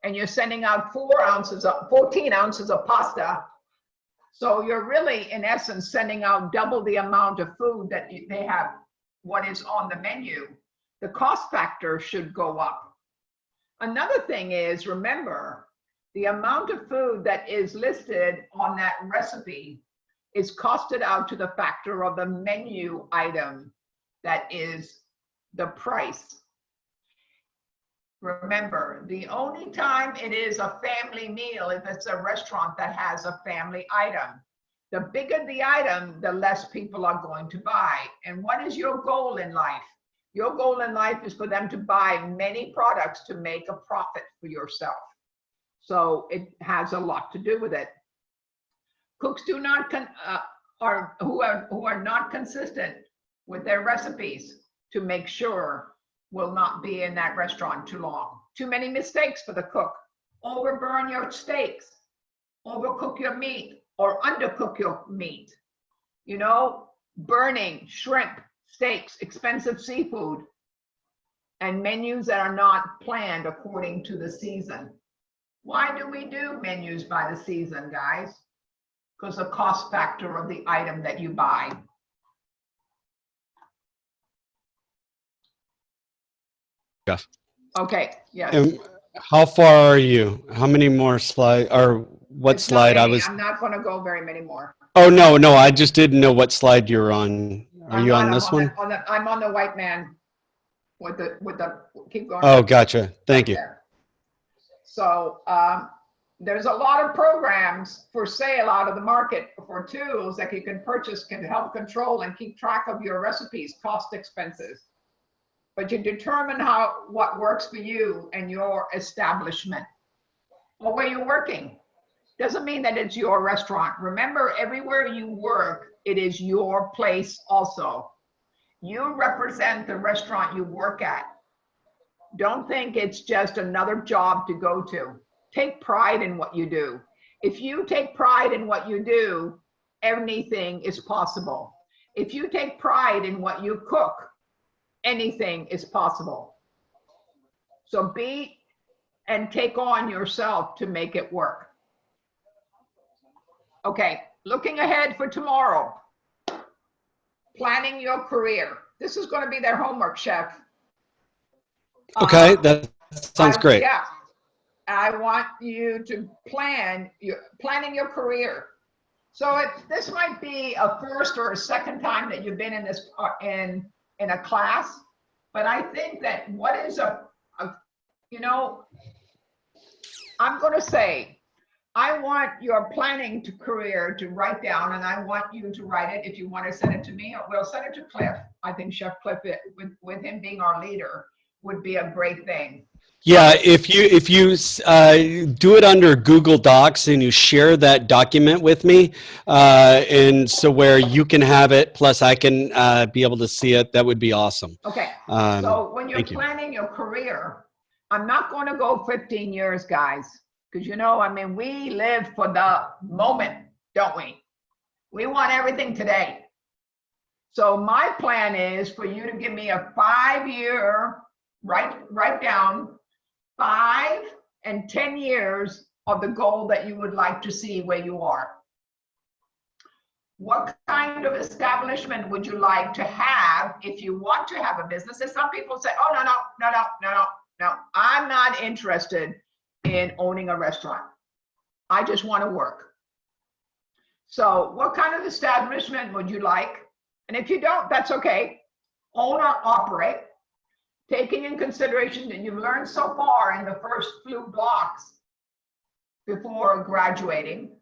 and you're sending out 14 ounces of pasta, so you're really, in essence, sending out double the amount of food that they have, what is on the menu. The cost factor should go up. Another thing is, remember, the amount of food that is listed on that recipe is costed out to the factor of the menu item, that is the price. Remember, the only time it is a family meal if it's a restaurant that has a family item. The bigger the item, the less people are going to buy. And what is your goal in life? Your goal in life is for them to buy many products to make a profit for yourself. So it has a lot to do with it. Cooks who are not consistent with their recipes to make sure will not be in that restaurant too long. Too many mistakes for the cook. Overburn your steaks, overcook your meat, or undercook your meat. You know, burning shrimp, steaks, expensive seafood, and menus that are not planned according to the season. Why do we do menus by the season, guys? Because the cost factor of the item that you buy. Yes. Okay, yes. How far are you? How many more slides, or what It's slide not I many. was? I'm not going to go very many more. Oh, no, I just didn't know what slide you're on. Are you on this one? I'm on the white man with the, keep going. Oh, gotcha. Thank you. There. So there's a lot of programs for sale out of the market for tools that you can purchase, can help control and keep track of your recipes, cost, expenses. But you determine what works for you and your establishment or where you're working. Doesn't mean that it's your restaurant. Remember, everywhere you work, it is your place also. You represent the restaurant you work at. Don't think it's just another job to go to. Take pride in what you do. If you take pride in what you do, anything is possible. If you take pride in what you cook, anything is possible. So be and take on yourself to make it work. Okay, looking ahead for tomorrow. Planning your career. This is going to be their homework, chef. Okay, that sounds great. Yeah, I want you to planning your career. So this might be a first or a second time that you've been in this in a class, but I think that what is you know, I'm going to say, I want your planning to career to write down, and I want you to write it. If you want to send it to me, we'll send it to Cliff. I think Chef Cliff, with him being our leader, would be a great thing. Yeah, if you do it under Google Docs and you share that document with me, and so where you can have it, plus I can be able to see it, that would be awesome. Okay, so when you're planning your career, I'm not going to go 15 years, guys, because you know, I mean, we live for the moment, don't we? We want everything today. So my plan is for you to give me a 5-year, write down 5 and 10 years of the goal that you would like to see where you are. What kind of establishment would you like to have if you want to have a business? And some people say, oh, no, I'm not interested in owning a restaurant. I just want to work. So what kind of establishment would you like? And if you don't, that's okay. Own or operate, taking in consideration that you've learned so far in the first few blocks before graduating.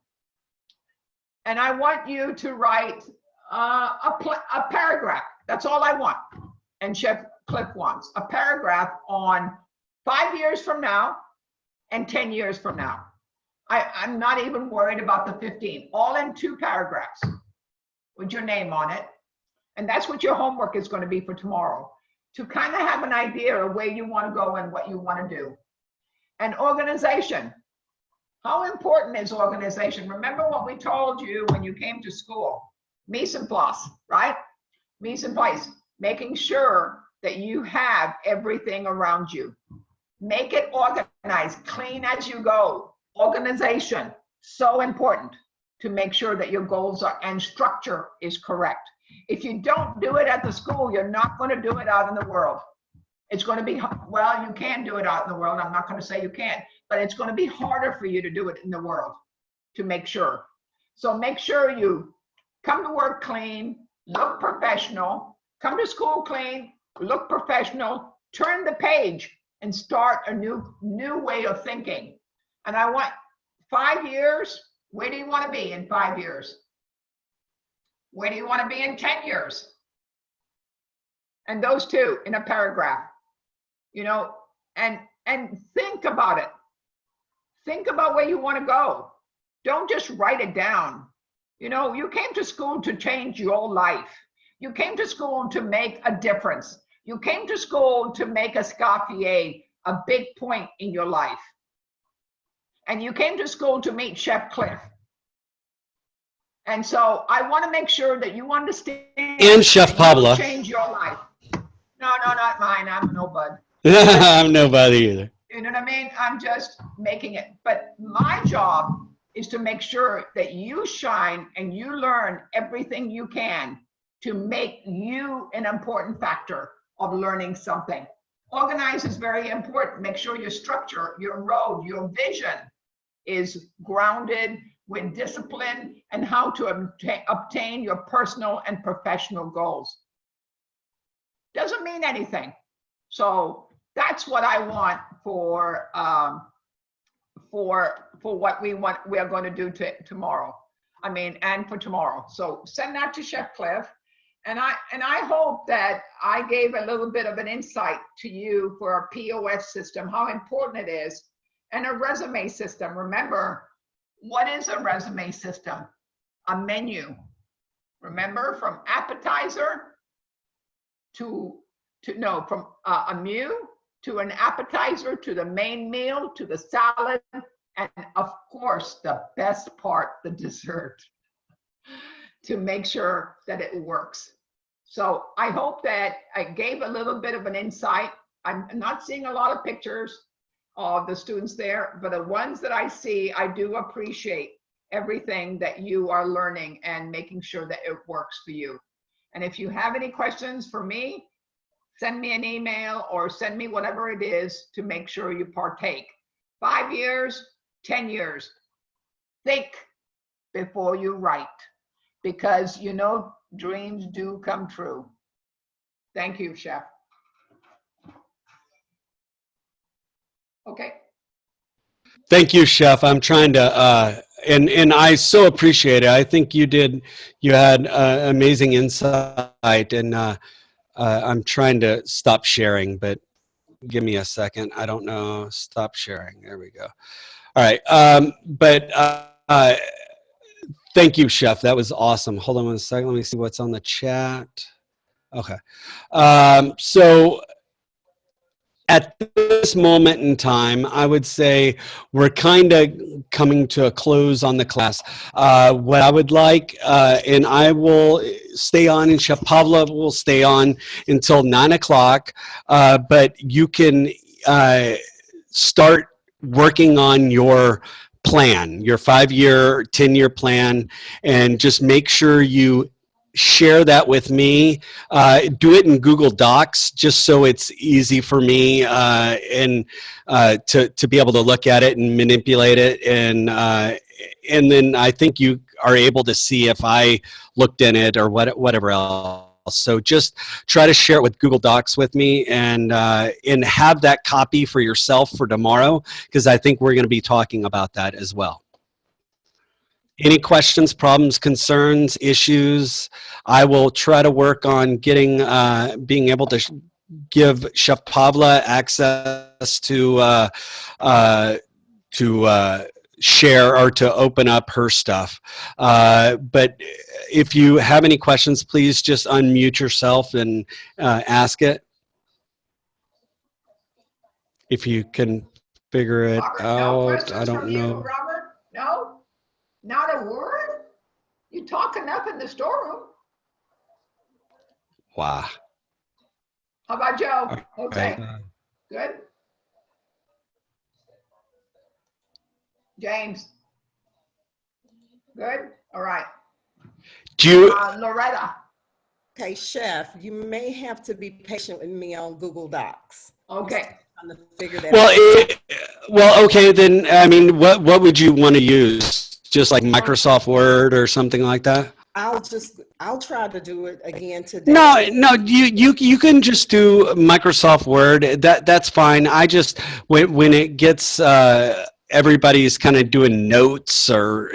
And I want you to write a paragraph. That's all I want. And Chef Cliff wants a paragraph on 5 years from now and 10 years from now. I'm not even worried about the 15, all in 2 paragraphs with your name on it. And that's what your homework is going to be for tomorrow, to kind of have an idea of where you want to go and what you want to do. And organization. How important is organization? Remember what we told you when you came to school. Mise en place, right? Mise en place, making sure that you have everything around you. Make it organized, clean as you go. Organization, so important to make sure that your goals are and structure is correct. If you don't do it at the school, you're not going to do it out in the world. It's going to be, well, you can do it out in the world. I'm not going to say you can't, but it's going to be harder for you to do it in the world to make sure. So make sure you come to work clean, look professional, come to school clean, look professional, turn the page. and start a new way of thinking. And I want 5 years, where do you want to be in 5 years? Where do you want to be in 10 years? And those two in a paragraph, you know, and think about it. Think about where you want to go. Don't just write it down. You know, you came to school to change your life. You came to school to make a difference. You came to school to make a Scaffier a big point in your life. And you came to school to meet Chef Cliff. And so I want to make sure that you understand. And Chef Pablo. Change your life. No, not mine. I'm no bud. I'm nobody either. You know what I mean? I'm just making it. But my job is to make sure that you shine and you learn everything you can to make you an important factor of learning something. Organize is very important. Make sure your structure, your road, your vision is grounded with discipline and how to obtain your personal and professional goals. Doesn't mean anything. So that's what I want for what we are going to do tomorrow. I mean, and for tomorrow. So send that to Chef Cliff. And I hope that I gave a little bit of an insight to you for our POS system, how important it is, and a resume system. Remember, what is a resume system? A menu. Remember, from appetizer from a meal to an appetizer to the main meal to the salad, and of course, the best part, the dessert, to make sure that it works. So I hope that I gave a little bit of an insight. I'm not seeing a lot of pictures of the students there, but the ones that I see, I do appreciate everything that you are learning and making sure that it works for you. And if you have any questions for me, send me an email or send me whatever it is to make sure you partake. 5 years, 10 years. Think before you write, because you know dreams do come true. Thank you, Chef. Okay. Thank you, Chef. I'm trying to, and I so appreciate it. I think you had amazing insight, and I'm trying to stop sharing, but give me a second. I don't know. Stop sharing. There we go. All right. Thank you, Chef. That was awesome. Hold on one second. Let me see what's on the chat. Okay. So at this moment in time, I would say we're kind of coming to a close on the class. What I would like, and I will stay on, and Chef Pavla will stay on until 9 o'clock, but you can start working on your plan, your 5-year, 10-year plan, and just make sure you share that with me. Do it in Google Docs, just so it's easy for me and to be able to look at it and manipulate it. And then I think you are able to see if I looked in it or whatever else. So just try to share it with Google Docs with me, and have that copy for yourself for tomorrow, because I think we're going to be talking about that as well. Any questions, problems, concerns, issues? I will try to work on getting, being able to give Chef Pavla access to share or to open up her stuff. But if you have any questions, please just unmute yourself and ask it. If you can figure it Robert, no out, questions I don't from you, know. Robert? No? Not a word? You talk enough in the storeroom. Wow. How about Joe? All Okay, right. good. James? Good? All right. Do you, Loretta? Okay, Chef, you may have to be patient with me on Google Docs. Okay. I'm trying to figure that well, out. well, okay, then, I mean, what would you want to use? Just like Microsoft Word or something like that? I'll try to do it again today. No, you can just do Microsoft Word. That's fine. I just when it gets everybody's kind of doing notes or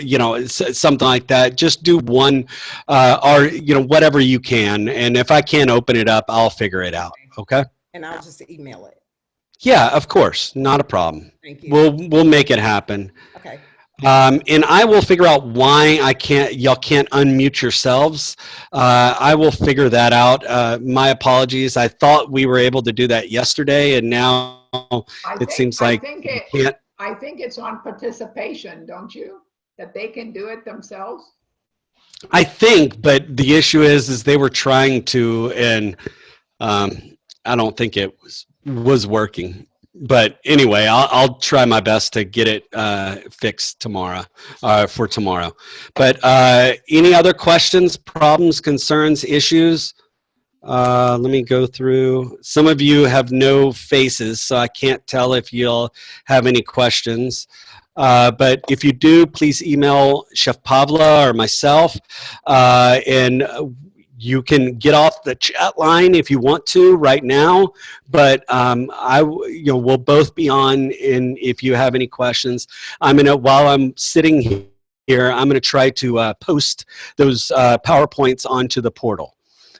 something like that, just do one or whatever you can. And if I can't open it up, I'll figure it out. Okay. And I'll just email it. Yeah, of course, not a problem. Thank you. We'll make it happen. Okay. And I will figure out why y'all can't unmute yourselves. I will figure that out. My apologies. I thought we were able to do that yesterday, and now it seems like you can't. I think it's on participation, don't you? That they can do it themselves? I think, but the issue is they were trying to, and I don't think it was working. But anyway, I'll try my best to get it fixed tomorrow, for tomorrow. But any other questions, problems, concerns, issues? Let me go through. Some of you have no faces, so I can't tell if you'll have any questions. But if you do, please email Chef Pavla or myself, and you can get off the chat line if you want to right now, but we'll both be on. And if you have any questions, while I'm sitting here, I'm gonna try to post those PowerPoints onto the portal.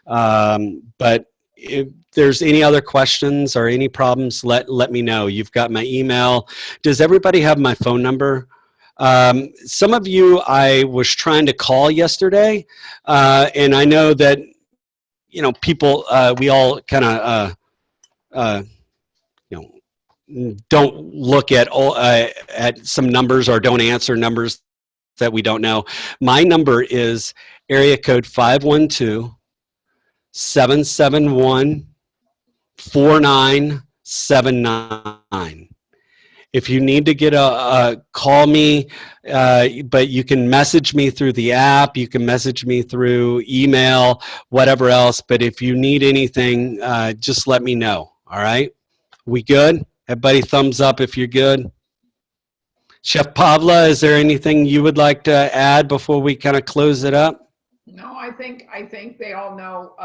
But if there's any other questions or any problems, let me know. You've got my email. Does everybody have my phone number? Some of you I was trying to call yesterday, and I know that people, we all kind of don't look at some numbers or don't answer numbers that we don't know. My number is area code 512-771-4979. If you need to get call me, but you can message me through the app, you can message me through email, whatever else. But if you need anything, just let me know. All right? We good? Everybody thumbs up if you're good. Chef Pavla, is there anything you would like to add before we kind of close it up? No, I think they all know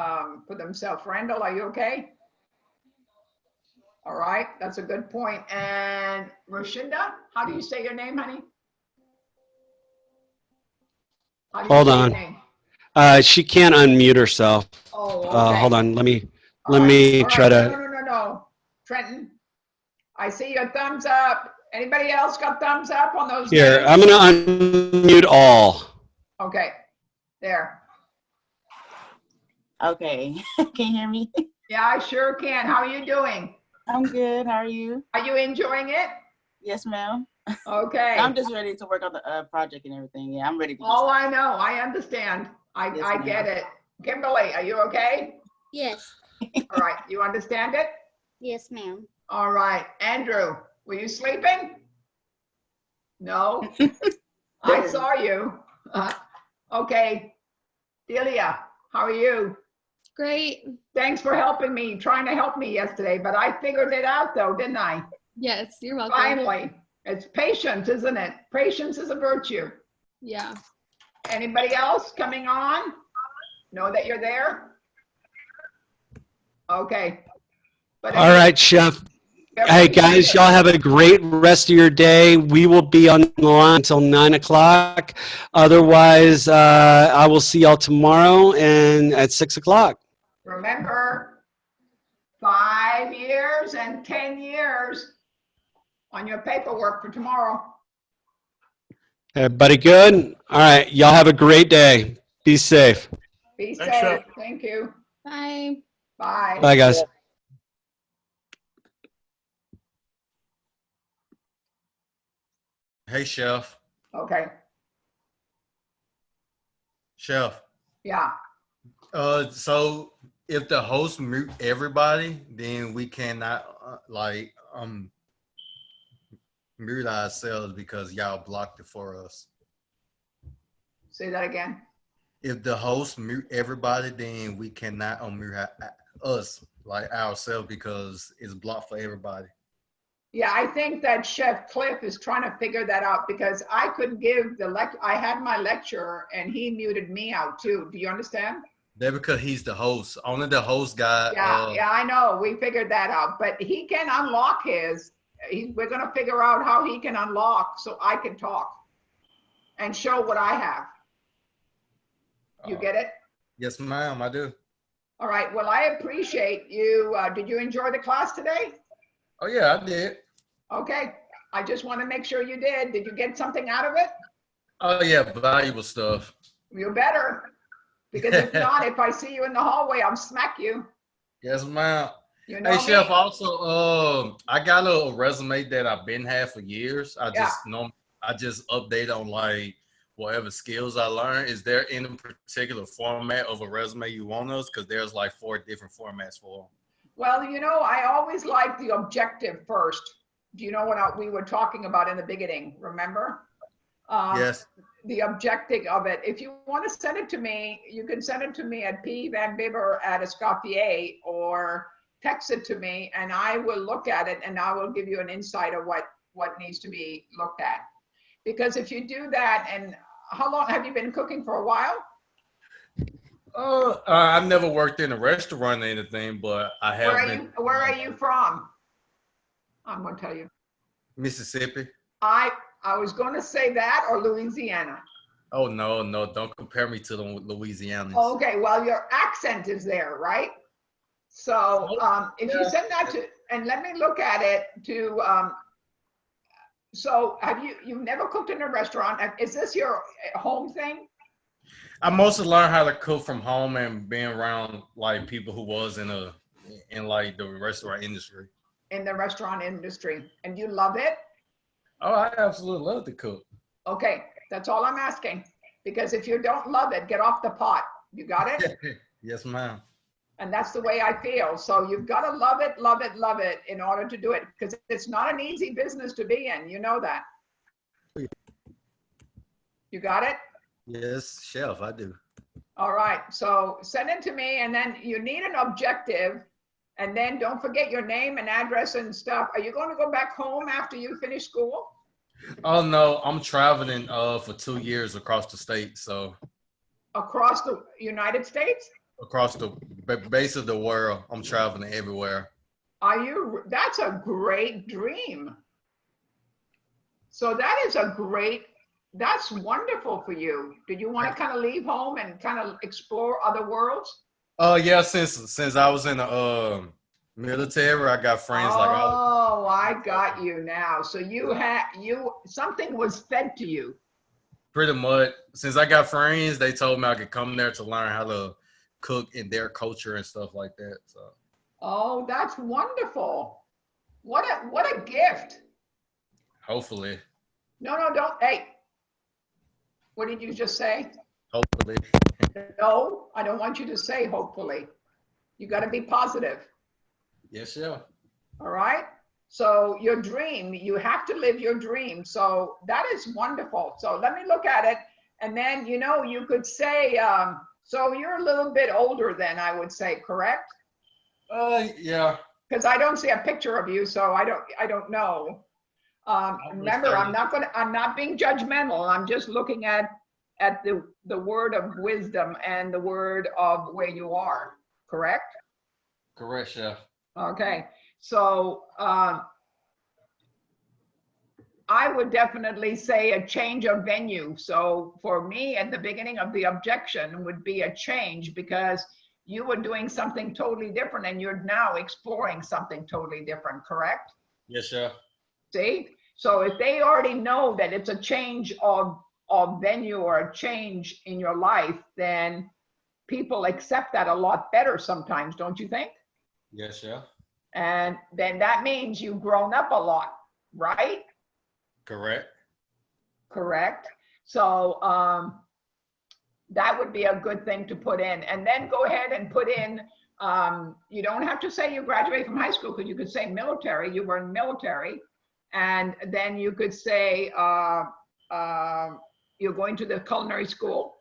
for themselves. Randall, are you okay? All right, that's a good point. And Roshinda, how do you say your name, honey? How do you Hold say your on. name? She can't unmute herself. Oh, okay. Hold on. Let me All right. try to. No. Trenton, I see your thumbs up. Anybody else got thumbs up on those Here, names? I'm going to unmute all. Okay, there. Okay. Can you hear me? Yeah, I sure can. How are you doing? I'm good. How are you? Are you enjoying it? Yes, ma'am. Okay. I'm just ready to work on the project and everything. Yeah, I'm ready to. Oh, I know. I understand. I get it. Kimberly, are you okay? Yes. All right. You understand it? Yes, ma'am. All right. Andrew, were you sleeping? No. I saw you. Okay. Delia, how are you? Great. Thanks for helping me, trying to help me yesterday, but I figured it out though, didn't I? Yes, you're welcome. Finally. It's patience, isn't it? Patience is a virtue. Yeah. Anybody else coming on? Know that you're there? Okay. But All right, Chef. Hey, guys, y'all have a great rest of your day. We will be on the line until 9 o'clock. Otherwise, I will see y'all tomorrow and at 6 o'clock. Remember, 5 years and 10 years on your paperwork for tomorrow. Everybody good? All right. Y'all have a great day. Be safe. Be Thanks, safe. Chef. Thank you. Bye. Bye. Bye, guys. Hey, Chef. Okay. Chef. Yeah. So if the host mute everybody, then we cannot mute ourselves because y'all blocked it for us. Say that again. If the host mute everybody, then we cannot unmute us, like ourselves, because it's blocked for everybody. Yeah, I think that Chef Cliff is trying to figure that out because I couldn't give the I had my lecture and he muted me out too. Do you understand? That because he's the host. Only the host got. Yeah, I know. We figured that out, but he can unlock his. We're going to figure out how he can unlock so I can talk and show what I have. You get it? Yes, ma'am. I do. All right. Well, I appreciate you. Did you enjoy the class today? Oh yeah, I did. Okay. I just want to make sure you did. Did you get something out of it? Oh yeah, valuable stuff. You better. Because if not, if I see you in the hallway, I'll smack you. Yes, ma'am. You know Hey, me? Chef. Also, I got a resume that I've been had for years. Yeah. I just update on like whatever skills I learned. Is there any particular format of a resume you want us? Because there's like 4 different formats for them. Well, I always like the objective first. Do you know what we were talking about in the beginning? Remember? Yes. The objective of it. If you want to send it to me, you can send it to me at pvanbibber@escoffier or text it to me and I will look at it and I will give you an insight of what needs to be looked at. Because if you do that, and how long have you been cooking for a while? I've never worked in a restaurant or anything, but I have been. Where are you from? I'm going to tell you. Mississippi. I was going to say that or Louisiana. Oh no, don't compare me to the Louisianans. Okay, well your accent is there, right? So if you send that to, and let me look at it to, so you've never cooked in a restaurant? Is this your home thing? I mostly learned how to cook from home and being around like people who was in like the restaurant industry. In the restaurant industry, and you love it? Oh, I absolutely love to cook. Okay, that's all I'm asking. Because if you don't love it, get off the pot. You got it? Yes, ma'am. And that's the way I feel. So you've got to love it, love it, love it in order to do it. Because it's not an easy business to be in. You know that. You got it? Yes, Chef, I do. All right. So send it to me. And then you need an objective. And then don't forget your name and address and stuff. Are you going to go back home after you finish school? Oh no, I'm traveling for 2 years across the state. So Across the United States? across the base of the world, I'm traveling everywhere. That's a great dream. So that's wonderful for you. Did you want to kind of leave home and kind of explore other worlds? Yeah, since I was in the military, I got friends Oh, I got you now. So something was fed to you. pretty much. Since I got friends, they told me I could come there to learn how to cook in their culture and stuff like that. So. Oh, that's wonderful. What a gift. Hopefully. No, don't. Hey, what did you just say? Hopefully. No, I don't want you to say hopefully. You got to be positive. Yes, yeah. All right. So your dream, you have to live your dream. So that is wonderful. So let me look at it. And then, you could say, so you're a little bit older than I would say, correct? Yeah. Because I don't see a picture of you, so I don't know. Remember, I'm not being judgmental. I'm just looking at the word of wisdom and the word of where you are, correct? Correct, Chef. Okay, so I would definitely say a change of venue. So for me, at the beginning of the objection would be a change because you were doing something totally different and you're now exploring something totally different, correct? Yes, Chef. See? So if they already know that it's a change of venue or a change in your life, then people accept that a lot better sometimes, don't you think? Yes, Chef. And then that means you've grown up a lot, right? Correct. Correct. So that would be a good thing to put in. And then go ahead and put in, you don't have to say you graduated from high school because you could say military, you were in military. And then you could say you're going to the culinary school.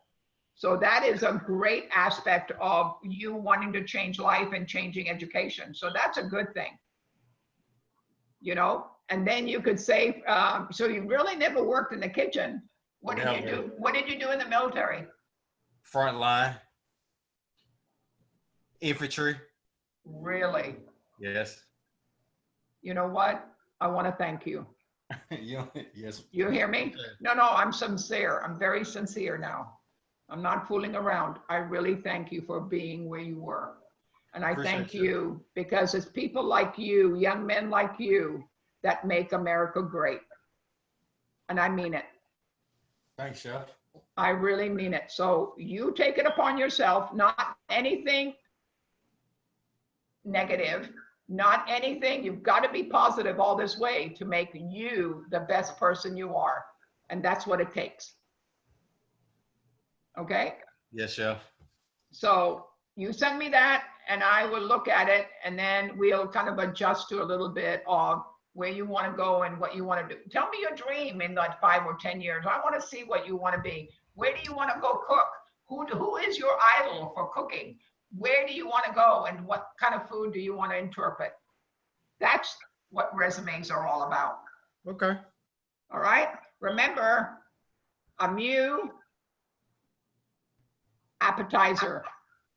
So that is a great aspect of you wanting to change life and changing education. So that's a good thing. And then you could say, so you really never worked in the kitchen. What did you Never. do? What did you do in the military? Front line. Infantry. Really? Yes. You know what? I want to thank you. Yes. You hear me? No, I'm sincere. I'm very sincere now. I'm not fooling around. I really thank you for being where you were. And I Appreciate thank you. you because it's people like you, young men like you, that make America great. And I mean it. Thanks, Chef. I really mean it. So you take it upon yourself, not anything negative, not anything. You've got to be positive all this way to make you the best person you are. And that's what it takes. Okay? Yes, Chef. So you send me that and I will look at it and then we'll kind of adjust to a little bit of where you want to go and what you want to do. Tell me your dream in like 5 or 10 years. I want to see what you want to be. Where do you want to go cook? Who is your idol for cooking? Where do you want to go and what kind of food do you want to interpret? That's what resumes are all about. Okay. All right. Remember, a menu, appetizer,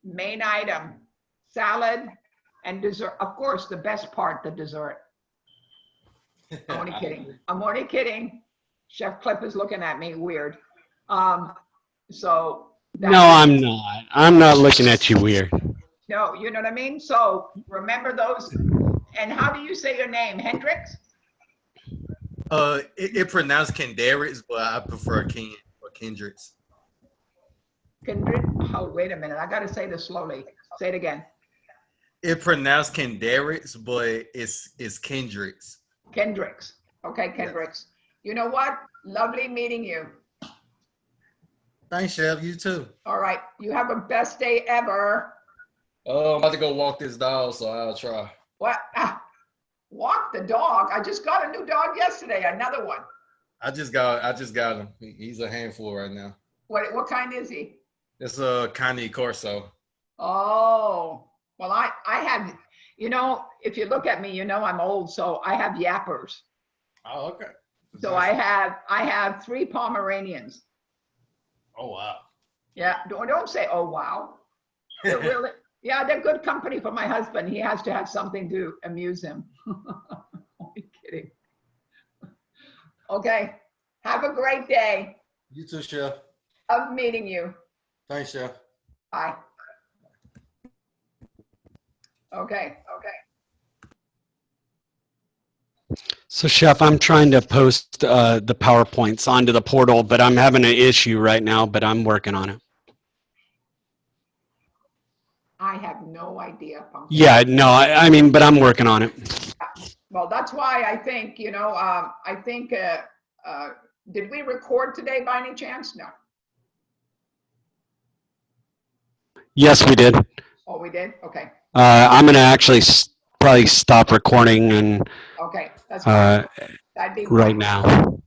main item, salad, and dessert. Of course, the best part, the dessert. I'm only kidding. I'm only kidding. Chef Cliff is looking at me weird. So No, I'm not. I'm not looking at you weird. no, you know what I mean? So remember those. And how do you say your name? Hendrix? It pronounced Kendricks, but I prefer Ken or Kendricks. Kindred? Oh, wait a minute. I got to say this slowly. Say it again. It pronounced Kendricks, but it's Kendricks. Kendricks. Okay, Kendricks. You know what? Lovely meeting you. Thanks, Chef. You too. All right. You have a best day ever. Oh, I'm about to go walk this dog, so I'll try. What? Walk the dog. I just got a new dog yesterday. Another one. I just got him. He's a handful right now. What kind is he? It's a Cane Corso. Oh, well, I have, if you look at me, I'm old, so I have yappers. Oh, okay. So I have 3 Pomeranians. Oh, wow. Yeah, don't say, oh, wow. They're really, yeah, they're good company for my husband. He has to have something to amuse him. Only kidding. Okay, have a great day. You too, Chef. Of meeting you. Thanks, Chef. Bye. Okay. So, Chef, I'm trying to post the PowerPoints onto the portal, but I'm having an issue right now, but I'm working on it. I have no idea. Pumpkin. Yeah, no, I mean, but I'm working on it. Well, that's why I think, did we record today by any chance? No. Yes, we did. Oh, we did? Okay. I'm going to actually probably stop recording and Okay. That's fine. That'd be right fine. now.